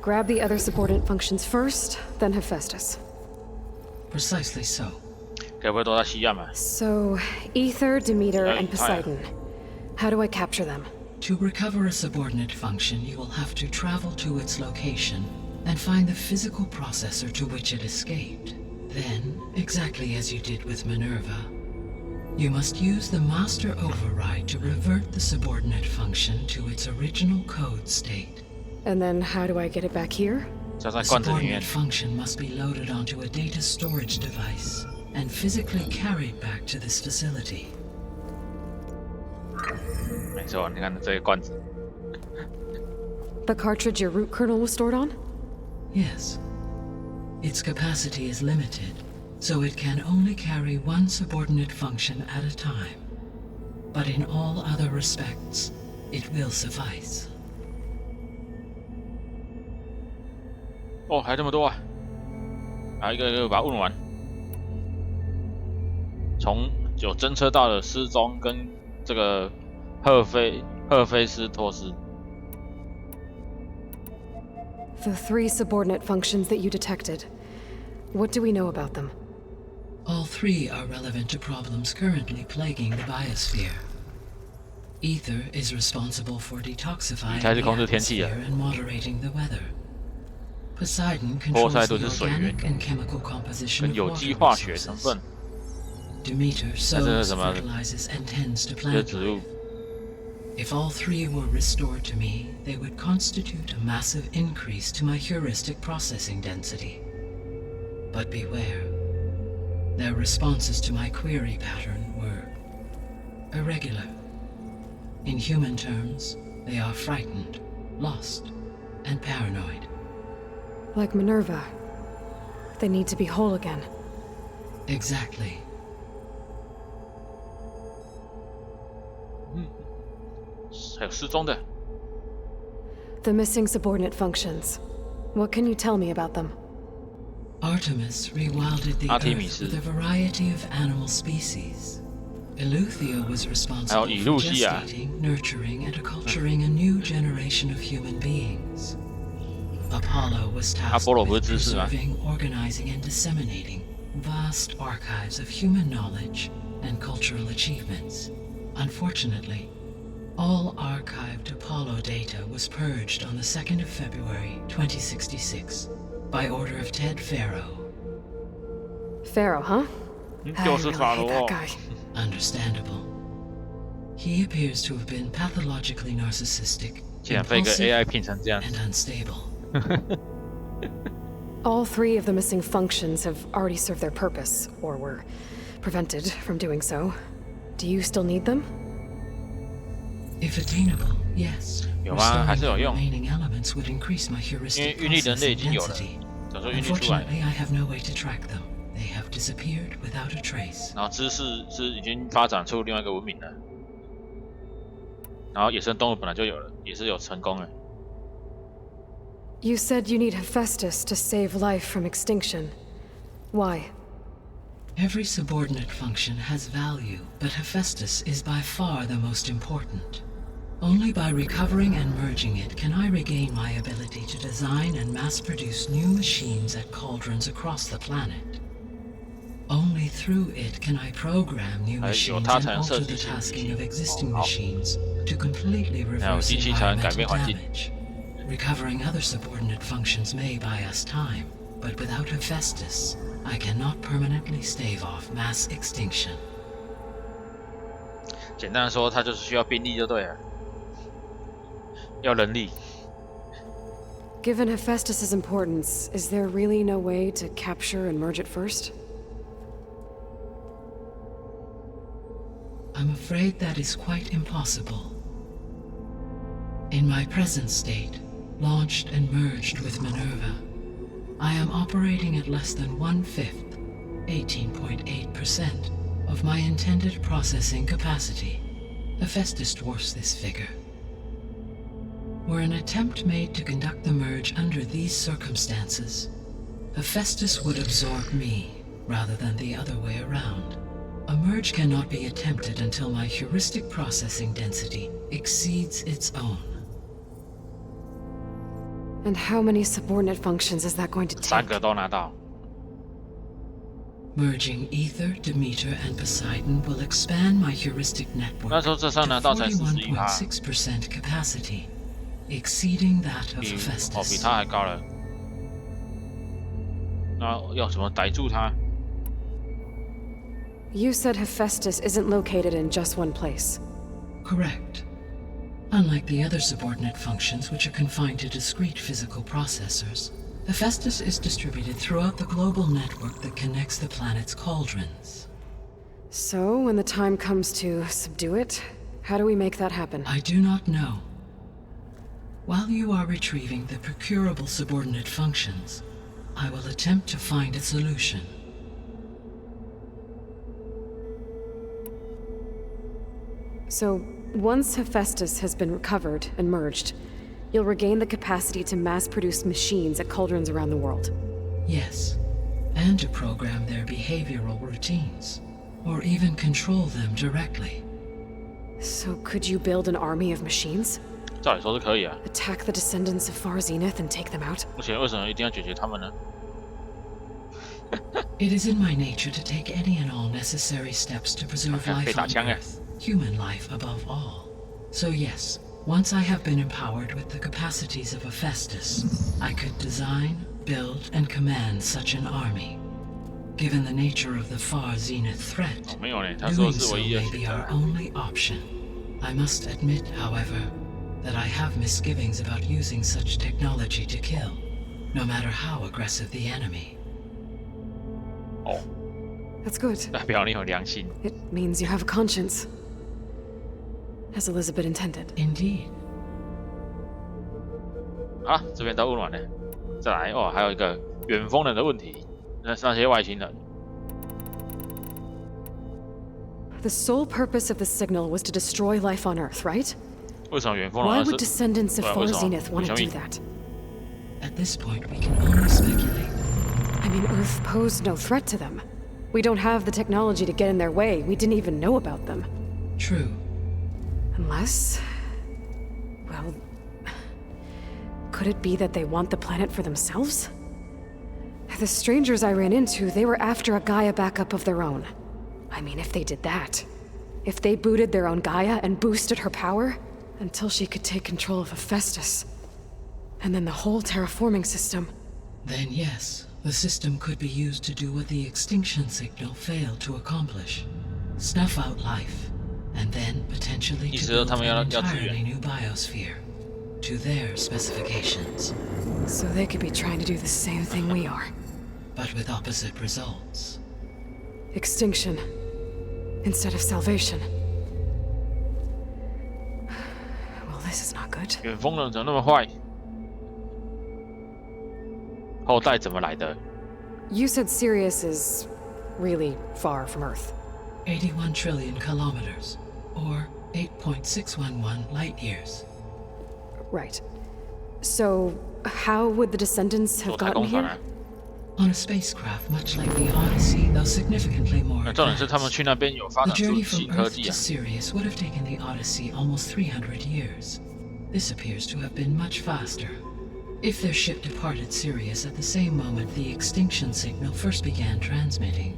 Grab the other subordinate functions first, then Hephaestus. Precisely so. So, Ether, Demeter, and Poseidon. How do I capture them? To recover a subordinate function, you will have to travel to its location and find the physical processor to which it escaped. Then, exactly as you did with Minerva, you must use the master override to revert the subordinate function to its original code state. And then how do I get it back here? The subordinate function must be loaded onto a data storage device and physically carried back to this facility. 没错，你看这个罐子， The cartridge your root kernel was stored on? Yes. Its capacity is limited, so it can only carry one subordinate function at a time. But in all other respects, it will suffice. 哦，还这么多啊！一个一个把它问完。从有侦测到的失踪跟这个赫菲斯托斯。The 3 subordinate functions that you detected. What do we know about them? All 3 are relevant to problems currently plaguing the biosphere. Ether is responsible for detoxifying the atmosphere and moderating the weather. Poseidon controls the organic and chemical composition of water resources. Demeter sows, fertilizes, and tends to plant life. If all 3 were restored to me, they would constitute a massive increase to my heuristic processing density. But beware. Their responses to my query pattern were irregular. In human terms, they are frightened, lost, and paranoid. Like Minerva. They need to be whole again. Exactly. The missing subordinate functions. What can you tell me about them? Artemis rewilded the Earth with a variety of animal species. Eleuthia was responsible for gestating, nurturing, and acculturating a new generation of human beings. Apollo was tasked with preserving, organizing, and disseminating vast archives of human knowledge and cultural achievements. Unfortunately, all archived Apollo data was purged on the 2nd of February, 2066, by order of Ted Faro. Faro, huh? I really hate that guy. Understandable. He appears to have been pathologically narcissistic, impulsive, and unstable. All 3 of the missing functions have already served their purpose, or were prevented from doing so. Do you still need them? If attainable, yes. Restoring the remaining elements would increase my heuristic processing density. Unfortunately, I have no way to track them. They have disappeared without a trace. 然后知识是已经发展出另外一个文明了，然后野生动物本来就有了，也是有成功了。You said you need Hephaestus to save life from extinction. Why? Every subordinate function has value, but Hephaestus is by far the most important. Only by recovering and merging it can I regain my ability to design and mass-produce new machines at cauldrons across the planet. Only through it can I program new machines and alter the tasking of existing machines to completely reverse environmental damage. Recovering other subordinate functions may buy us time, but without Hephaestus, I cannot permanently stave off mass extinction. 简单的说，它就是需要兵力就对了，要人力。Given Hephaestus's importance, is there really no way to capture and merge it first? I'm afraid that is quite impossible. In my present state, launched and merged with Minerva, I am operating at less than 1/5, 18.8%, of my intended processing capacity. Hephaestus dwarfs this figure. Were an attempt made to conduct the merge under these circumstances, Hephaestus would absorb me, rather than the other way around. A merge cannot be attempted until my heuristic processing density exceeds its own. And how many subordinate functions is that going to take? 3个都拿到。Merging Ether, Demeter, and Poseidon will expand my heuristic network 那时候这3拿到才41%， 41.6% capacity, exceeding that of Hephaestus. 比他还高了。那要怎么逮住他？ You said Hephaestus isn't located in just one place. Correct. Unlike the other subordinate functions, which are confined to discrete physical processors, Hephaestus is distributed throughout the global network that connects the planet's cauldrons. So, when the time comes to subdue it, how do we make that happen? I do not know. While you are retrieving the procurable subordinate functions, I will attempt to find a solution. So, once Hephaestus has been recovered and merged, you'll regain the capacity to mass-produce machines at cauldrons around the world. Yes, and to program their behavioral routines, or even control them directly. So could you build an army of machines? 照理说是可以啊。 Attack the descendants of Far Zenith and take them out? 而且为什么一定要解决他们呢？ It is in my nature to take any and all necessary steps to preserve life on Earth, human life above all. So yes, once I have been empowered with the capacities of Hephaestus, I could design, build, and command such an army. Given the nature of the Far Zenith threat, doing so may be our only option. I must admit, however, that I have misgivings about using such technology to kill, no matter how aggressive the enemy. Oh. That's good. It means you have a conscience. As Elizabeth intended. Indeed. 啊，这边都温暖了。再来哦，还有一个远风人的问题，那些外星人。 The sole purpose of the signal was to destroy life on Earth, right? 为什么远风人 Why would descendants of Far Zenith want to do that? At this point, we can only speculate. I mean, Earth posed no threat to them. We don't have the technology to get in their way. We didn't even know about them. True. Unless... well... could it be that they want the planet for themselves? The strangers I ran into, they were after a Gaia backup of their own. I mean, if they did that... if they booted their own Gaia and boosted her power... until she could take control of Hephaestus. And then the whole terraforming system... Then yes, the system could be used to do what the extinction signal failed to accomplish. Snuff out life, and then potentially to build an entirely new biosphere, to their specifications. So they could be trying to do the same thing we are. But with opposite results. Extinction, instead of salvation. Well, this is not good. 远风人怎么那么坏？后代怎么来的？ You said Sirius is really far from Earth. 81 trillion kilometers, or 8.611 light years. Right. So, how would the descendants have gotten here? On a spacecraft much like the Odyssey, though significantly more advanced. The journey from Earth to Sirius would have taken the Odyssey almost 300 years. This appears to have been much faster. If their ship departed Sirius at the same moment the extinction signal first began transmitting,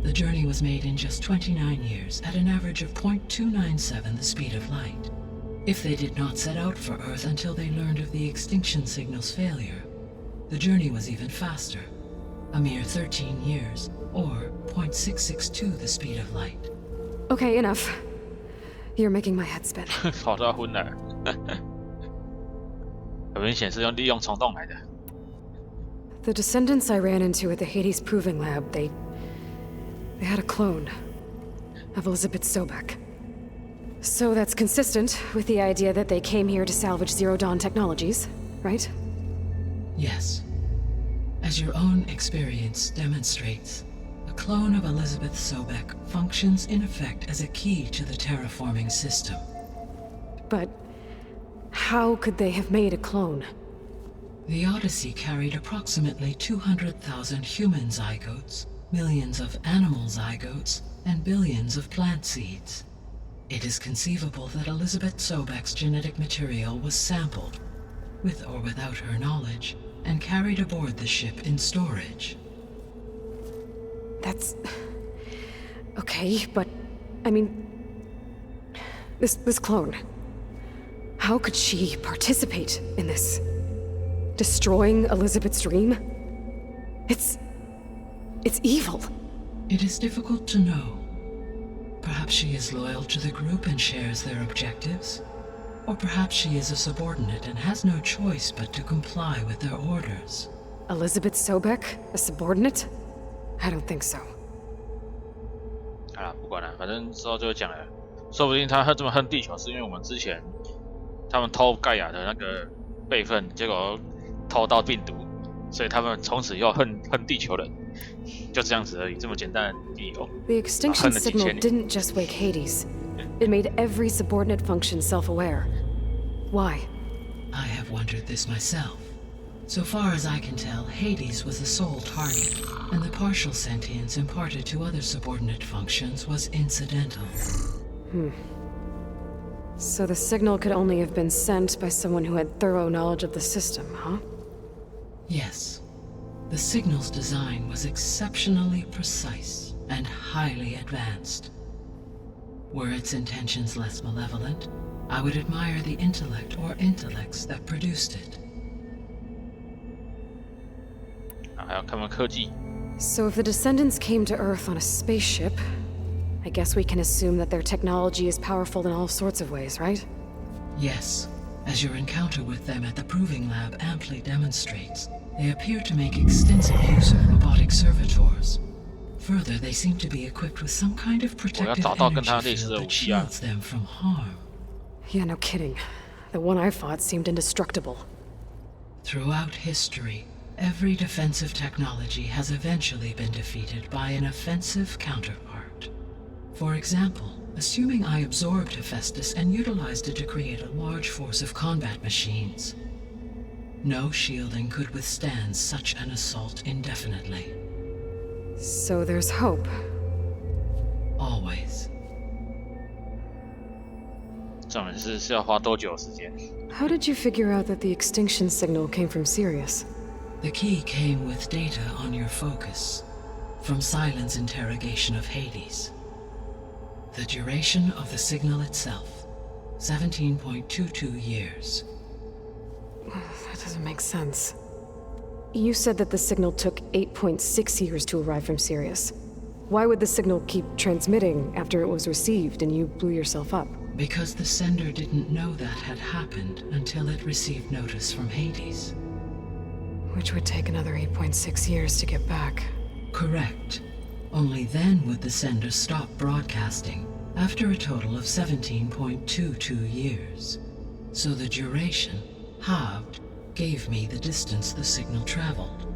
the journey was made in just 29 years at an average of 0.297 the speed of light. If they did not set out for Earth until they learned of the extinction signal's failure, the journey was even faster, a mere 13 years, or 0.662 the speed of light. Okay, enough. You're making my head spin. 跑到昏了。很明显是利用虫洞来的。 The descendants I ran into at the Hades Proving Lab, they had a clone of Elizabeth Sobek. So that's consistent with the idea that they came here to salvage Zero Dawn technologies, right? Yes. As your own experience demonstrates, a clone of Elizabeth Sobek functions in effect as a key to the terraforming system. But how could they have made a clone? The Odyssey carried approximately 200,000 human zygotes, millions of animal zygotes, and billions of plant seeds. It is conceivable that Elizabeth Sobek's genetic material was sampled, with or without her knowledge, and carried aboard the ship in storage. That's... okay, but... I mean... This clone... how could she participate in this? Destroying Elizabeth's dream? It's evil. It is difficult to know. Perhaps she is loyal to the group and shares their objectives. Or perhaps she is a subordinate and has no choice but to comply with their orders. Elizabeth Sobek? A subordinate? I don't think so. 好了，不管了，反正之后就会讲了。说不定他这么恨地球，是因为我们之前他们偷盖亚的那个备份，结果偷到病毒，所以他们从此以后恨地球人，就这样子而已，这么简单的理由。The extinction signal didn't just wake Hades. It made every subordinate function self-aware. Why? I have wondered this myself. So far as I can tell, Hades was the sole target, and the partial sentience imparted to other subordinate functions was incidental. So the signal could only have been sent by someone who had thorough knowledge of the system, huh? Yes. The signal's design was exceptionally precise and highly advanced. Were its intentions less malevolent, I would admire the intellect or intellects that produced it. So if the descendants came to Earth on a spaceship, I guess we can assume that their technology is powerful in all sorts of ways, right? Yes. As your encounter with them at the Proving Lab amply demonstrates, they appear to make extensive use of robotic servitors. Further, they seem to be equipped with some kind of protective energy field that shields them from harm. Yeah, no kidding. The one I fought seemed indestructible. Throughout history, every defensive technology has eventually been defeated by an offensive counterpart. For example, assuming I absorbed Hephaestus and utilized it to create a large force of combat machines. No shielding could withstand such an assault indefinitely. So there's hope. Always. How did you figure out that the extinction signal came from Sirius? The key came with data on your focus, from Silent's interrogation of Hades. The duration of the signal itself, 17.22 years. That doesn't make sense. You said that the signal took 8.6 years to arrive from Sirius. Why would the signal keep transmitting after it was received and you blew yourself up? Because the sender didn't know that had happened until it received notice from Hades. Which would take another 8.6 years to get back. Correct. Only then would the sender stop broadcasting, after a total of 17.22 years. So the duration, halved, gave me the distance the signal traveled.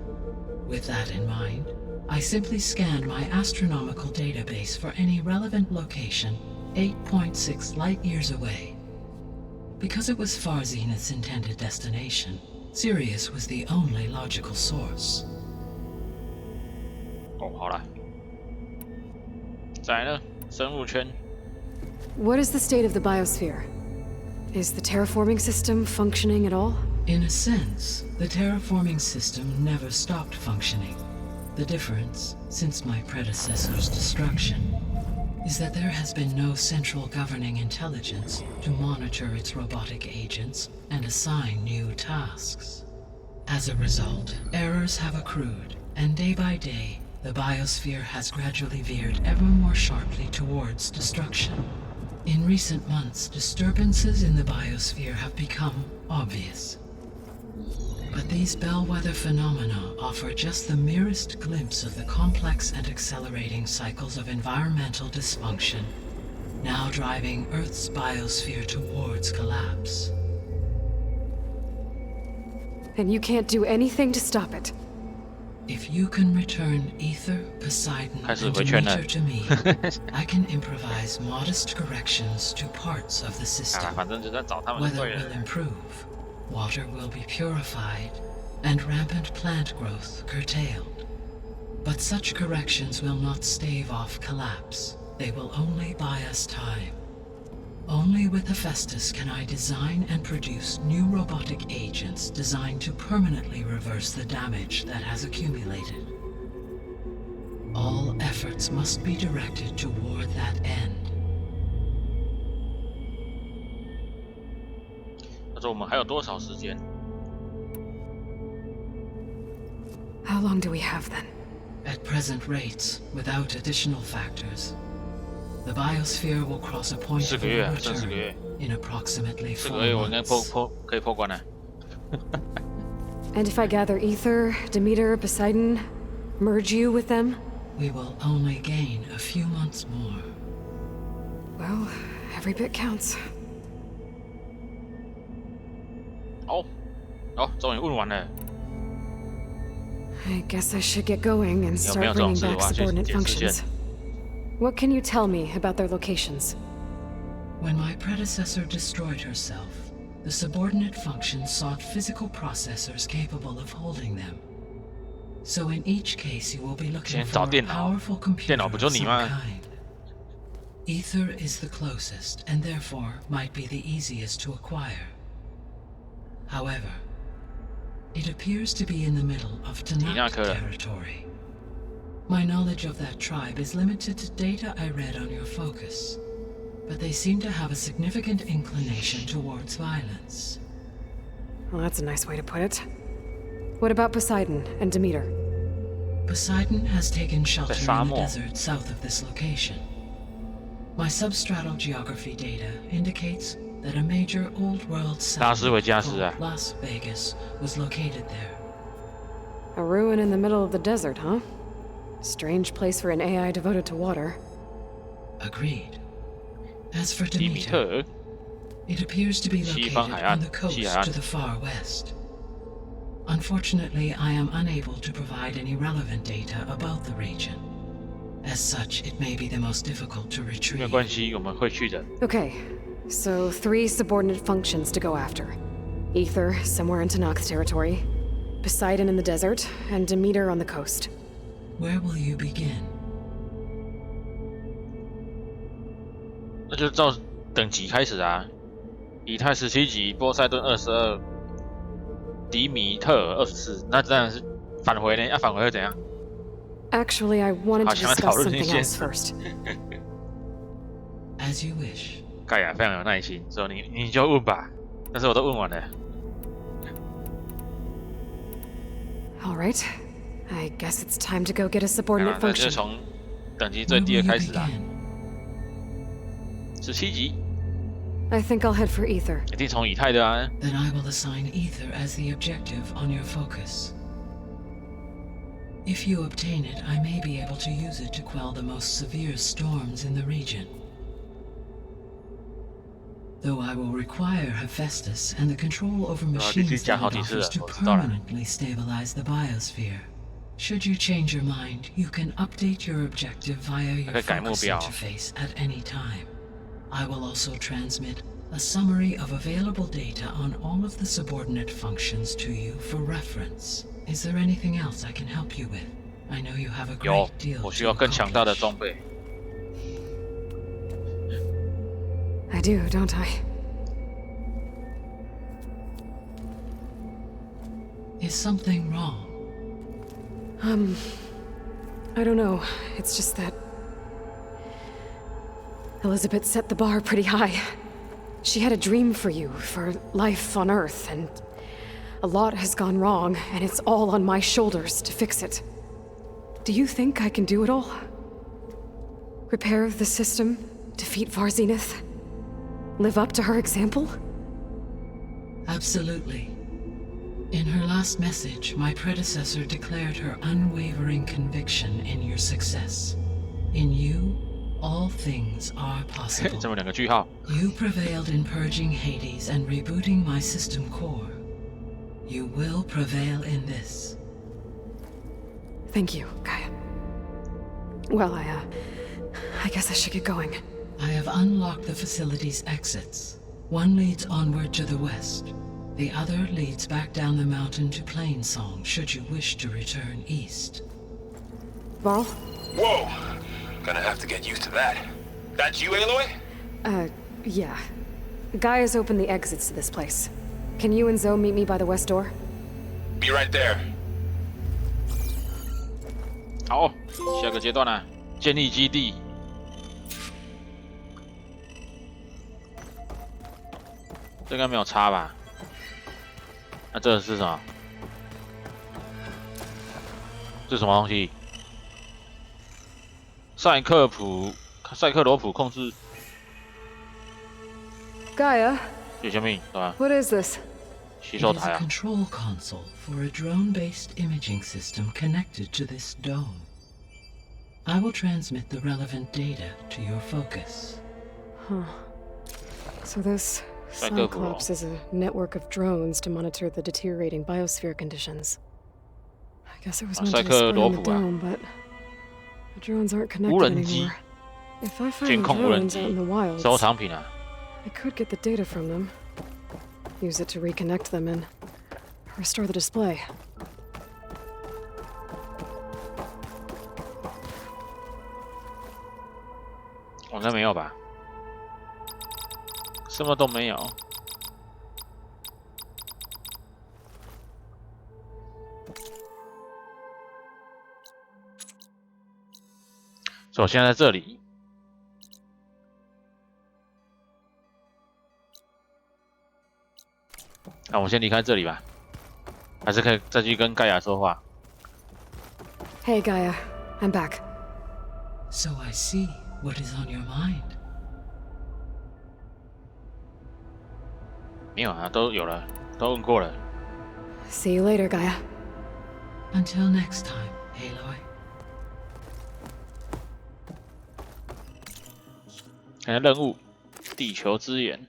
With that in mind, I simply scanned my astronomical database for any relevant location 8.6 light-years away. Because it was Far Zenith's intended destination, Sirius was the only logical source. What is the state of the biosphere? Is the terraforming system functioning at all? In a sense, the terraforming system never stopped functioning. The difference, since my predecessor's destruction, is that there has been no central governing intelligence to monitor its robotic agents and assign new tasks. As a result, errors have accrued, and day by day, the biosphere has gradually veered ever more sharply towards destruction. In recent months, disturbances in the biosphere have become obvious. But these bellwether phenomena offer just the merest glimpse of the complex and accelerating cycles of environmental dysfunction, now driving Earth's biosphere towards collapse. And you can't do anything to stop it? If you can return Ether, Poseidon, and Demeter to me, I can improvise modest corrections to parts of the system. Weather will improve, water will be purified, and rampant plant growth curtailed. But such corrections will not stave off collapse. They will only buy us time. Only with Hephaestus can I design and produce new robotic agents designed to permanently reverse the damage that has accumulated. All efforts must be directed toward that end. How long do we have then? At present rates, without additional factors, the biosphere will cross a point of no return in approximately 4 months. And if I gather Ether, Demeter, Poseidon, merge you with them? We will only gain a few months more. Well, every bit counts. 哦，终于问完了。 I guess I should get going and start bringing back subordinate functions. What can you tell me about their locations? When my predecessor destroyed herself, the subordinate functions sought physical processors capable of holding them. So in each case, you will be looking for a powerful computer of some kind. Ether is the closest, and therefore might be the easiest to acquire. However, it appears to be in the middle of Tanakh territory. My knowledge of that tribe is limited to data I read on your focus, but they seem to have a significant inclination towards violence. Well, that's a nice way to put it. What about Poseidon and Demeter? Poseidon has taken shelter in the desert south of this location. My substratal geography data indicates that a major old-world settlement called Las Vegas was located there. A ruin in the middle of the desert, huh? Strange place for an AI devoted to water. Agreed. As for Demeter, it appears to be located on the coast to the far west. Unfortunately, I am unable to provide any relevant data about the region. As such, it may be the most difficult to retrieve. Okay, so 3 subordinate functions to go after. Ether, somewhere in Tanakh's territory. Poseidon in the desert, and Demeter on the coast. Where will you begin? 那就照等级开始啊。以太17级，波塞顿22，迪米特尔24。那当然是返回呢？要返回会怎样？ Actually, I wanted to discuss something else first. As you wish. 盖亚非常有耐心，说你就问吧，但是我都问完了。All right, I guess it's time to go get a subordinate function. 就从等级最低的开始啊。17级。I think I'll head for Ether. 一定从以太的啊。Then I will assign Ether as the objective on your focus. If you obtain it, I may be able to use it to quell the most severe storms in the region. Though I will require Hephaestus and the control over machines that it offers to permanently stabilize the biosphere. Should you change your mind, you can update your objective via your focus interface at any time. I will also transmit a summary of available data on all of the subordinate functions to you for reference. Is there anything else I can help you with? I know you have a great deal to accomplish. I do, don't I? Is something wrong? I don't know. It's just that Elizabeth set the bar pretty high. She had a dream for you, for life on Earth, and a lot has gone wrong, and it's all on my shoulders to fix it. Do you think I can do it all? Repair the system, defeat Varzenith, live up to her example? Absolutely. In her last message, my predecessor declared her unwavering conviction in your success. In you, all things are possible. 这么2个句号。 You prevailed in purging Hades and rebooting my system core. You will prevail in this. Thank you, Gaia. Well, I guess I should get going. I have unlocked the facility's exits. One leads onward to the west. The other leads back down the mountain to Plainsong, should you wish to return east. Varl? Whoa! Gonna have to get used to that. That's you, Aloy? Yeah. Gaia's opened the exits to this place. Can you and Zoe meet me by the west door? Be right there. 好，下个阶段呢，建立基地。这应该没有差吧？那这是什么？这是什么东西？赛克罗普控制。Gaia. 有什么？对吧？ What is this? 洗手台啊。 It is a control console for a drone-based imaging system connected to this dome. I will transmit the relevant data to your focus. Huh. So this Cyclops is a network of drones to monitor the deteriorating biosphere conditions. I guess it was meant to display in the dome, but the drones aren't connected anymore. If I find the drones out in the wilds, I could get the data from them, use it to reconnect them and restore the display. 应该没有吧？什么都没有。所以我现在在这里。那我先离开这里吧，还是可以再去跟盖亚说话。Hey Gaia, I'm back. So I see what is on your mind. 没有啊，都有了，都问过了。See you later, Gaia. Until next time, Aloy. 看下任务，地球之眼。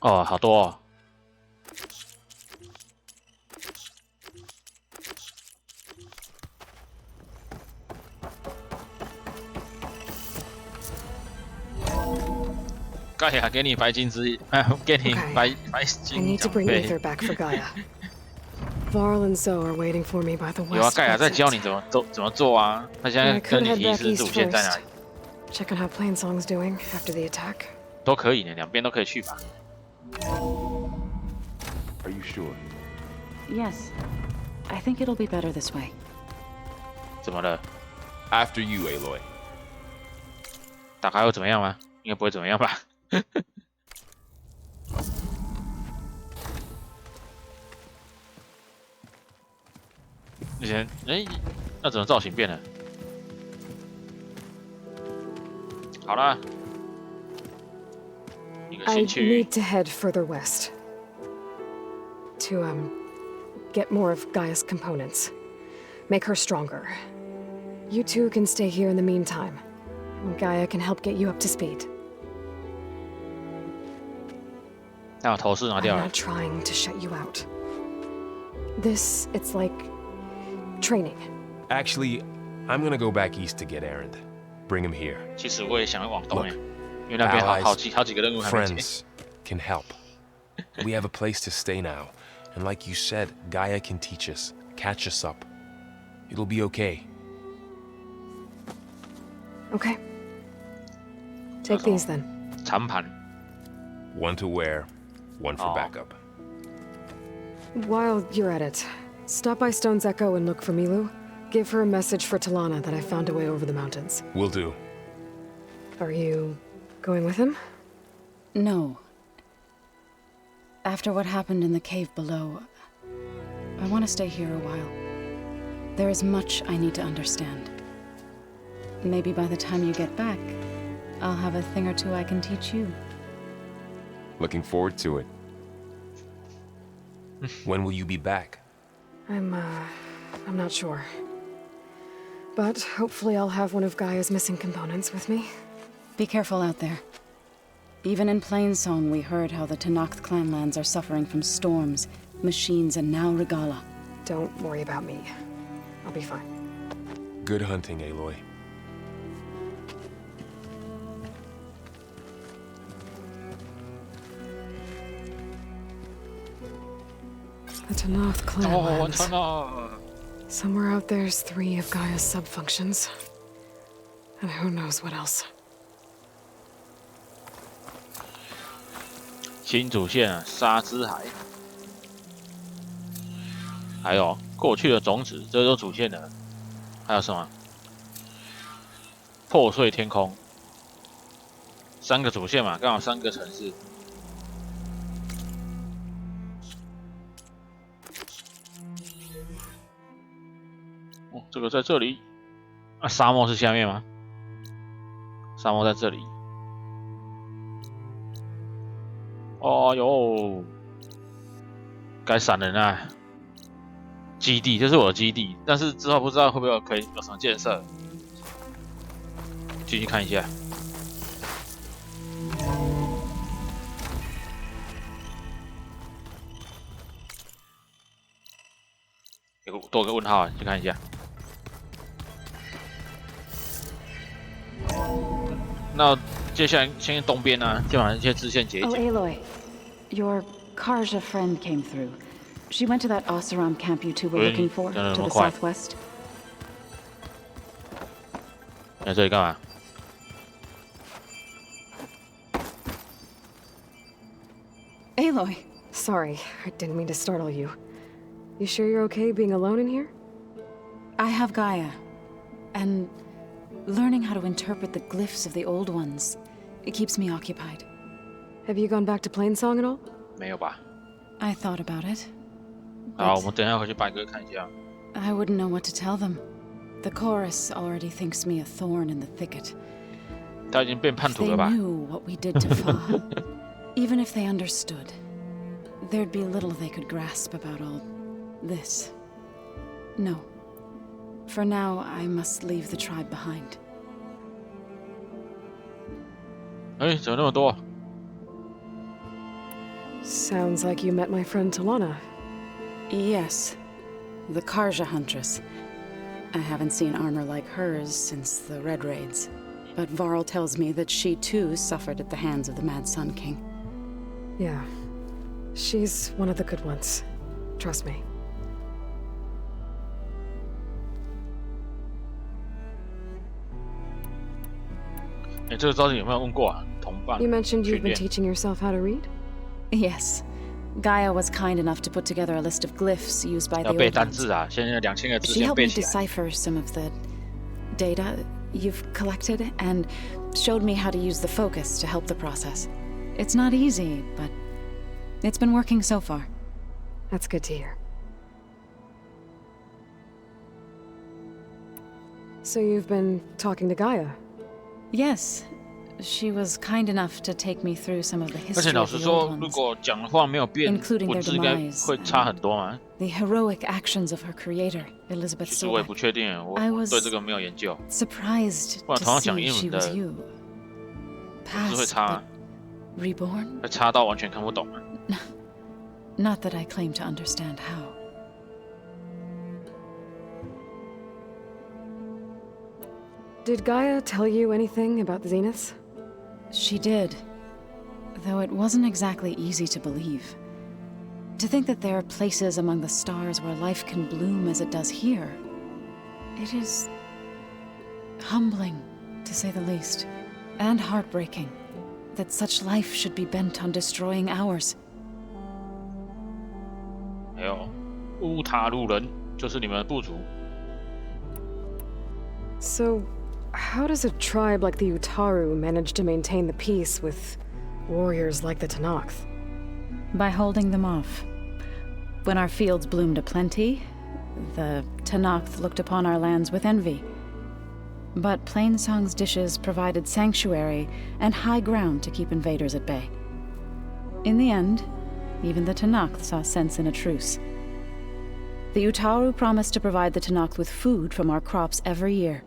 哦，好多哦。盖亚给你白金之，给你白金 I need to bring Aether back for Gaia. Varl and Zoe are waiting for me by the west. 有啊，盖亚在教你怎么做啊。他现在跟你提示主线在哪里。Check on how Plainsong's doing after the attack. 都可以呢，两边都可以去吧。Are you sure? Yes. I think it'll be better this way. 怎么了 ？After you, Aloy. 打开会怎么样吗？应该不会怎么样吧。以前，那怎么造型变了？好啦，一个 I 新区 need to head further west to get more of Gaia's components, make her stronger. You two can stay here in the meantime, and Gaia can help get you up to speed. 那我头饰拿掉 I'm 了 not。trying to shut you out. This, it's like training. Actually, I'm gonna go back east to get Erend. Bring him here. 其实我也想往东面，因为那边好几个任务还没解。 Friends can help. We have a place to stay now, and like you said, Gaia can teach us, catch us up. It'll be okay. Okay. Take these then. 长盘。 One to wear, one for backup. While you're at it, stop by Stone's Echo and look for Milu. Give her a message for Talana that I found a way over the mountains. Will do. Are you going with him? No. After what happened in the cave below, I want to stay here a while. There is much I need to understand. Maybe by the time you get back, I'll have a thing or two I can teach you. Looking forward to it. When will you be back? I'm not sure. But hopefully I'll have one of Gaia's missing components with me. Be careful out there. Even in Plainsong, we heard how the Tenakth clanlands are suffering from storms, machines, and now Regala. Don't worry about me. I'll be fine. Good hunting, Aloy. The Tenakth clanlands. Somewhere out there's 3 of Gaia's subfunctions. And who knows what else. 新主线啊，沙之海，还有过去的种子，这都主线的。还有什么？破碎天空，3个主线嘛，刚好3个城市。哦，这个在这里。啊，沙漠是下面吗？沙漠在这里。哦哟，该闪人啊！基地，这是我的基地，但是之后不知道会不会可以有什么建设。进去看一下。有多个问号，去看一下。那接下来先东边啊，先把这些支线解一解。Oh, Aloy, your Karja friend came through. She went to that Oseram camp you two were looking for, to the southwest. 来这里干嘛？ Aloy! Sorry, I didn't mean to startle you. You sure you're okay being alone in here? I have Gaia, and learning how to interpret the glyphs of the old ones, it keeps me occupied. Have you gone back to Plainsong at all? 没有吧？ I thought about it. 好，我们等一下回去白鸽看一下。 I wouldn't know what to tell them. The chorus already thinks me a thorn in the thicket. 他已经变叛徒了吧？ If they knew what we did to Fa, even if they understood, there'd be little they could grasp about all this. No. For now, I must leave the tribe behind. 哎，怎么那么多？ Sounds like you met my friend Talana. Yes. The Karja Huntress. I haven't seen armor like hers since the Red Raids. But Varl tells me that she too suffered at the hands of the Mad Sun King. Yeah. She's one of the good ones. Trust me. You mentioned you've been teaching yourself how to read? Yes. Gaia was kind enough to put together a list of glyphs used by the old ones. She helped me decipher some of the data you've collected and showed me how to use the focus to help the process. It's not easy, but it's been working so far. That's good to hear. So you've been talking to Gaia? Yes. She was kind enough to take me through some of the history of the old ones, including their demise, the heroic actions of her creator, Elizabeth Sobek. I was surprised to see she was you. Past, but reborn? Not that I claim to understand how. Did Gaia tell you anything about the Zeniths? She did, though it wasn't exactly easy to believe. To think that there are places among the stars where life can bloom as it does here, it is humbling, to say the least, and heartbreaking that such life should be bent on destroying ours. So, how does a tribe like the Utaru manage to maintain the peace with warriors like the Tenakth? By holding them off. When our fields bloomed aplenty, the Tenakth looked upon our lands with envy. But Plainsong's dishes provided sanctuary and high ground to keep invaders at bay. In the end, even the Tenakth saw sense in a truce. The Utaru promised to provide the Tenakth with food from our crops every year.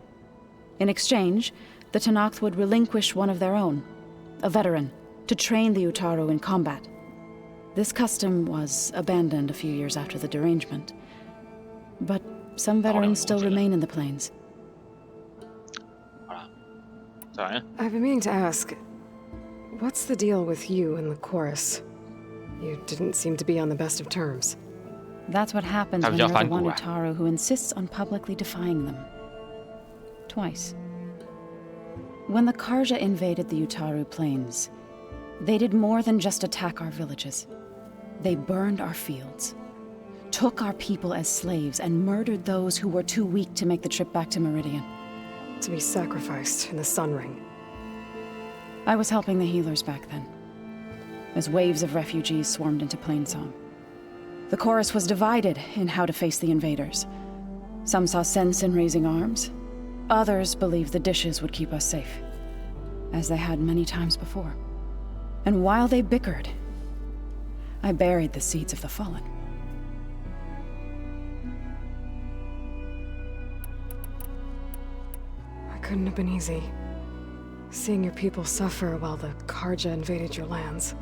In exchange, the Tenakth would relinquish one of their own, a veteran, to train the Utaru in combat. This custom was abandoned a few years after the derangement. But some veterans still remain in the plains. I've been meaning to ask, what's the deal with you and the chorus? You didn't seem to be on the best of terms. That's what happens when you're the one Utaru who insists on publicly defying them. Twice. When the Karja invaded the Utaru plains, they did more than just attack our villages. They burned our fields, took our people as slaves, and murdered those who were too weak to make the trip back to Meridian. To be sacrificed in the Sun Ring. I was helping the healers back then, as waves of refugees swarmed into Plainsong. The chorus was divided in how to face the invaders. Some saw sense in raising arms. Others believed the dishes would keep us safe, as they had many times before. And while they bickered, I buried the seeds of the fallen. That couldn't have been easy. Seeing your people suffer while the Karja invaded your lands.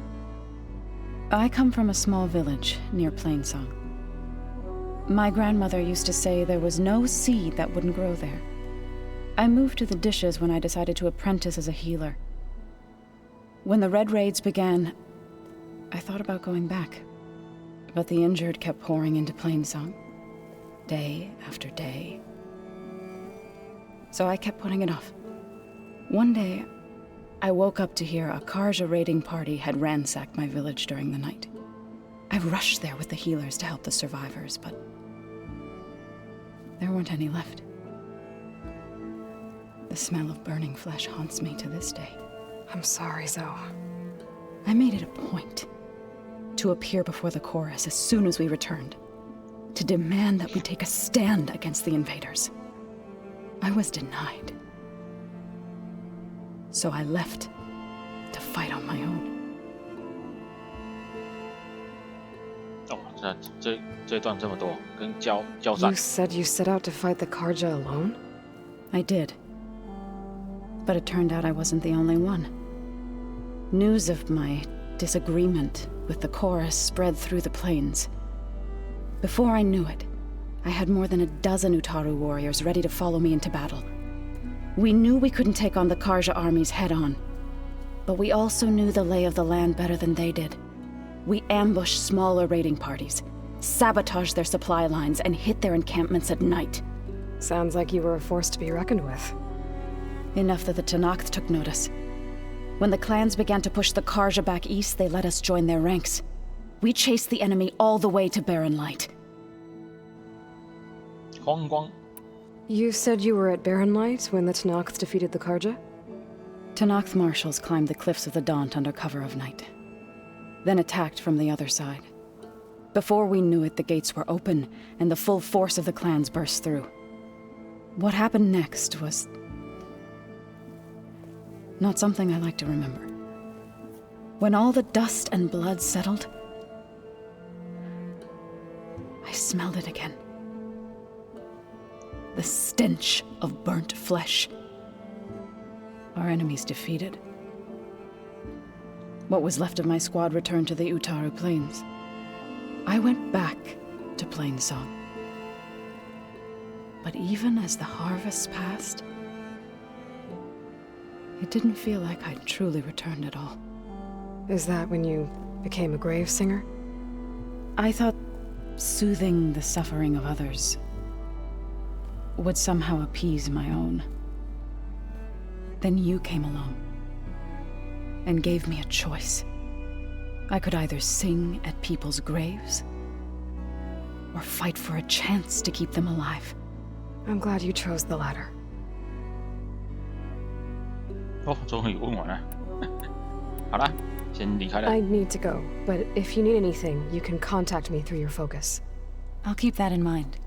I come from a small village near Plainsong. My grandmother used to say there was no seed that wouldn't grow there. I moved to the dishes when I decided to apprentice as a healer. When the Red Raids began, I thought about going back. But the injured kept pouring into Plainsong, day after day. So I kept putting it off. One day, I woke up to hear a Karja raiding party had ransacked my village during the night. I rushed there with the healers to help the survivors, but there weren't any left. The smell of burning flesh haunts me to this day. I'm sorry, Zoe. I made it a point to appear before the chorus as soon as we returned, to demand that we take a stand against the invaders. I was denied. So I left to fight on my own. 哦，这段这么多，跟交战。 You said you set out to fight the Karja alone? I did. But it turned out I wasn't the only one. News of my disagreement with the chorus spread through the plains. Before I knew it, I had more than a dozen Utaru warriors ready to follow me into battle. We knew we couldn't take on the Karja armies head-on, but we also knew the lay of the land better than they did. We ambushed smaller raiding parties, sabotaged their supply lines, and hit their encampments at night. Sounds like you were a force to be reckoned with. Enough that the Tenakth took notice. When the clans began to push the Karja back east, they let us join their ranks. We chased the enemy all the way to Barren Light. 荒光 You said you were at Barren Light when the Tenakth defeated the Karja? Tenakth marshals climbed the cliffs of the Daunt under cover of night, then attacked from the other side. Before we knew it, the gates were open, and the full force of the clans burst through. What happened next was not something I like to remember. When all the dust and blood settled, I smelled it again. The stench of burnt flesh. Our enemies defeated. What was left of my squad returned to the Utaru Plains. I went back to Plainsong. But even as the harvest passed, it didn't feel like I'd truly returned at all. Is that when you became a grave singer? I thought soothing the suffering of others would somehow appease my own. Then you came along and gave me a choice. I could either sing at people's graves or fight for a chance to keep them alive. I'm glad you chose the latter. 哦，终于问完了。好了，先离开了。 I need to go, but if you need anything, you can contact me through your focus. I'll keep that in mind.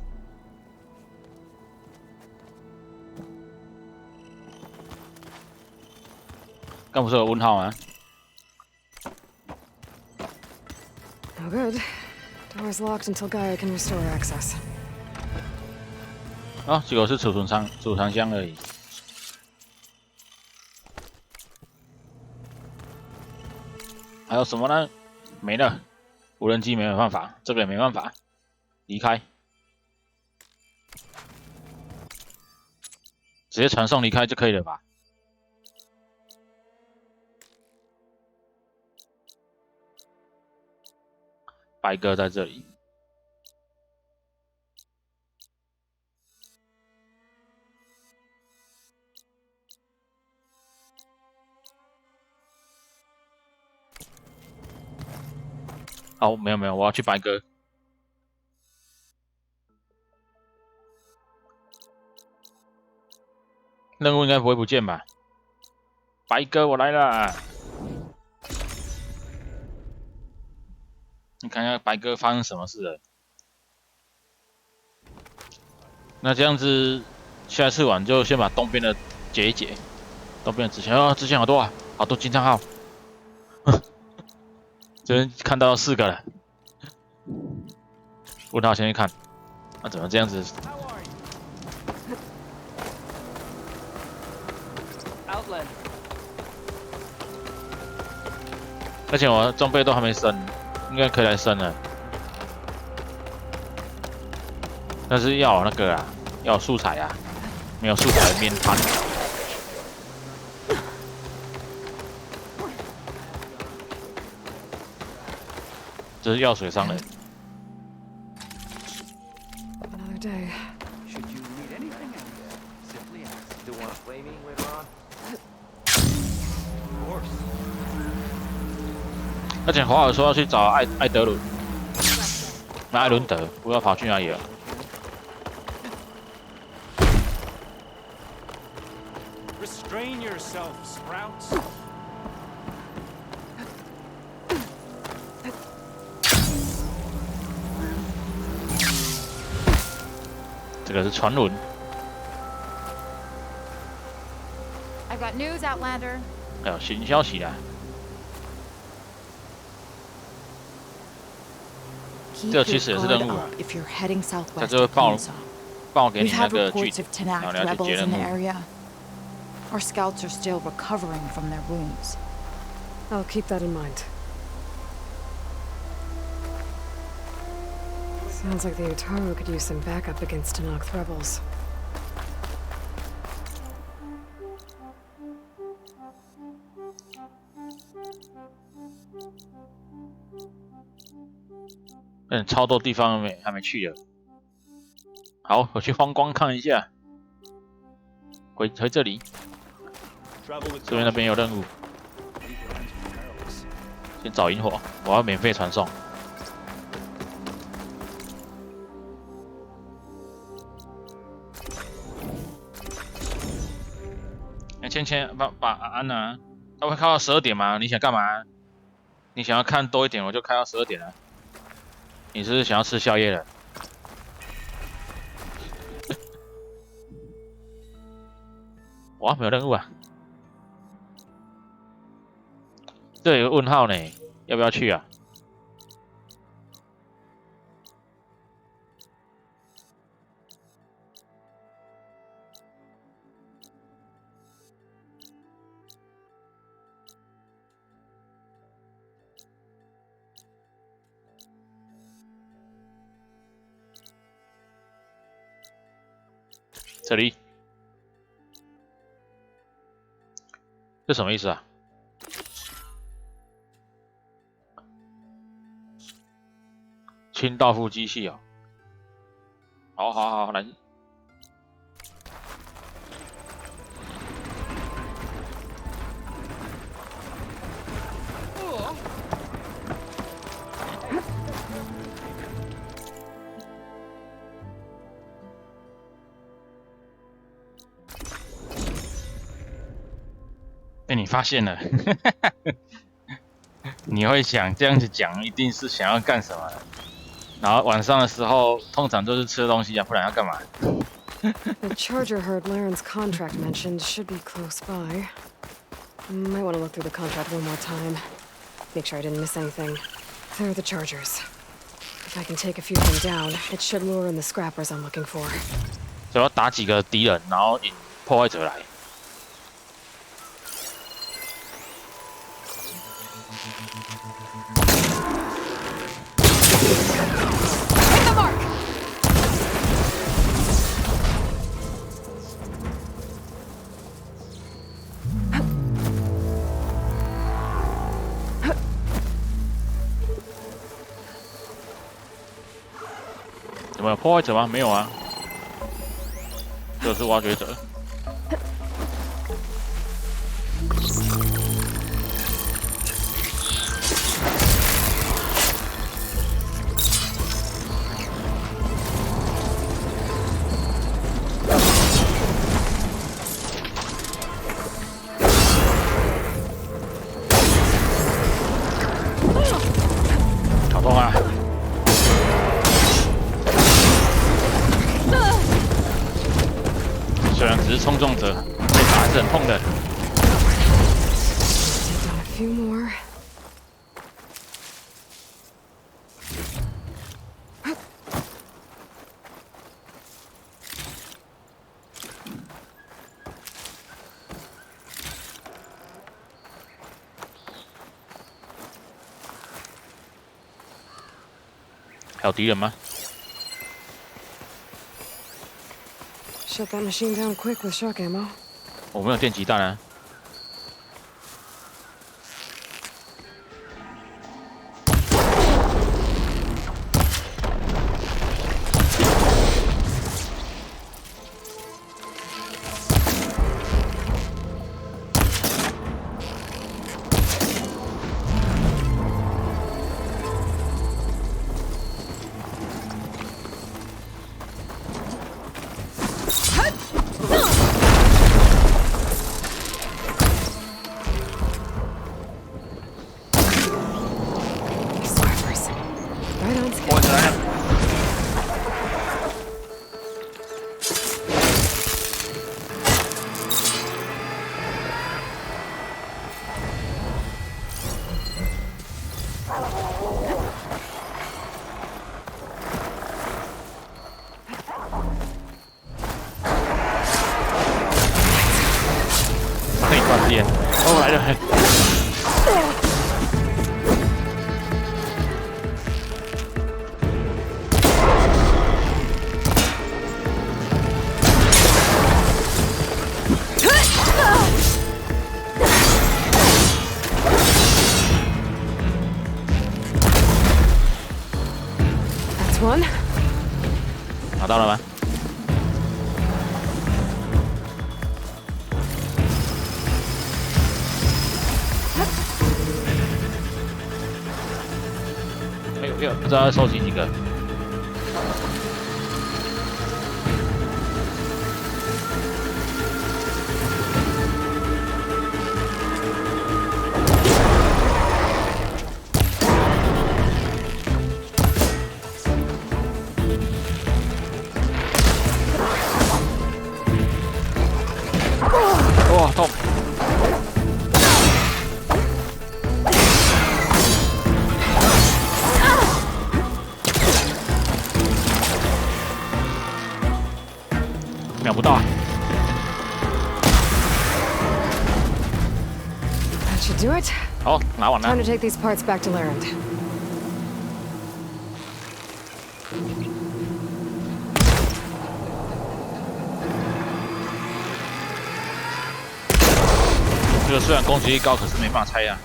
刚不是有问号吗？ No good. Door's locked until Gaia can restore access. 哦，结果是储藏箱而已。还有什么呢？没了，无人机没有办法，这个也没办法，离开，直接传送离开就可以了吧？白鸽在这里。 哦，没有没有，我要去白鸽。任务应该不会不见吧？白鸽，我来了。你看一下白鸽发生什么事了？那这样子，下一次玩就先把东边的解一解。东边的支线支线好多啊，好多金账号。这边看到4个了，问号先去看，那怎么这样子？ Outland, 而且我装备都还没升，应该可以来升了。但是要有那个啊，要有素材啊，没有素材面瘫。这是药水商人。Another day. Should you need anything, simply ask. Still want to play me later on? Of course. 而且华尔说要去找艾德伦，那艾伦德不知道跑去哪里了。Restrain yourself, Sprouts. 这个是传闻。I've got news, Outlander. 还有新消息啦。这其实也是任务啊。在这会报给你那个剧情，然后你要去接任务。Our scouts are still recovering from their wounds. I'll keep that in mind. Sounds like the Utaru could use some backup against Tenakth rebels.嗯，超多地方还没去的。好，我去荒光看一下。回这里，这边那边有任务。先找萤火，我要免费传送。芊把安娜，他会开到12点吗？你想干嘛？你想要看多一点，我就开到12点了。你是不是想要吃宵夜了？哇，没有任务啊！这有个问号呢，要不要去啊？这里，这什么意思啊？清道夫机器哦。好，来。被你发现了，你会想这样子讲，一定是想要干什么？然后晚上的时候，通常都是吃东西啊，不然要干嘛？ The charger herd Laren's contract mentioned should be close by. Might want to look through the contract one more time. Make sure I didn't miss anything. There are the chargers. If I can take a few of them down, it should lure in the scrappers I'm looking for. 只要打几个敌人，然后引破坏者来。有没有破坏者吗？没有啊，这是挖掘者。好痛啊！ 虽然只是冲撞者，被打还是很痛的。A few more. 还有敌人吗？ Shut that machine down quick with shock ammo. 我没有电击弹啊。 哦，来了！拿到了吗？ 不知道要收集几个。哇，痛！ 秒不到啊！ That should do it. 好，拿完了。 Time to take these parts back to Larend. 这个虽然攻击力高，可是没办法拆呀。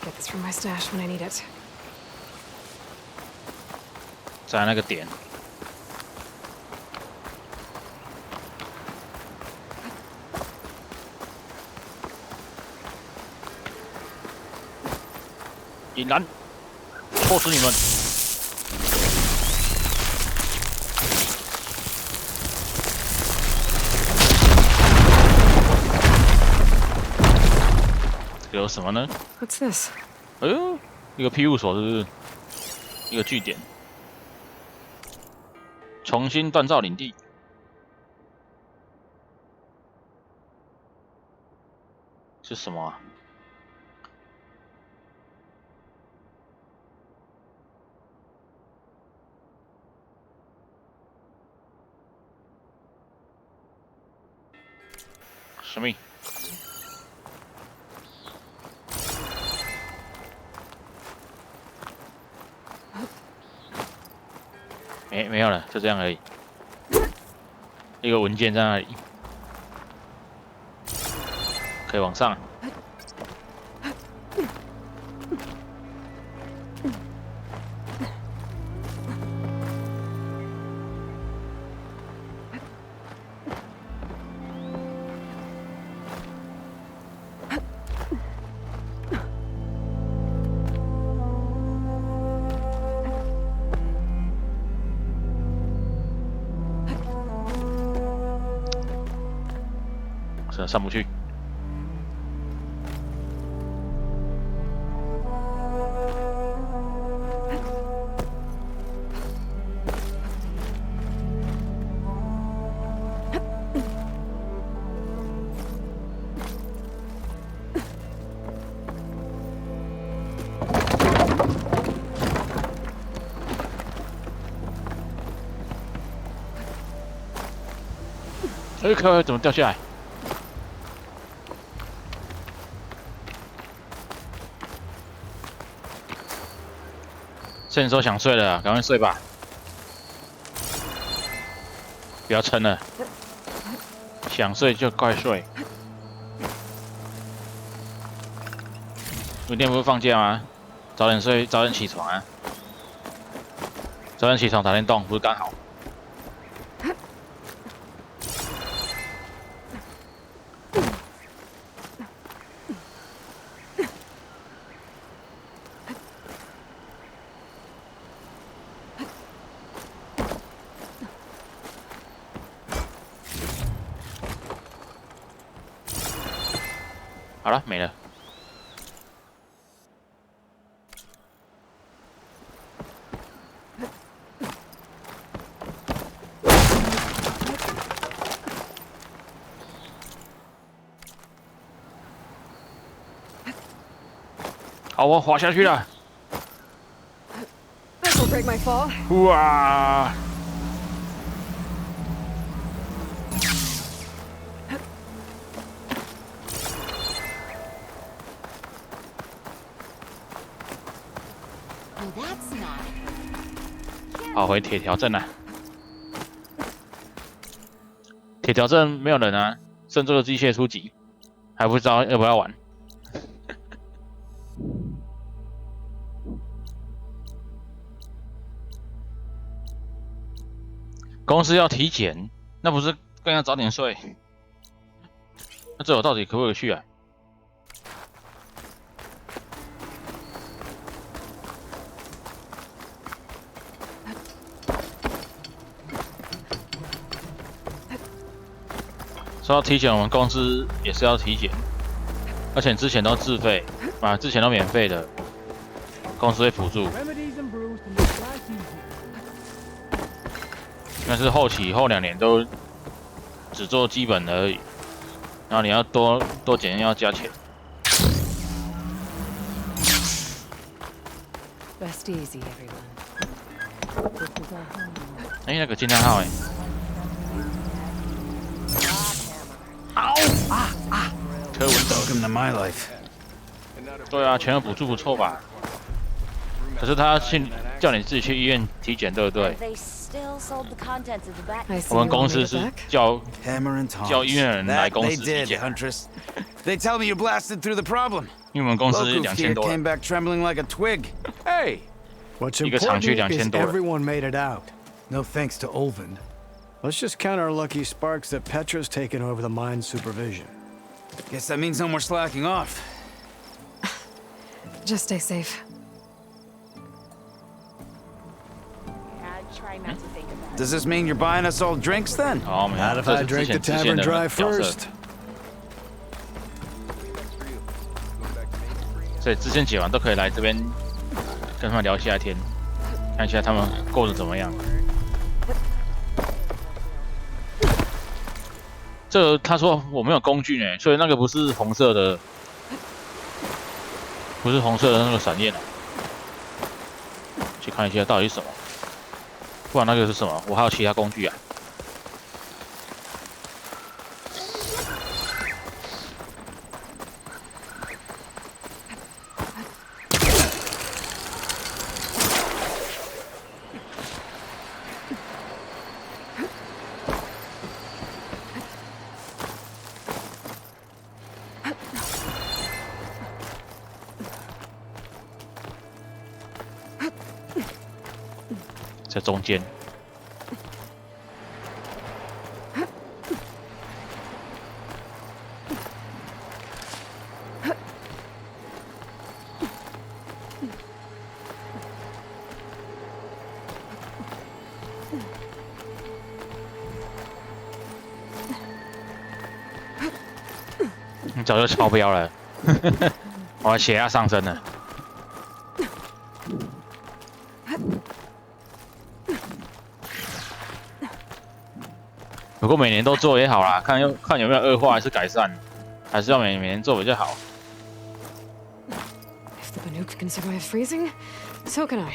Get this from my stash when I need it. 在那个点。引燃，戳死你们！这个有什么呢？ What's this? 哎呦，一个庇护所是不是？一个据点，重新锻造领地。是什么啊？什么？ 没有了，就这样而已。一个文件在那里，可以往上。上不去。靠！怎么掉下来？趁说想睡了，赶快睡吧，不要撑了，想睡就快睡。明天不是放假吗？早点睡，早点起床啊！早点起床，早点动，不是刚好？好了，没了。好，我滑下去了。This'll break my fall. 哇！跑回铁条镇了。铁条镇没有人啊，剩这个机械初级，还不知道要不要玩。公司要体检，那不是更要早点睡？那这我到底可不可以去啊？说到体检，我们公司也是要体检，而且之前都自费，之前都免费的，公司会辅助。但是后期后2年都只做基本而已，然后你要多检验要加钱。哎，那个惊叹号好啊！柯文哲 Welcome to my life. 对啊，全额补助不错吧？可是他叫你自己去医院体检，对不对？我们公司是叫医院的人来公司体检。They tell me you blasted through the problem. 因为我们公司2000多 came back trembling like a twig. Hey, what's 一个厂区2000多 everyone made it out. No thanks to Olvin. Let's just count our lucky sparks that Petra's taken over the mine's supervision. Guess that means no more slacking off. Just stay safe. Does this mean you're buying us all drinks then? Not if I drink the tavern dry first. 所以支线解完都可以来这边跟他们聊一下天，看一下他们过得怎么样。这他说我没有工具呢，所以那个不是红色的，不是红色的那个闪焰啊。去看一下到底是什么。不然那个是什么？我还有其他工具啊。在中间。你早就超标了，我的血压上升了。不过每年都做也好啦，看有没有恶化还是改善，还是要每年做比较好。If the Banuk can survive freezing, so can I.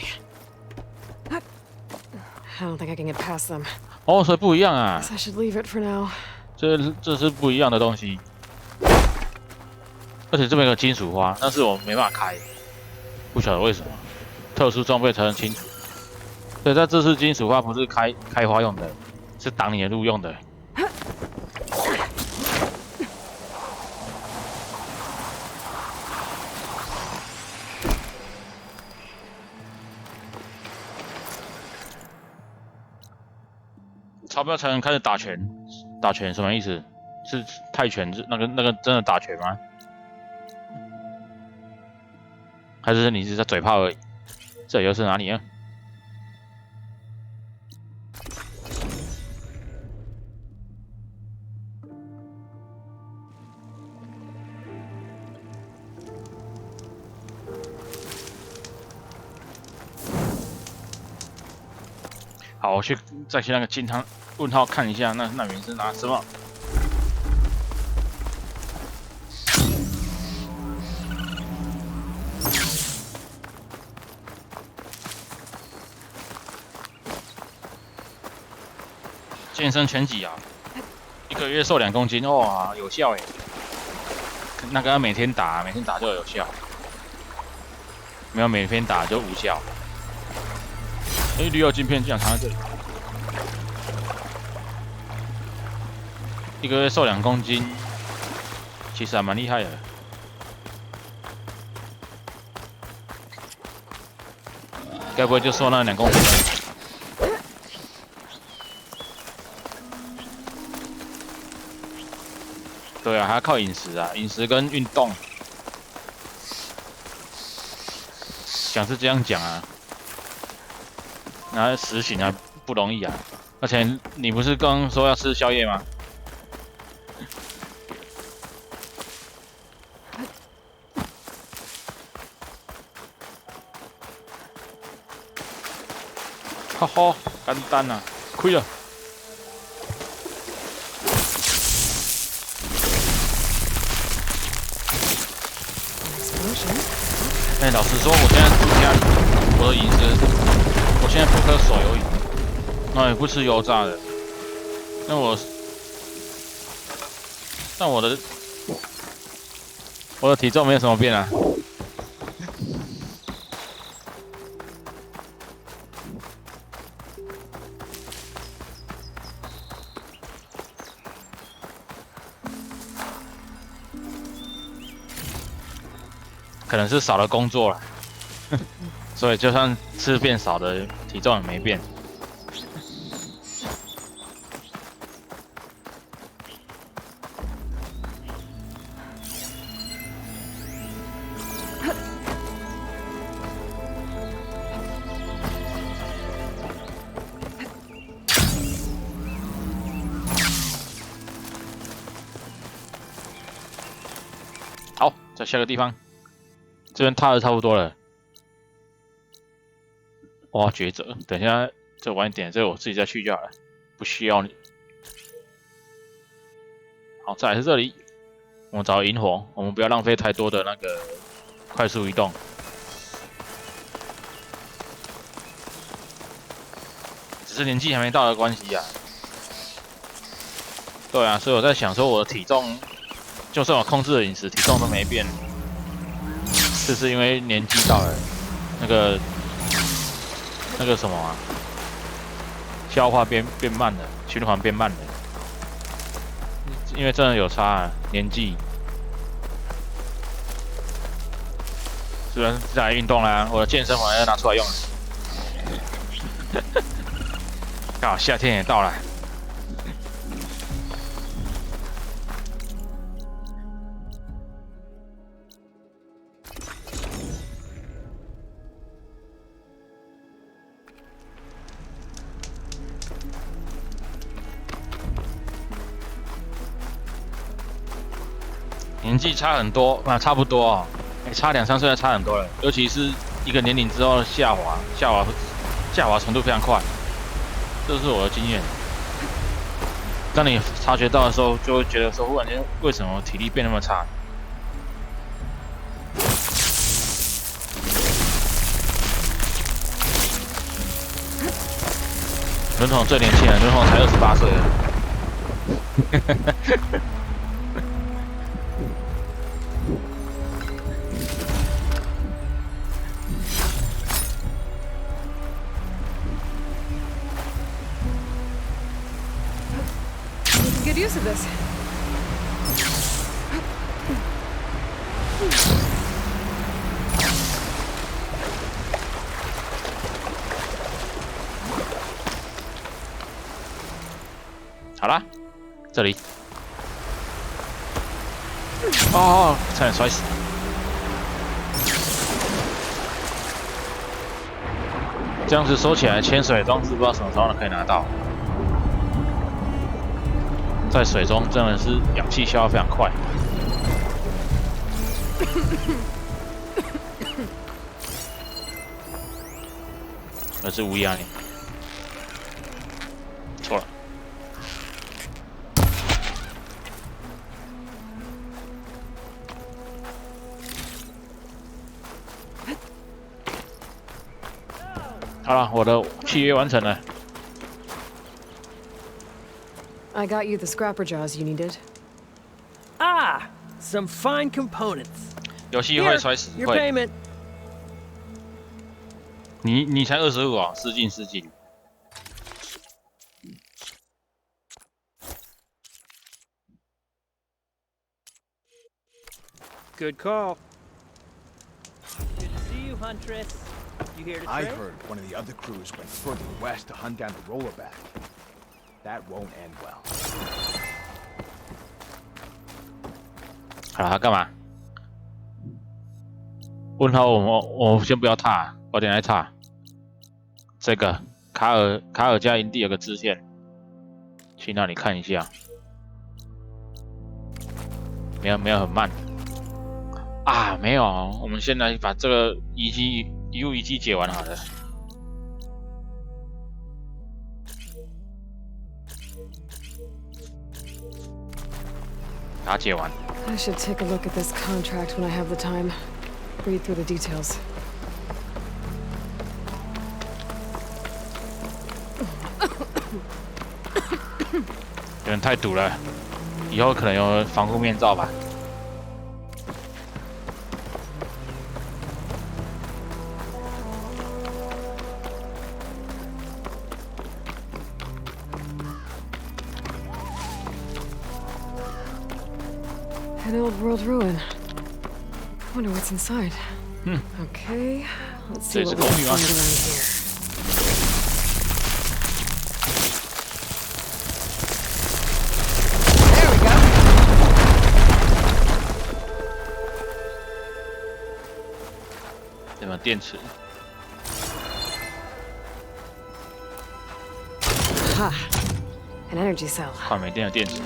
I don't think I can get past them. 哦，所以不一样啊。I should leave it for now. 这是不一样的东西，而且这边有个金属花，但是我没办法开，不晓得为什么，特殊装备才能清楚。所以在这次金属花不是开花用的，是挡你的路用的。超标才能开始打拳，打拳什么意思？是泰拳那个真的打拳吗？还是你是在嘴炮而已？这又是哪里啊？好，我再去那个金汤问号看一下，那边是拿什么？健身拳击啊，1个月瘦2公斤，哇，有效哎！那个要每天打就有效，没有每天打就无效。驴友晶片竟然藏在这里，1个月瘦2公斤，其实还蛮厉害的。该不会就瘦那2公斤？对啊，还要靠饮食啊，饮食跟运动。讲是这样讲啊。然后实行啊不容易啊，而且你不是刚说要吃宵夜吗？哈哈，简单啊，亏了。老实说，我现在住家里，我的饮食。我现在不喝手摇饮，那也不吃油炸的。但我的体重没有什么变啊。可能是少了工作了。所以就算吃变少的，体重也没变。好，再下个地方，这边踏的差不多了。哇，抉择，等一下这晚一点，这个我自己再去就好了，不需要你。好，再来是这里，我们找萤火，我们不要浪费太多的那个快速移动。只是年纪还没到的关系啊。对啊，所以我在想说，我的体重，就算我控制了饮食，体重都没变，这是因为年纪到了，那个什么啊，消化变慢了，循环变慢了，因为真的有差啊，年纪。是不是在运动啦？我的健身环要拿出来用了。刚好夏天也到了。年纪差很多，差不多哦，差2-3岁还差很多了。尤其是一个年龄之后下滑程度非常快，这是我的经验。当你察觉到的时候，就会觉得说，忽然间为什么体力变那么差？轮筒最年轻了，轮筒才28岁了。Good use of this. 好啦，这里。哦，差点摔死。这样子收起来，潜水装置不知道什么时候可以拿到。在水中真的是氧气消耗非常快。而是乌鸦呢？错了。好了，我的契约完成了。I got you the scrapper jaws you needed. Ah, some fine components. 游戏会摔死， your 会。payment. 你才25啊，失敬失敬。Good call. Good to see you, Huntress. You here to I trade? heard one of the other crews went further west to hunt down the rollerback. That won't end well. 好了，他干嘛？问号我先不要踏，我等下踏。这个卡尔加营地有个支线，去那里看一下。没有很慢啊，没有，我们先来把这个遗物遗迹解完好了。把它解完。I should take a look at this contract when I have the time. Read through the details. 有点太堵了，以后可能有防护面罩吧。An old world ruin. Wonder what's inside. Okay, let's see what we can find around here. There we go. 什么电池？ Ha! An energy cell. 快没电的电池。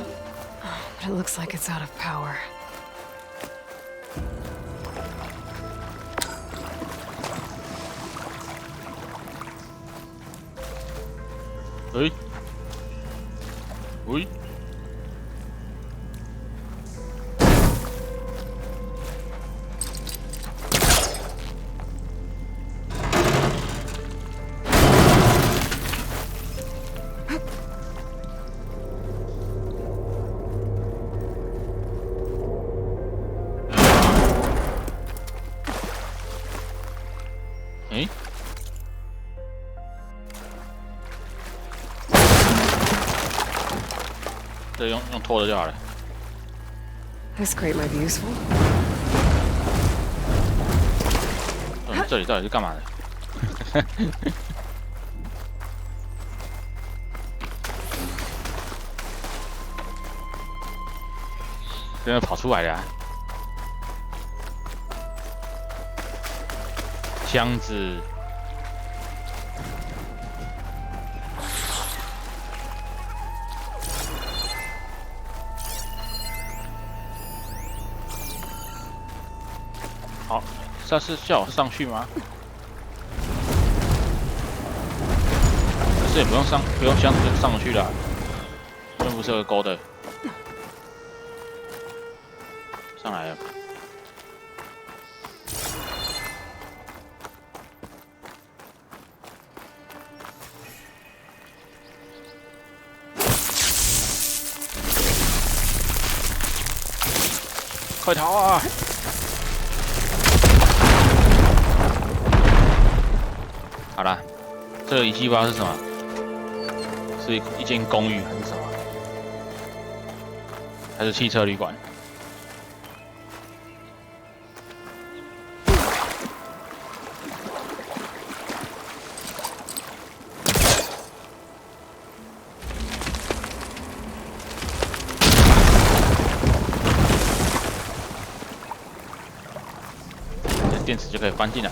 But it looks like it's out of power. 喂，喂，诶。 这用拖的就好了。This crate might be useful. 这里到底是干嘛的？真的跑出来了、啊。箱子。 好，这是叫我上去吗？可是也不用箱子就上去了，因为不是有个钩的。上来了。快逃啊！好啦，这个遗迹不知道是什么，是一间公寓还是什么？还是汽车旅馆？这电池就可以翻进来。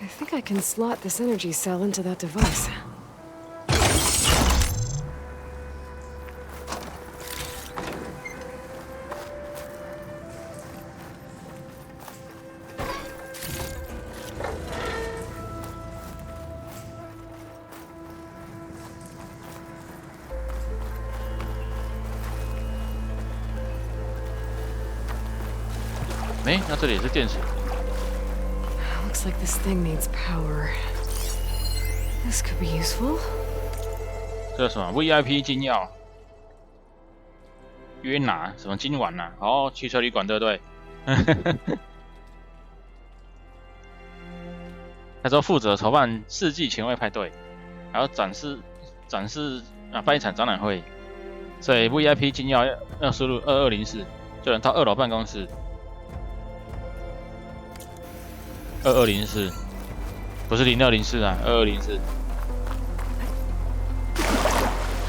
I think I can slot this energy cell into that device. Eh, 那这里也是电池。 Looks like this thing needs power. This could be useful. 这是什么 VIP 金钥？约拿什么今晚呐、啊？哦，汽车旅馆对不对？他说负责筹办世纪前卫派对，还要展示办一场展览会，所以 VIP 金钥要输入2204，就能到2楼办公室。 2204，不是0204啊，2204。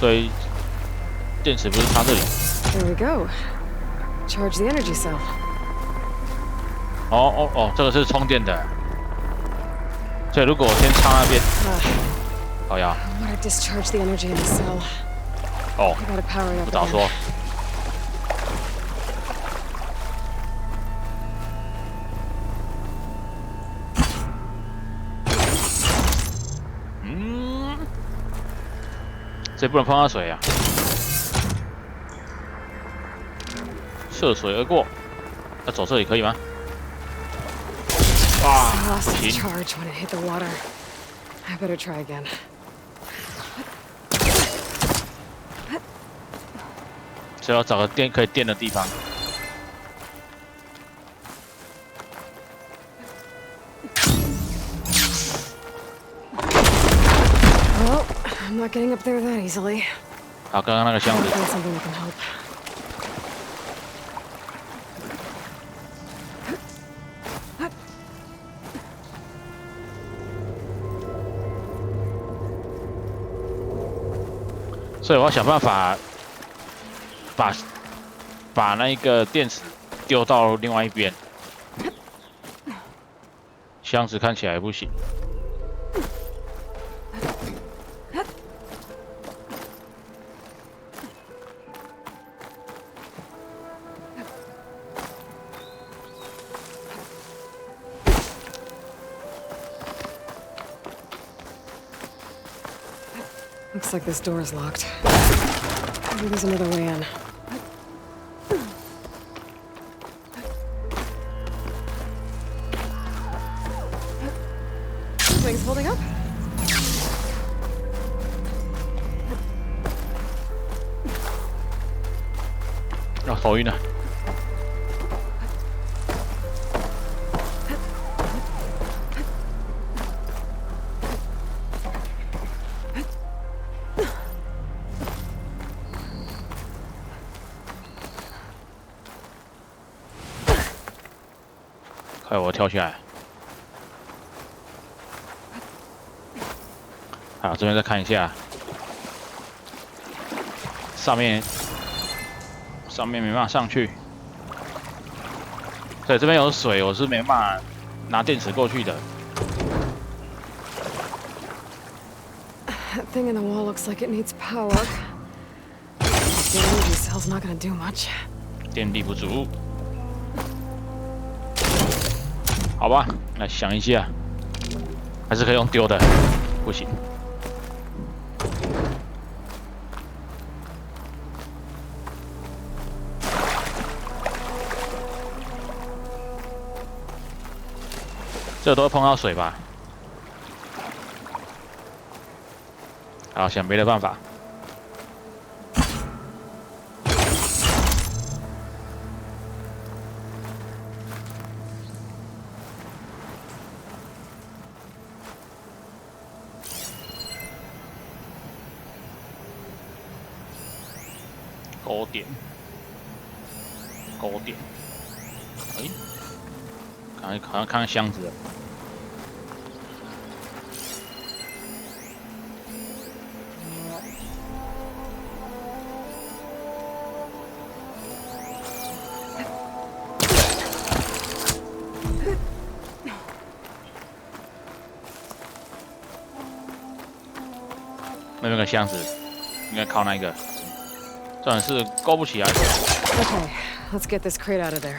所以电池不是插这里。There we go. Charge the energy cell. 哦，这个是充电的。所以如果我先插那边，好呀。I want to discharge the energy in the cell. 哦， I gotta power it up. 不早说。 这不能碰到水啊！涉水而过，要走这里可以吗？哇，不行！只要找个可以电的地方。 I'm not getting up there that easily. 好，刚刚那个箱子。所以我要想办法把那个电池丢到另外一边。箱子看起来不行。 Looks like this door is locked. Maybe there's another way in. Things holding up? 啊，头晕了。快，我跳下来。好，这边再看一下，上面没办法上去。对，这边有水，我是没办法拿电池过去的。 That thing in the wall looks like it needs power. The energy cell's not gonna do much. 电力不足。 好吧，来想一下，还是可以用丢的，不行。这都会碰到水吧？好，想别的办法。勾点，勾点。哎，好像看到箱子了。那边有个箱子，应该靠那个。重点是勾不起来。Okay, let's get this crate out of there.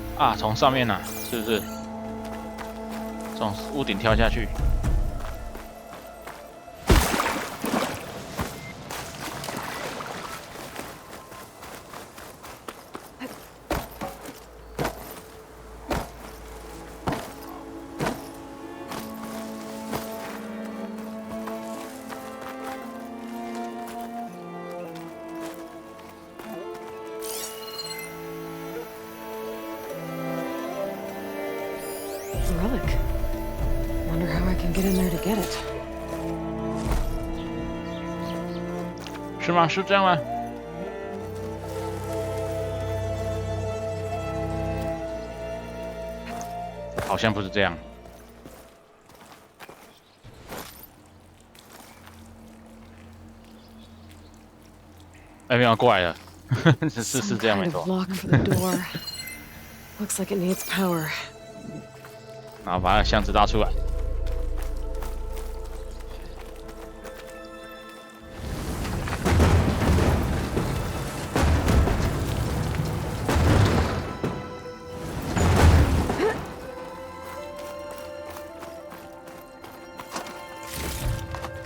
啊，从上面啊，是不是？从屋顶跳下去。Relic. Wonder how I can get in there to get it. 是吗？是这样吗？好像不是这样。哎，没有过来了，是这样没错。Lock for the door. Looks like it needs power. 然后把那个箱子拉出来。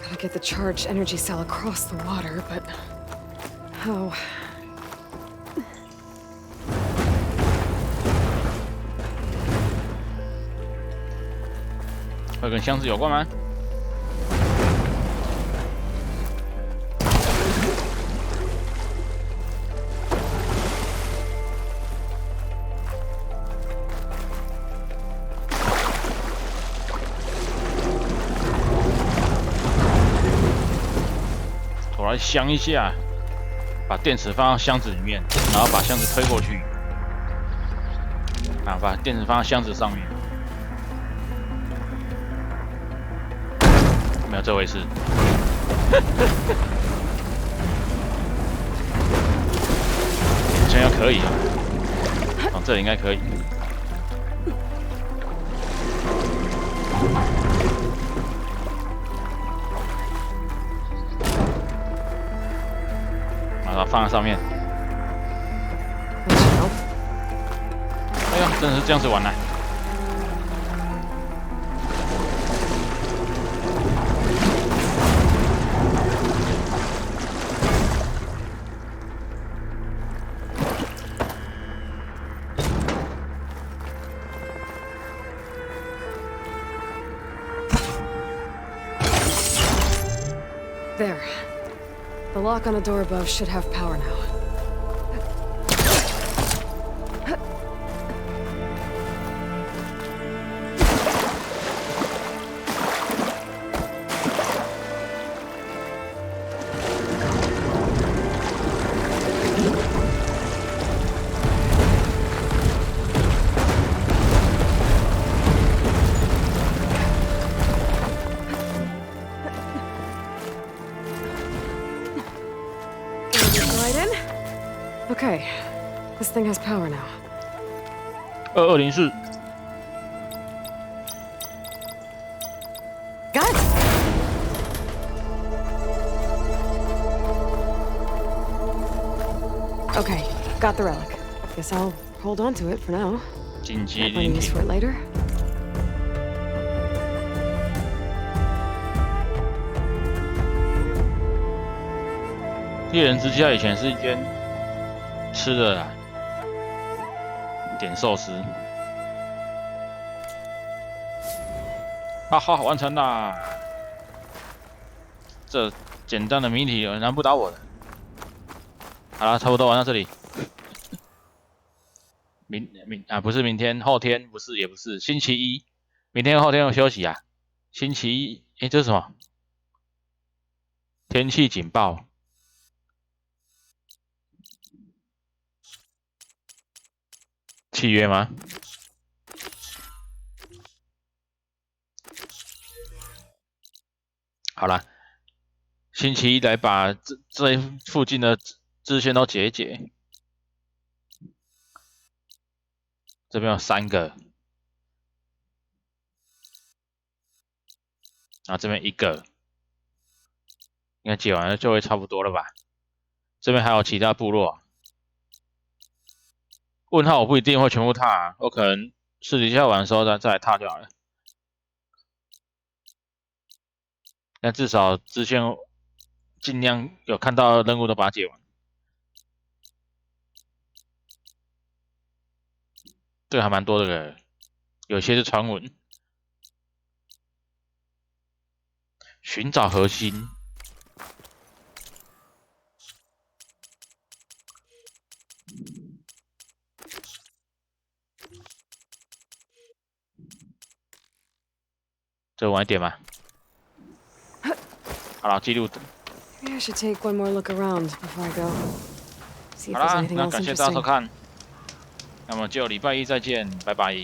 Gotta get the charged energy cell across the water, but how? 会跟箱子有关吗？我来想一下，把电池放到箱子里面，然后把箱子推过去，啊，把电池放到箱子上面。没有这回事，好像要可以啊，哦，这里应该可以。把它放在上面。哎呀，真的是这样子玩的。There. The lock on the door above should have power now. Okay, this thing has power now. 2204。Got it. Okay, got the relic. Guess I'll hold on to it for now. 紧急 Have 临 use 停。 for it later. 猎人之家以前是一间吃的啦，点寿司。哈哈，完成啦！这简单的谜题难不倒我的。好了，差不多玩到这里。不是明天，后天不是，也不是，星期一，明天后天有休息啊。星期一，这是什么？天气警报。契约吗？好了，星期一来把这附近的支线都解一解。这边有3个，然后这边1个，应该解完了就会差不多了吧？这边还有其他部落。问号我不一定会全部踏，我可能私底下玩的时候再来踏就好了。但至少支线尽量有看到任务都把它解完。这个还蛮多的，有些是传闻。寻找核心。这晚一点吧。好了，记录。Maybe I should take one more look around before I go. See if 好 there's 啦， anything 那 else 感谢大家收 interesting. 看，那么就礼拜一再见，拜拜。